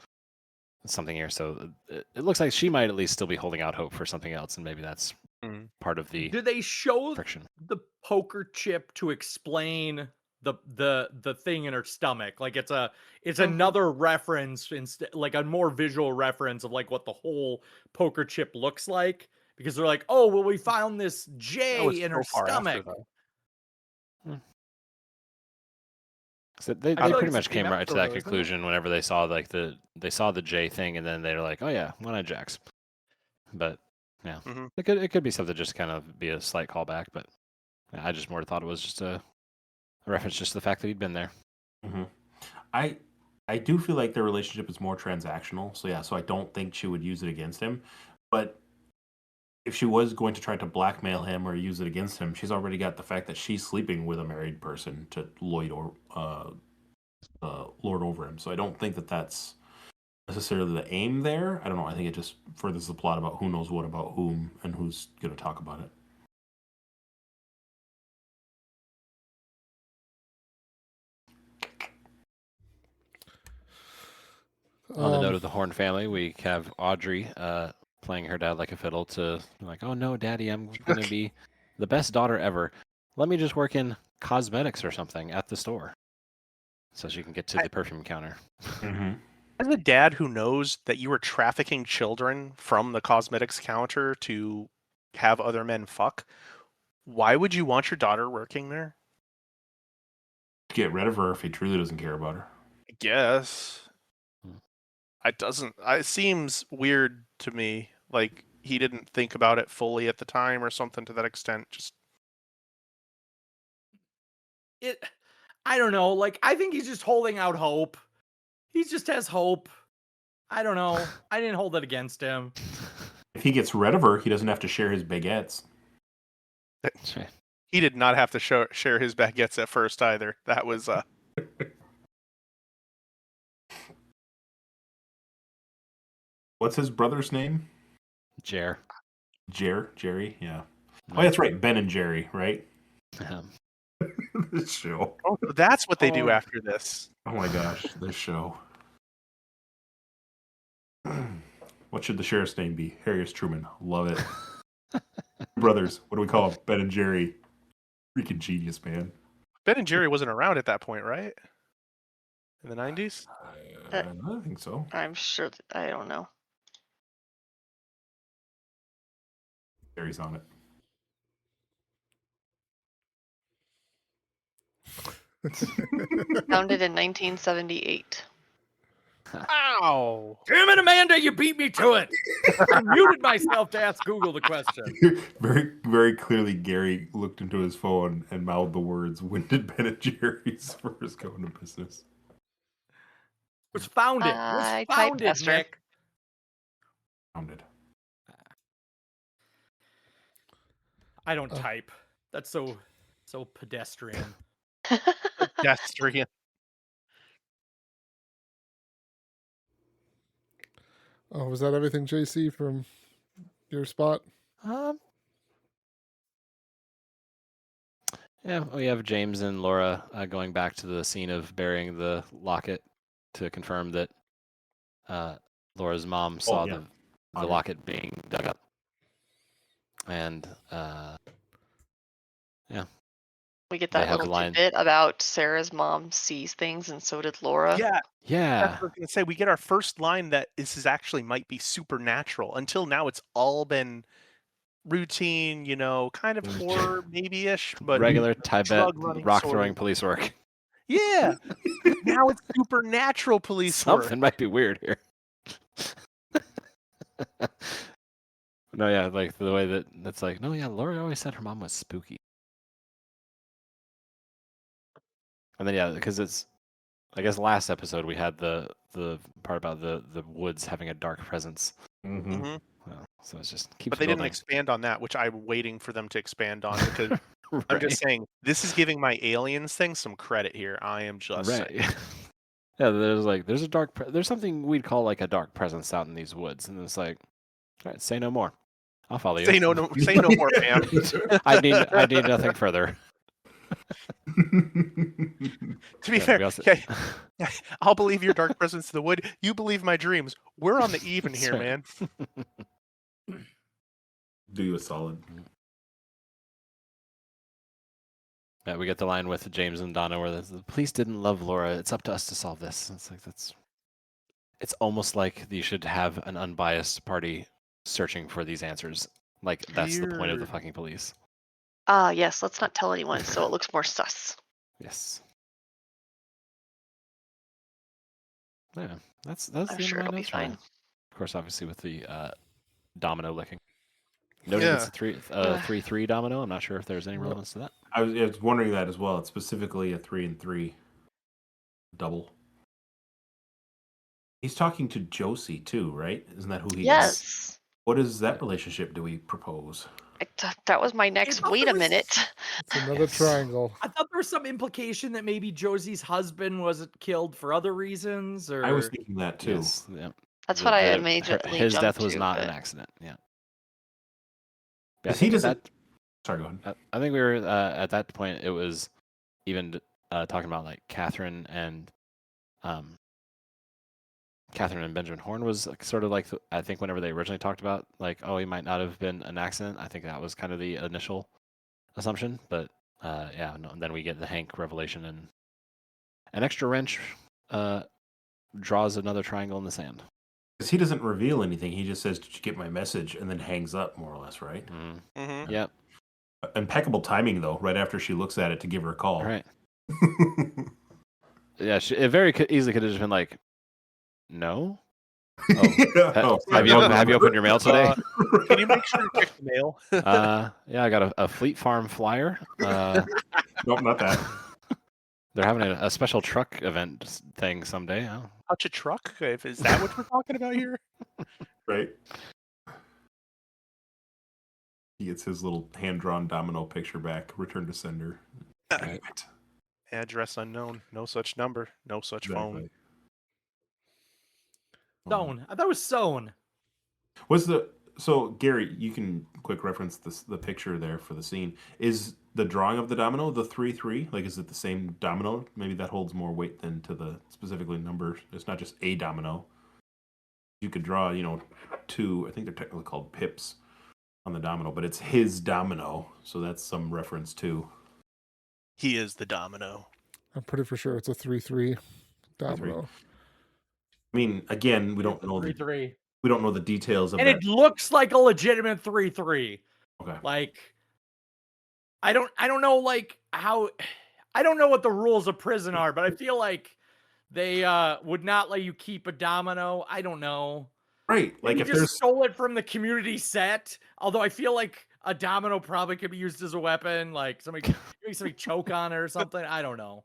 something here. So it looks like she might at least still be holding out hope for something else, and maybe that's part of the Do they show friction. the poker chip to explain the thing in her stomach? Like it's another reference, instead, like a more visual reference of like what the whole poker chip looks like. Because they're like, oh well, we found this That J was in so her far after, stomach. though. So they I feel like pretty it's the much same came right to episode, that though, isn't it? conclusion whenever they saw like they saw the J thing, and then they're like, oh yeah, one-eyed jacks. But yeah, it could be something just kind of be a slight callback, but I just more thought it was just a reference just to the fact that he'd been there. I do feel like their relationship is more transactional. So yeah, so I don't think she would use it against him. But if she was going to try to blackmail him or use it against him, she's already got the fact that she's sleeping with a married person to lord over him. So I don't think that that's necessarily the aim there. I don't know. I think it just furthers the plot about who knows what about whom and who's going to talk about it. On the note of the Horn family, we have Audrey playing her dad like a fiddle to like, oh no, Daddy, I'm going to be the best daughter ever. Let me just work in cosmetics or something at the store so she can get to the perfume counter. As a dad who knows that you were trafficking children from the cosmetics counter to have other men fuck, why would you want your daughter working there? Get rid of her if he truly doesn't care about her. I guess. It seems weird to me. Like he didn't think about it fully at the time or something to that extent. Just I don't know. Like I think he's just holding out hope. He just has hope. I don't know. I didn't hold it against him. If he gets rid of her, he doesn't have to share his baguettes. He did not have to share his baguettes at first either. That was What's his brother's name? Jerry, yeah. Oh, that's right. Ben and Jerry, right? This show. Oh, that's what they do after this. Oh my gosh, this show. What should the sheriff's name be? Harrius Truman. Love it. Brothers. What do we call them? Ben and Jerry. Freaking genius, man. Ben and Jerry wasn't around at that point, right? In the 90s? I think so. I'm sure. I don't know. Jerry's on it. Founded in 1978. Ow! Damn it, Amanda, you beat me to it. I muted myself to ask Google the question. Very, very clearly, Gary looked into his phone and mouthed the words, "When did Ben and Jerry's first go into business?" Was founded. I Was founded, typed Esther. Nick. Founded. I don't type. That's so pedestrian. Pedestrian. Oh, was that everything, JC, from your spot? Yeah, we have James and Laura going back to the scene of burying the locket to confirm that Laura's mom saw yeah. the locket being dug up. And yeah. We get They that have little the line. tidbit about Sarah's mom sees things, and so did Laura. Yeah. Yeah. That's what I was gonna say. We get our first line that this is actually might be supernatural. Until now, it's all been routine, kind of horror maybe-ish, but Regular Tibet drug running rock sort throwing of. police work. Yeah. Now it's supernatural police work. Something might be weird here. No, yeah, like the way that's like, no, yeah, Laura always said her mom was spooky. And then yeah, because it's, I guess last episode we had the part about the woods having a dark presence. Mhm. So it's just keeps But they building. didn't expand on that, which I'm waiting for them to expand on because I'm Right. just saying this is giving my aliens thing some credit here. I am just Right. saying. Yeah, there's a there's something we'd call like a dark presence out in these woods, and it's like, all right, say no more. I'll follow you. Say no more, ma'am. I need nothing further. To be Yeah, fair, we also- okay, I'll believe your dark presence in the wood. You believe my dreams. We're on the even That's here, right. man. Do you a solid. Yeah, we get the line with James and Donna where the police didn't love Laura. It's up to us to solve this. It's like it's almost like you should have an unbiased party searching for these answers. Like that's the point of the Weird. fucking police. Yes, let's not tell anyone so it looks more sus. Yes. Yeah, that's I'm the end sure of my it'll be notes for now. fine. Of course, obviously with the domino licking. Noting Yeah. it's a 3-3 domino. I'm not sure if there's any relevance to that. I was wondering that as well. It's specifically a 3 and 3 double. He's talking to Josie too, right? Isn't that who he is? Yes. What is that relationship do we propose? That was my next. thought Wait there a was- minute. It's another triangle. I thought there was some implication that maybe Josie's husband wasn't killed for other reasons, or I was thinking that too. Yes, yeah. That's what I Her- immediately his jumped death was to, not but an accident. Yeah. Because he doesn't. That, Sorry, go ahead. I think we were at that point. It was even talking about like Catherine and Benjamin Horn was sort of like I think whenever they originally talked about like, oh, he might not have been an accident. I think that was kind of the initial assumption, but yeah, no, then we get the Hank revelation, and an extra wrench draws another triangle in the sand. Because he doesn't reveal anything. He just says, "Did you get my message?" and then hangs up, more or less, right? Mhm. Yep. Impeccable timing, though. Right after she looks at it to give her a call. Right. Yeah, it very easily could have just been like, no. Oh, Have you opened your mail today? Can you make sure to check the mail? Yeah, I got a Fleet Farm flyer. Nope, not that. They're having a special truck event thing someday. Oh. Touch a truck? Is that what we're talking about here? Right. He gets his little hand-drawn domino picture back. Return to sender. Right. Address unknown. No such number. No such phone. Stone. I thought it was sewn. So Gary, you can quick reference the picture there for the scene. Is the drawing of the domino the 3-3? Like, is it the same domino? Maybe that holds more weight than to the specifically numbers. It's not just a domino. You could draw, two. I think they're technically called pips on the domino, but it's his domino, so that's some reference too. He is the domino. I'm pretty for sure it's a 3-3 domino. I mean, again, we don't know 3-3. we don't know the details of And that. it looks like a legitimate 3-3. Okay. Like, I don't know, like, how, I don't know what the rules of prison are, but I feel like they would not let you keep a domino. I don't know. Right. Like, Maybe if just there's stole it from the community set. Although I feel like a domino probably could be used as a weapon. Like somebody choke on it or something. I don't know.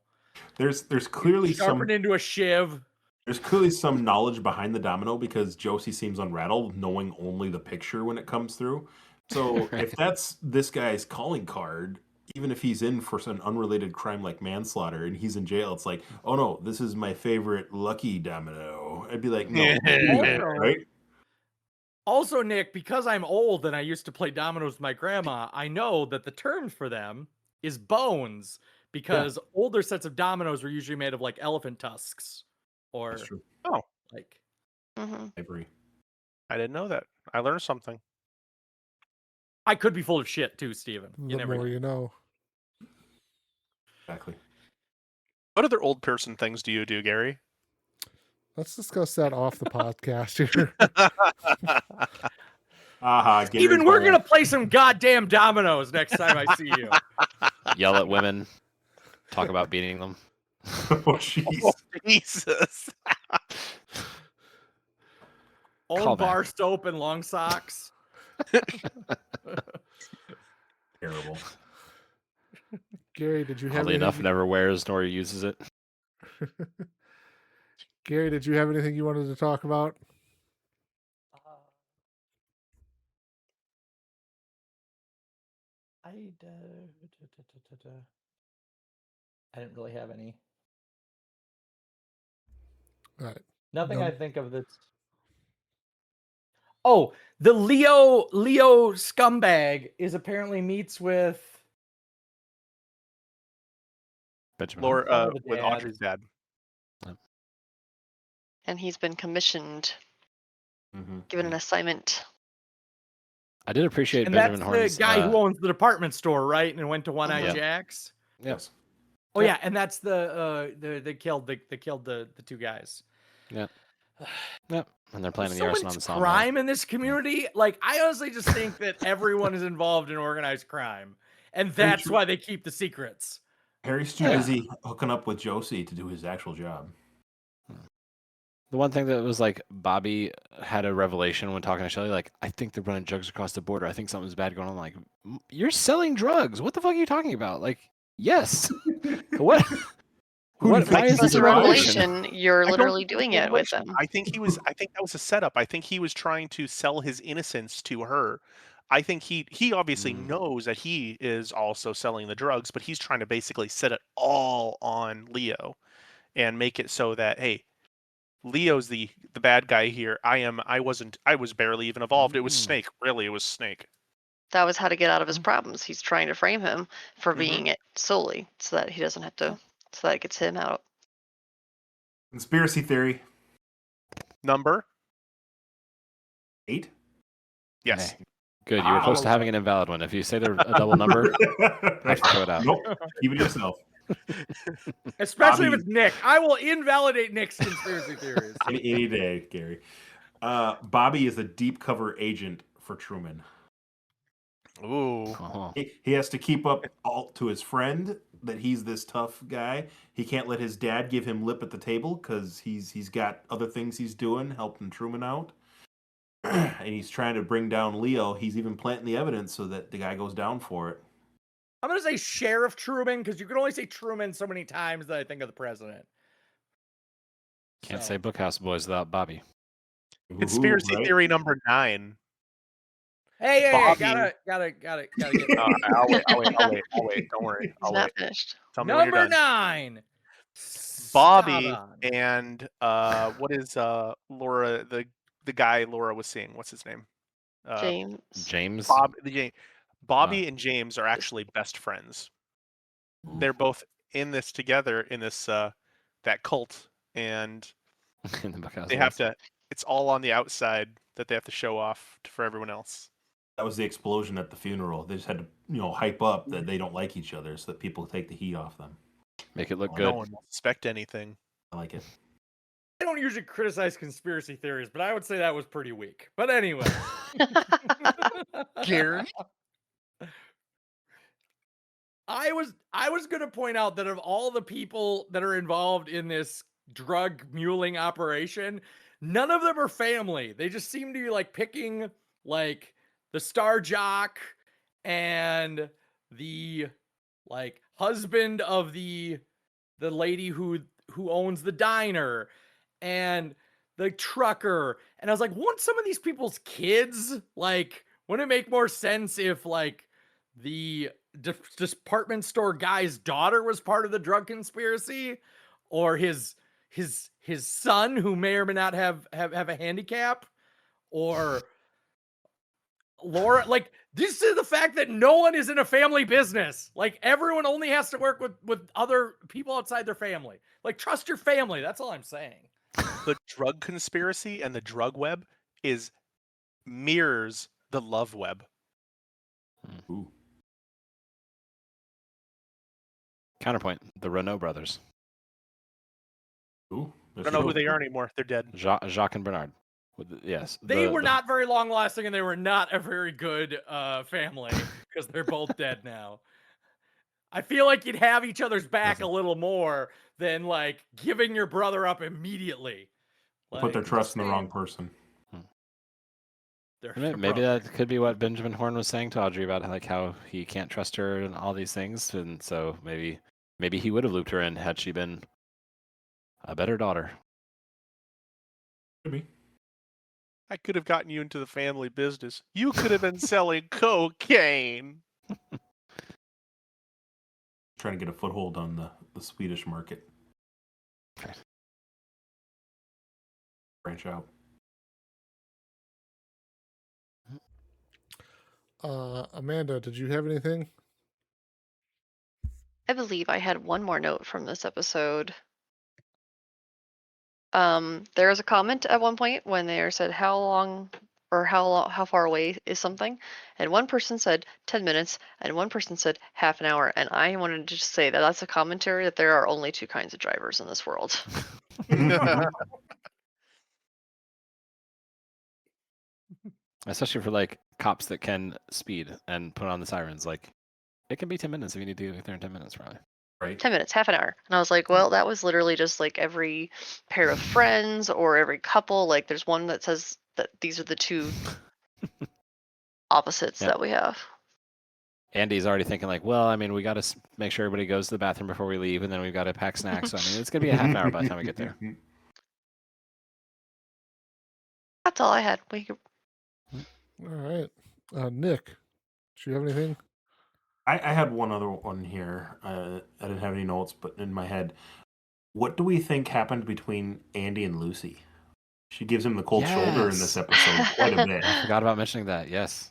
there's clearly Sharpened into a shiv. There's clearly some knowledge behind the domino because Josie seems unrattled, knowing only the picture when it comes through. So Right. if that's this guy's calling card, even if he's in for some unrelated crime like manslaughter and he's in jail, it's like, oh no, this is my favorite lucky domino. I'd be like, no, Yeah. right? Also, Nick, because I'm old and I used to play dominoes with my grandma, I know that the term for them is bones, because older sets of dominoes were usually made of like elephant tusks or That's true. Oh, like. Mm-hmm. Ivory. I didn't know that. I learned something. I could be full of shit too, Steven. You The never more know. you know. Exactly. What other old person things do you do, Gary? Let's discuss that off the podcast here. Aha, Gary Steven, we're Ball. gonna play some goddamn dominoes next time I see you. Yell at women. Talk about beating them. Oh, jeez. Oh, Jesus. Own Callback. bar soap and long socks. Terrible. Gary, did you have Oddly anything? enough, never wears nor uses it. Gary, did you have anything you wanted to talk about? I didn't really have any. All right. Nothing No. I think of that's. Oh, the Leo scumbag is apparently meets with Benjamin. Laura, the with dad. Audrey's dad. And he's been commissioned, Mm-hmm. given an assignment. I did appreciate And Benjamin that's Horn's. the guy who owns the department store, right? And went to One Eye Yeah. Jack's. Yes. Oh yeah, and that's they killed the two guys. Yeah. Yep. And they're planning So the arson much on the sawmill. crime in this community. Like, I honestly just think that everyone is involved in organized crime, and that's true. why they keep the secrets. Harry's too busy hooking up with Josie to do his actual job. The one thing that was like, Bobby had a revelation when talking to Shelly, like, I think they're running drugs across the border. I think something's bad going on. Like, you're selling drugs. What the fuck are you talking about? Like, yes. What? Why is this It's a a revelation. You're I don't literally think it's doing a it with revelation. them. I think that was a setup. I think he was trying to sell his innocence to her. I think he obviously knows that he is also selling the drugs, but he's trying to basically set it all on Leo and make it so that, hey, Leo's the bad guy here. I was barely even involved. It was Snake. Really, it was Snake. That was how to get out of his problems. He's trying to frame him for Mhm. being it solely, so that he doesn't have to, so that it gets him out. Conspiracy theory. Number? 8? Yes. Hey, good. You were close to having an invalid one. If you say they're a double number, I can throw it out. Nope. Keep it yourself. Especially Bobby. if it's Nick. I will invalidate Nick's conspiracy theories. Any day, Gary. Bobby is a deep cover agent for Truman. Ooh. Oh. He has to keep up to his friend that he's this tough guy. He can't let his dad give him lip at the table because he's got other things he's doing, helping Truman out. And he's trying to bring down Leo. He's even planting the evidence so that the guy goes down for it. I'm going to say Sheriff Truman, because you can only say Truman so many times that I think of the president. Can't say Bookhouse Boys without Bobby. Conspiracy right? theory number 9. Hey, Bobby. gotta get I'll wait. Don't worry. He's I'll not wait. finished. Tell me when you're Number done. 9. Bobby Stop on. and what is Laura, the guy Laura was seeing? What's his name? James. Bobby and James are actually best friends. They're both in this together in this that cult, and In the Bookhouse they have to. It's all on the outside that they have to show off for everyone else. That was the explosion at the funeral. They just had to, hype up that they don't like each other so that people take the heat off them. Make it look No good. one will suspect anything. I like it. I don't usually criticize conspiracy theories, but I would say that was pretty weak. But anyway. Gary? I was going to point out that of all the people that are involved in this drug muling operation, none of them are family. They just seem to be like picking like the star jock and the like husband of the lady who owns the diner and the trucker. And I was like, won't some of these people's kids, like, wouldn't it make more sense if like the department store guy's daughter was part of the drug conspiracy, or his son who may or may not have a handicap, or Laura, like, this is the fact that no one is in a family business. Like, everyone only has to work with other people outside their family. Like, trust your family. That's all I'm saying. The drug conspiracy and the drug web mirrors the love web. Ooh. Counterpoint: the Renault brothers, Ooh. I don't know who they are anymore. They're dead. Jacques and Bernard. Yes, They were not very long lasting, and they were not a very good family because they're both dead now. I feel like you'd have each other's back a little more than like giving your brother up immediately. Put their trust in the wrong person. Maybe that could be what Benjamin Horn was saying to Audrey about like how he can't trust her and all these things, and so maybe he would have looped her in had she been a better daughter. Could be. I could have gotten you into the family business. You could have been selling cocaine. Trying to get a foothold on the Swedish market. Okay. Branch out. Amanda, did you have anything? I believe I had one more note from this episode. There was a comment at one point when they said how long or how far away is something, and one person said 10 minutes, and one person said half an hour, and I wanted to just say that that's a commentary that there are only two kinds of drivers in this world. Especially for like cops that can speed and put on the sirens. Like, it can be 10 minutes if you need to get there in 10 minutes, probably. Right. 10 minutes, half an hour. And I was like, well, that was literally just like every pair of friends or every couple. Like, there's one that says that these are the two opposites that we have. Andy's already thinking like, well, I mean, we got to make sure everybody goes to the bathroom before we leave, and then we've got to pack snacks. So, I mean, it's going to be a half hour by the time we get there. That's all I had. All right. Nick, do you have anything? I had one other one here. I didn't have any notes, but in my head, what do we think happened between Andy and Lucy? She gives him the cold shoulder in this episode quite a bit. I forgot about mentioning that. Yes.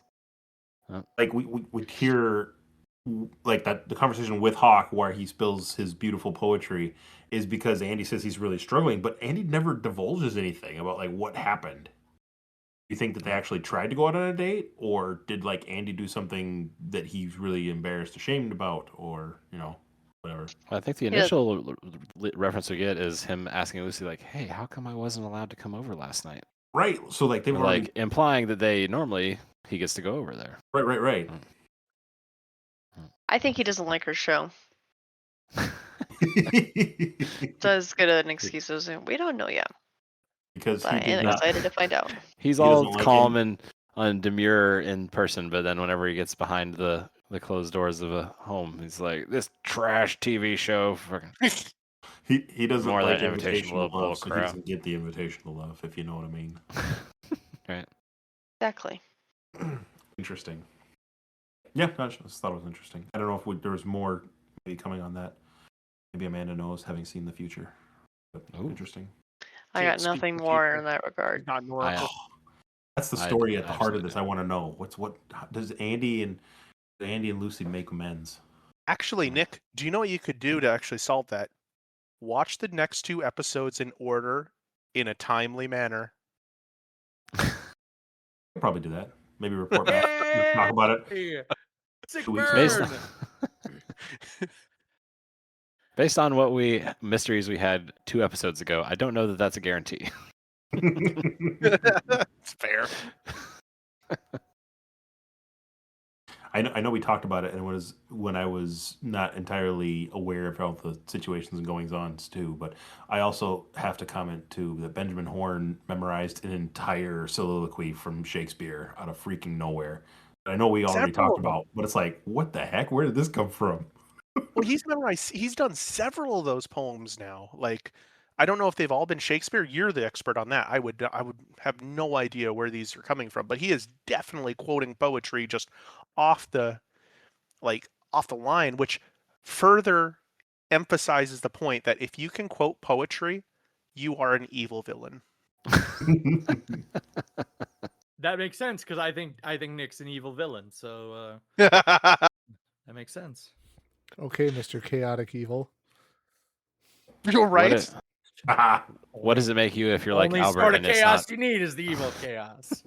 Like we hear like that the conversation with Hawk where he spills his beautiful poetry is because Andy says he's really struggling, but Andy never divulges anything about like what happened. You think that they actually tried to go out on a date, or did like Andy do something that he's really embarrassed, ashamed about, or whatever? Well, I think the initial reference we get is him asking Lucy like, "Hey, how come I wasn't allowed to come over last night?" Right. So like they were like implying that they normally he gets to go over there. Right. I think he doesn't like her show. Does get an excuse. We don't know yet. Because I am excited to find out. He's all calm and demure in person, but then whenever he gets behind the closed doors of a home, he's like, "This trash TV show." He doesn't more like that invitational love, so crap. he doesn't get the invitational love, if you know what I mean. Right. Exactly. Interesting. Yeah, I just thought it was interesting. I don't know if there was more maybe coming on that. Maybe Amanda knows, having seen the future. But interesting. I got nothing more in that regard. That's the story at the heart of this. I want to know does Andy and Lucy make amends? Actually, Nick, do you know what you could do to actually solve that? Watch the next two episodes in order in a timely manner. I'll probably do that. Maybe report back. Talk about it. Sick Based on what mysteries we had 2 episodes ago, I don't know that that's a guarantee. It's fair. I know we talked about it, and it was when I was not entirely aware of all the situations and goings-ons too. But I also have to comment too that Benjamin Horn memorized an entire soliloquy from Shakespeare out of freaking nowhere. I know we already talked about, but it's like, what the heck? Where did this come from? Well, he's memorized. He's done several of those poems now. Like, I don't know if they've all been Shakespeare. You're the expert on that. I would have no idea where these are coming from, but he is definitely quoting poetry just off the line, which further emphasizes the point that if you can quote poetry, you are an evil villain. that makes sense because I think Nick's an evil villain, so that makes sense. Okay, Mr. Chaotic Evil. You're right. What does it make you if you're like Only Albert sort of and it's chaos not? you need is the evil chaos.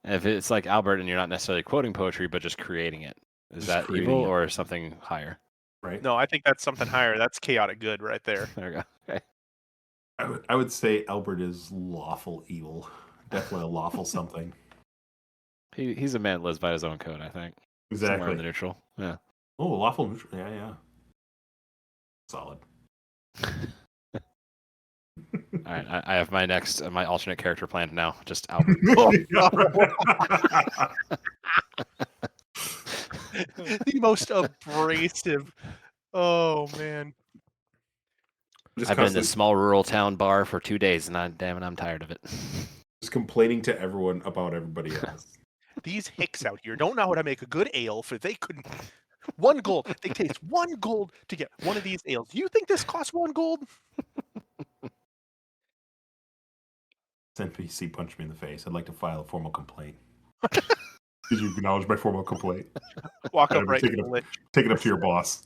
If it's like Albert and you're not necessarily quoting poetry, but just creating it, is Just that creating evil it. or something higher? Right. No, I think that's something higher. That's chaotic good right there. There we go. Okay. I would say Albert is lawful evil. Definitely a lawful something. He's a man that lives by his own code, I think. Somewhere in Exactly. the neutral. Yeah. Oh, lawful neutral. Yeah. Solid. All right. I have my alternate character planned now. Just Albert. The most abrasive. Oh man. I've been in this small rural town bar for 2 days, and I'm tired of it. Just complaining to everyone about everybody else. These hicks out here don't know how to make a good ale for they couldn't. 1 gold. They takes 1 gold to get one of these ales. You think this costs 1 gold? NPC punched me in the face. I'd like to file a formal complaint. Did you acknowledge my formal complaint? Walk up right to the lich. Take it up to your boss.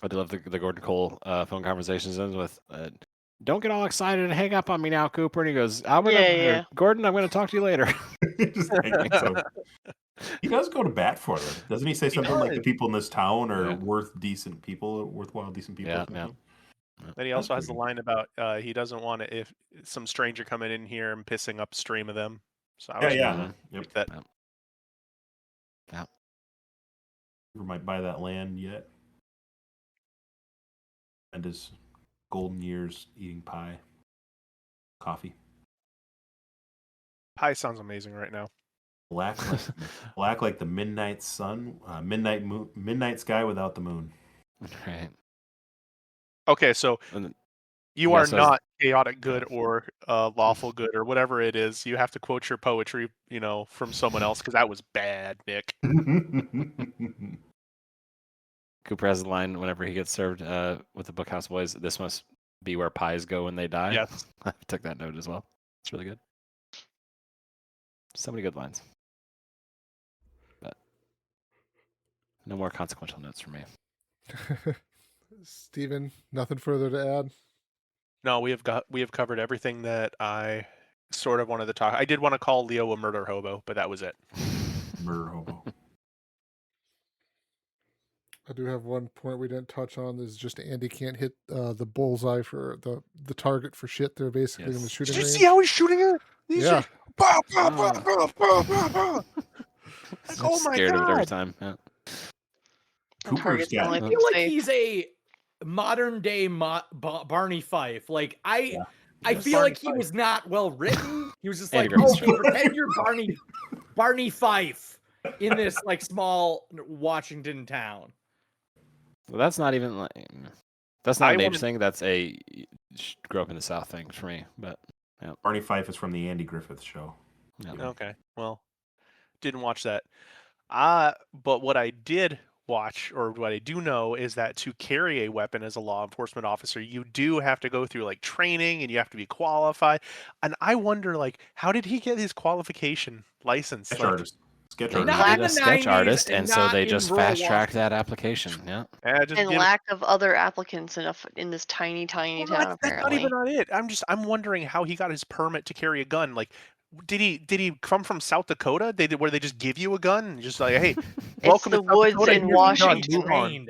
I do love the Gordon Cole phone conversations ends with, "Don't get all excited and hang up on me now, Cooper." And he goes, "Albert, Gordon, I'm going to talk to you later." Just so. He does go to bat for them, doesn't he? Say something like the people in this town are worthwhile, decent people. Yeah. Then he also has the line about he doesn't want it if some stranger coming in here and pissing upstream of them. So I was Yep. that. Yeah. Never might buy that land yet. And his golden years eating pie, coffee. Pie sounds amazing right now. Black like the midnight sun, midnight sky without the moon. Right. Okay, so you are not chaotic good or lawful good or whatever it is. You have to quote your poetry, from someone else because that was bad, Nick. Cooper has the line whenever he gets served with the Bookhouse Boys, "This must be where pies go when they die." Yes. I took that note as well. It's really good. So many good lines. But no more consequential notes from me. Steven, nothing further to add? No, we have covered everything that I sort of wanted to talk. I did want to call Leo a murder hobo, but that was it. Murder hobo. I do have one point we didn't touch on. Is just Andy can't hit the bullseye for the target for shit. They're basically in the shooting range. Did you see how he's shooting her? Yeah. Bah, bah, bah, bah, bah, bah, bah. Like, oh my scared god! of it every time. Yeah. Cooper's got. I feel like he's a modern day Barney Fife. Like I feel like he was not well written. He was just like, okay, pretend you're Barney Fife in this like small Washington town. Well, that's not even like that's not an age thing. That's a grew up in the South thing for me. But yeah. Barney Fife is from the Andy Griffith Show. Yeah. Okay, well, didn't watch that. But what I did watch, or what I do know, is that to carry a weapon as a law enforcement officer, you do have to go through like training and you have to be qualified. And I wonder, like, how did he get his qualification license? Sketch like, artist. Sketch They artist. needed a sketch artist, and so they just fast tracked that application. Yeah. And lack of other applicants in this tiny town. Apparently, that's not even on it. I'm wondering how he got his permit to carry a gun. Like, did he come from South Dakota? Where they just give you a gun and just like, hey, welcome to South Dakota in Washington.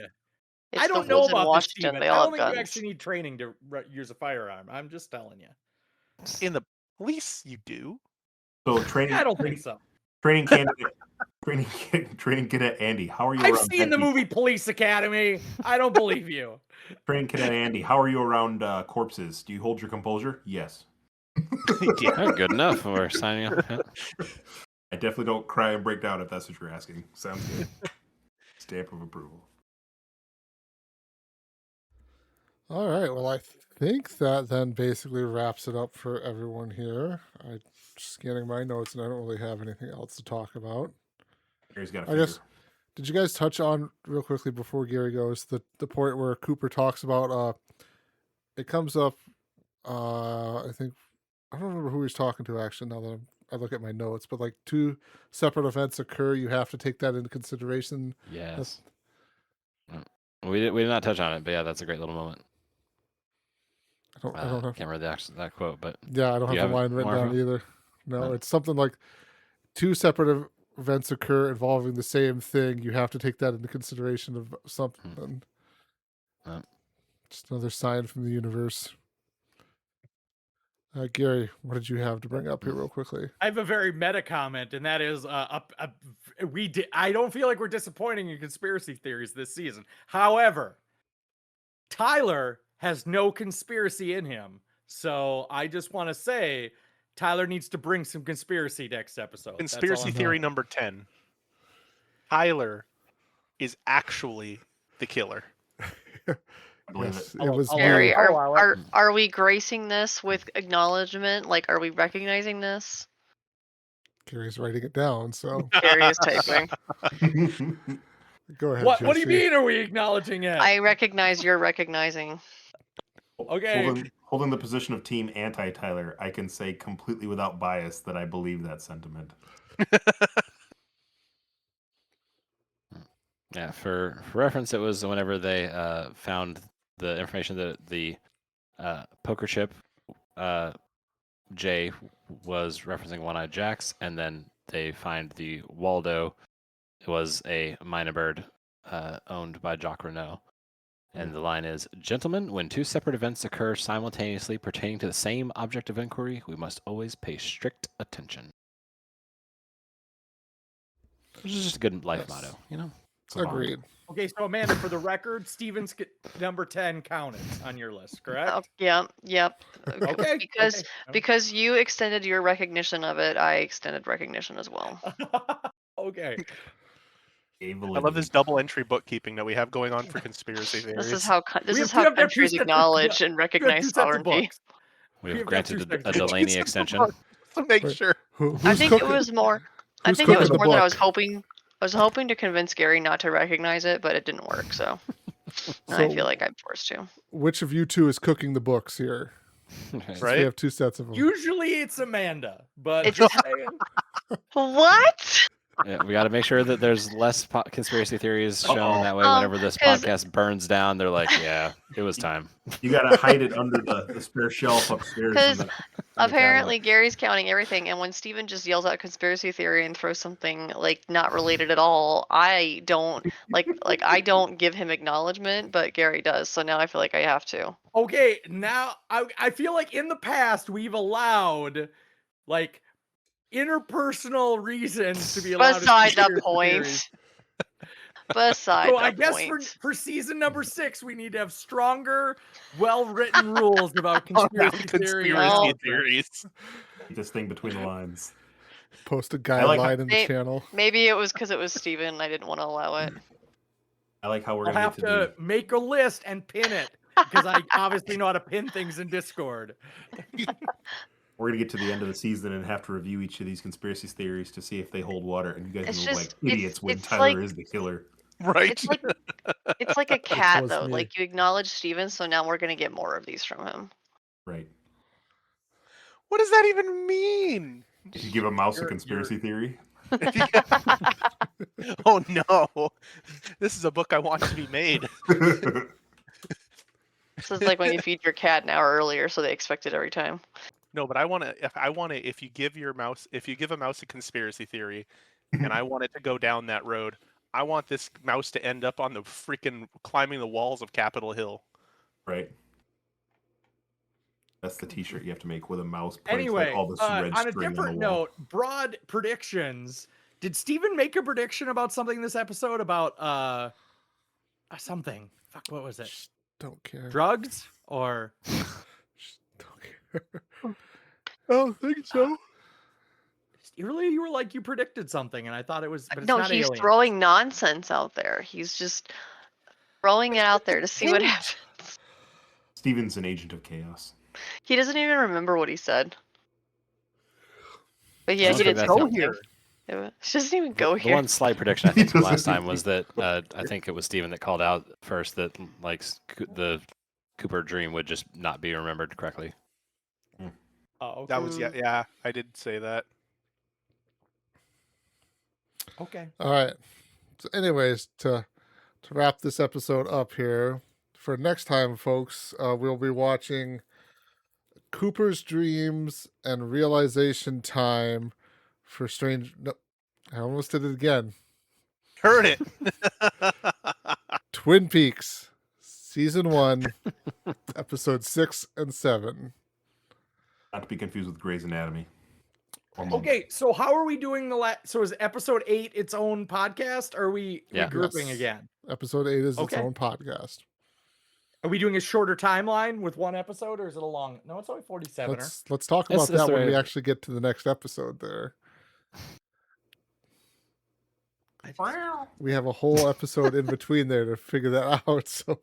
I don't know about this, Steven. I don't think you actually need training to use a firearm. I'm just telling you. In the police, you do. So training. I don't think so. Training cadet Andy, how are you? I've seen the movie Police Academy. I don't believe you. Training cadet Andy, how are you around corpses? Do you hold your composure? Yes. Yeah, good enough. We're signing up. Yeah. I definitely don't cry and break down if that's what you're asking. Sounds good. Stamp of approval. All right. Well, I think that then basically wraps it up for everyone here. I'm scanning my notes and I don't really have anything else to talk about. Gary's got a I guess, did you guys touch on real quickly before Gary goes the point where Cooper talks about it comes up I think I don't remember who he's talking to actually. Now that I look at my notes, but like 2 separate events occur, you have to take that into consideration. Yes. We did not touch on it, but yeah, that's a great little moment. I don't have. Can't remember that quote, but Yeah, I don't you have the have line written more down from it? either. No, No. it's something like 2 separate events occur involving the same thing. You have to take that into consideration of something. No. Just another sign from the universe. Gary, what did you have to bring up here real quickly? I have a very meta comment, and that is, I don't feel like we're disappointing in conspiracy theories this season. However, Tyler has no conspiracy in him, so I just want to say, Tyler needs to bring some conspiracy next episode. Conspiracy theory number 10. Tyler is actually the killer. I believe Yes, it. it was Gary, me. are we gracing this with acknowledgement? Like, are we recognizing this? Gary's writing it down, so Gary is typing. go ahead. What do you JC. mean? Are we acknowledging it? I recognize you're recognizing. Okay. Holding the position of team anti-Tyler, I can say completely without bias that I believe that sentiment. Yeah, for reference, it was whenever they found the information that the poker chip Jay was referencing One-Eyed Jacks, and then they find the Waldo. It was a minor bird owned by Jacques Renault. And the line is, gentlemen, when 2 separate events occur simultaneously pertaining to the same object of inquiry, we must always pay strict attention. Which is just a good life motto, you know? Agreed. Okay, so Amanda, for the record, Steven's number 10 counted on your list, correct? Yep. Okay. Because you extended your recognition of it, I extended recognition as well. Okay. I love this double entry bookkeeping that we have going on for conspiracy theories. This is how We have two countries sets of- acknowledge and We have 2 recognize sets of sovereignty. books. We We have have got granted 2 a sections. Delaney extension. To make Wait, sure. Who's I think cooking? it was more. I Who's think it was cooking the more that I was book? hoping. I was hoping to convince Gary not to recognize it, but it didn't work. So, now I So- feel like I'm forced to. Which of you 2 is cooking the books here? Since Right? we have 2 sets of them. Usually it's Amanda, but It's- just saying. What? Yeah, we got to make sure that there's less conspiracy theories shown. That way, whenever this 'cause- podcast burns down, they're like, yeah, it was time. You gotta hide it under the spare shelf upstairs. in 'Cause the Apparently, cabinet. Gary's counting everything, and when Steven just yells out conspiracy theory and throws something like not related at all, I don't I don't give him acknowledgement, but Gary does. So now I feel like I have to. Okay, now I feel like in the past we've allowed like interpersonal reasons to be allowed. Beside as the conspiracy point. theories. Beside So the I guess point. for season number 6, we need to have stronger, well-written rules about conspiracy theories. No. theories. Keep this thing between the lines. Post a I like guideline in the They- channel. Maybe it was because it was Steven and I didn't want to allow it. I like how we're I'll gonna have get to make a list and pin it because I obviously know how to pin things in Discord. we're gonna get to the end of the season and have to review each of these conspiracy theories to see if they hold water. And you guys It's look just- like idiots when it's Tyler like- is the killer. Right. It's like a cat was though. me. Like you acknowledge Steven, so now we're gonna get more of these from him. Right. What does that even mean? Did you give a mouse a You're- conspiracy theory? Oh no. This is a book I want to be made. This is like when you feed your cat an hour earlier, so they expect it every time. No, but I want to. If you give a mouse a conspiracy theory, and I want it to go down that road, I want this mouse to end up on the freaking climbing the walls of Capitol Hill. Right. That's the T-shirt you have to make with a mouse. points Anyway, like all this red on a string different the wall. note, broad predictions. Did Steven make a prediction about something this episode about something? Fuck, what was it? Just don't care. Drugs or Just don't care. I don't think so. really you were like you predicted something and I thought it was but it's No, not he's aliens. throwing nonsense out there. He's just throwing it out there to see what happens. Steven's an agent of chaos. He doesn't even remember what he said. But yeah, I he don't did think say that's something. here. He doesn't even go The here. one slight prediction I think from last doesn't time was that I think it was Steven that called out first that like the Cooper dream would just not be remembered correctly. Oh, okay. That was yeah. I did say that. Okay. All right. So, anyways, to wrap this episode up here, for next time, folks, we'll be watching Cooper's Dreams and Realization Time for Strange. No, I almost did it again. Heard it. Twin Peaks, Season 1, Episode 6 and 7. Not to be confused with Grey's Anatomy. Okay, so how are we doing so is episode 8 its own podcast, or are we regrouping Yes. again? Episode 8 is its Okay. own podcast. Are we doing a shorter timeline with one episode, or is it a long? No, it's only 47. Let's talk about that when we actually get to the next episode there. We have a whole episode in between there to figure that out. So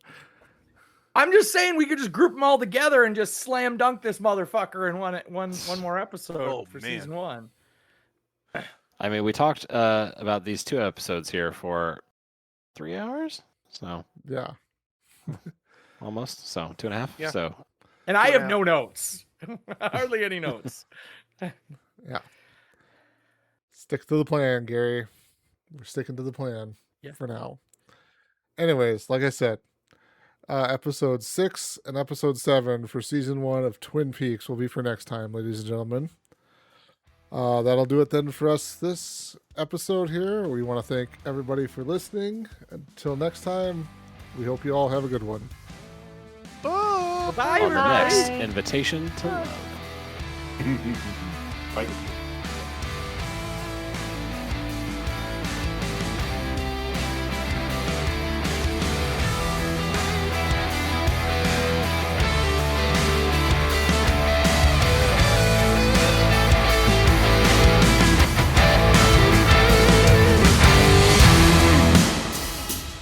I'm just saying we could just group them all together and just slam dunk this motherfucker in one more episode for season 1. I mean, we talked about these 2 episodes here for 3 hours, so yeah, almost. So 2.5. Yeah. So, and I have no notes, hardly any notes. Yeah, stick to the plan, Gary. We're sticking to the plan for now. Anyways, like I said, episode 6 and episode 7 for season 1 of Twin Peaks will be for next time, ladies and gentlemen. That'll do it then for us this episode here. We want to thank everybody for listening. Until next time, we hope you all have a good one. Bye. On the next Invitation to Love. Bye.